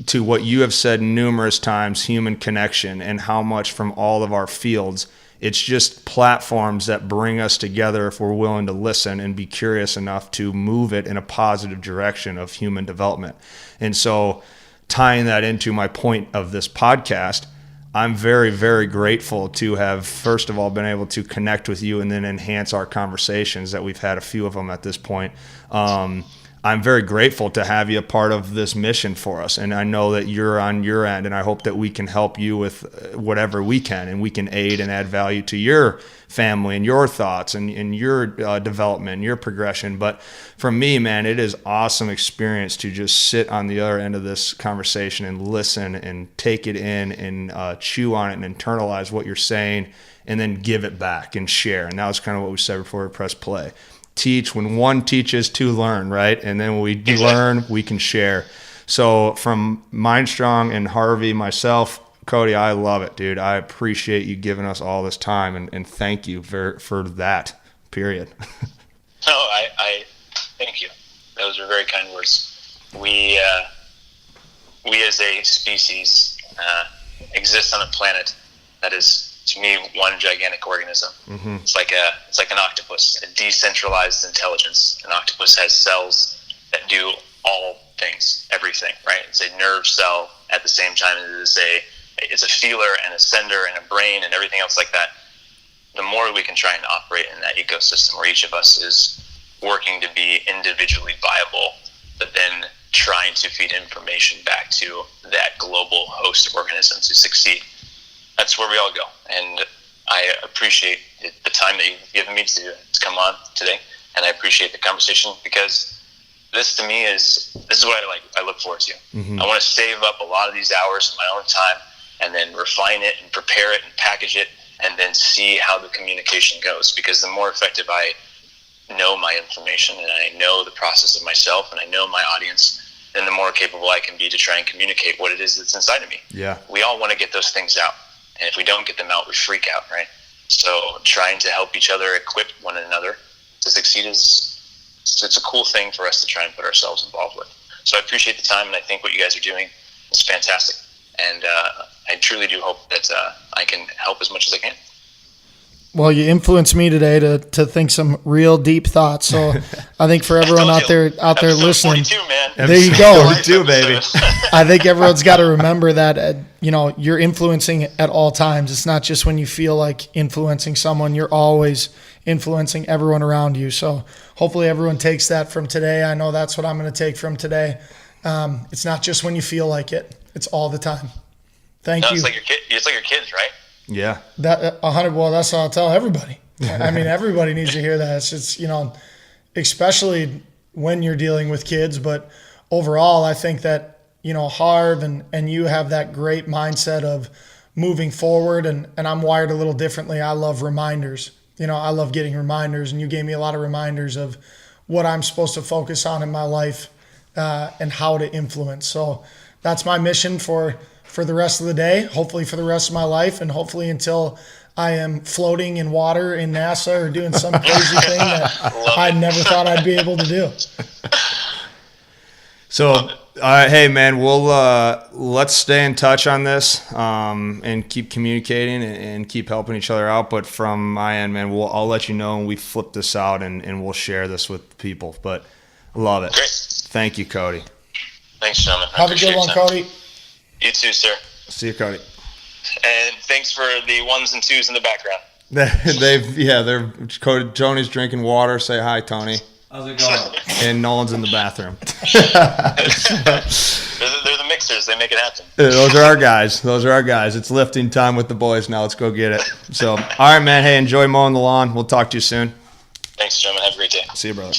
to what you have said numerous times, human connection, and how much from all of our fields, it's just platforms that bring us together if we're willing to listen and be curious enough to move it in a positive direction of human development. And so, tying that into my point of this podcast, I'm very, very grateful to have, first of all, been able to connect with you and then enhance our conversations that we've had, a few of them at this point. I'm very grateful to have you a part of this mission for us. And I know that you're on your end, and I hope that we can help you with whatever we can, and we can aid and add value to your family and your thoughts and your development, your progression. But for me, man, it is awesome experience to just sit on the other end of this conversation and listen and take it in and chew on it and internalize what you're saying, and then give it back and share. And that was kind of what we said before we press play. Teach. When one teaches, two learn, right? And then when we learn, we can share. So from MindStrong and Harvey, myself, Cody, I love it, dude. I appreciate you giving us all this time, and thank you for that, period. No, I thank you. Those are very kind words. We as a species exist on a planet that is, to me, one gigantic organism. Mm-hmm. It's like an octopus, a decentralized intelligence. An octopus has cells that do all things, everything, right? It's a nerve cell at the same time as it's a feeler and a sender and a brain and everything else like that. The more we can try and operate in that ecosystem where each of us is working to be individually viable, but then trying to feed information back to that global host organism to succeed, that's where we all go. And I appreciate the time that you've given me to come on today, and I appreciate the conversation, because this to me is what I look forward to. Mm-hmm. I want to save up a lot of these hours in my own time, and then refine it and prepare it and package it, and then see how the communication goes. Because the more effective I know my information, and I know the process of myself, and I know my audience, then the more capable I can be to try and communicate what it is that's inside of me. Yeah. We all want to get those things out. And if we don't get them out, we freak out, right? So trying to help each other, equip one another to succeed it's a cool thing for us to try and put ourselves involved with. So I appreciate the time, and I think what you guys are doing is fantastic. And I truly do hope that I can help as much as I can. Well, you influenced me today to think some real deep thoughts. So I think for everyone out there listening, 42, man. there you go. 42, baby. I think everyone's got to remember that, you're influencing at all times. It's not just when you feel like influencing someone. You're always influencing everyone around you. So hopefully everyone takes that from today. I know that's what I'm going to take from today. It's not just when you feel like it. It's all the time. Thank you. It's like your kids, right? Yeah. That 100. Well, that's what I'll tell everybody. I mean, everybody needs to hear that. It's just, especially when you're dealing with kids. But overall, I think that, Harv and you have that great mindset of moving forward. And I'm wired a little differently. I love reminders. I love getting reminders. And you gave me a lot of reminders of what I'm supposed to focus on in my life and how to influence. So that's my mission for the rest of the day, hopefully for the rest of my life, and hopefully until I am floating in water in NASA or doing some crazy thing that I never thought I'd be able to do. So, hey, man, we'll let's stay in touch on this and keep communicating and keep helping each other out. But from my end, man, I'll let you know when we flip this out and we'll share this with people. But love it. Great. Thank you, Cody. Thanks, gentlemen. Have a good one, Cody. You too, sir. See you, Cody. And thanks for the ones and twos in the background. They're Cody. Tony's drinking water. Say hi, Tony. How's it going? And Nolan's in the bathroom. They're the mixers. They make it happen. Those are our guys. It's lifting time with the boys now. Let's go get it. So, all right, man. Hey, enjoy mowing the lawn. We'll talk to you soon. Thanks, gentlemen. Have a great day. See you, brother.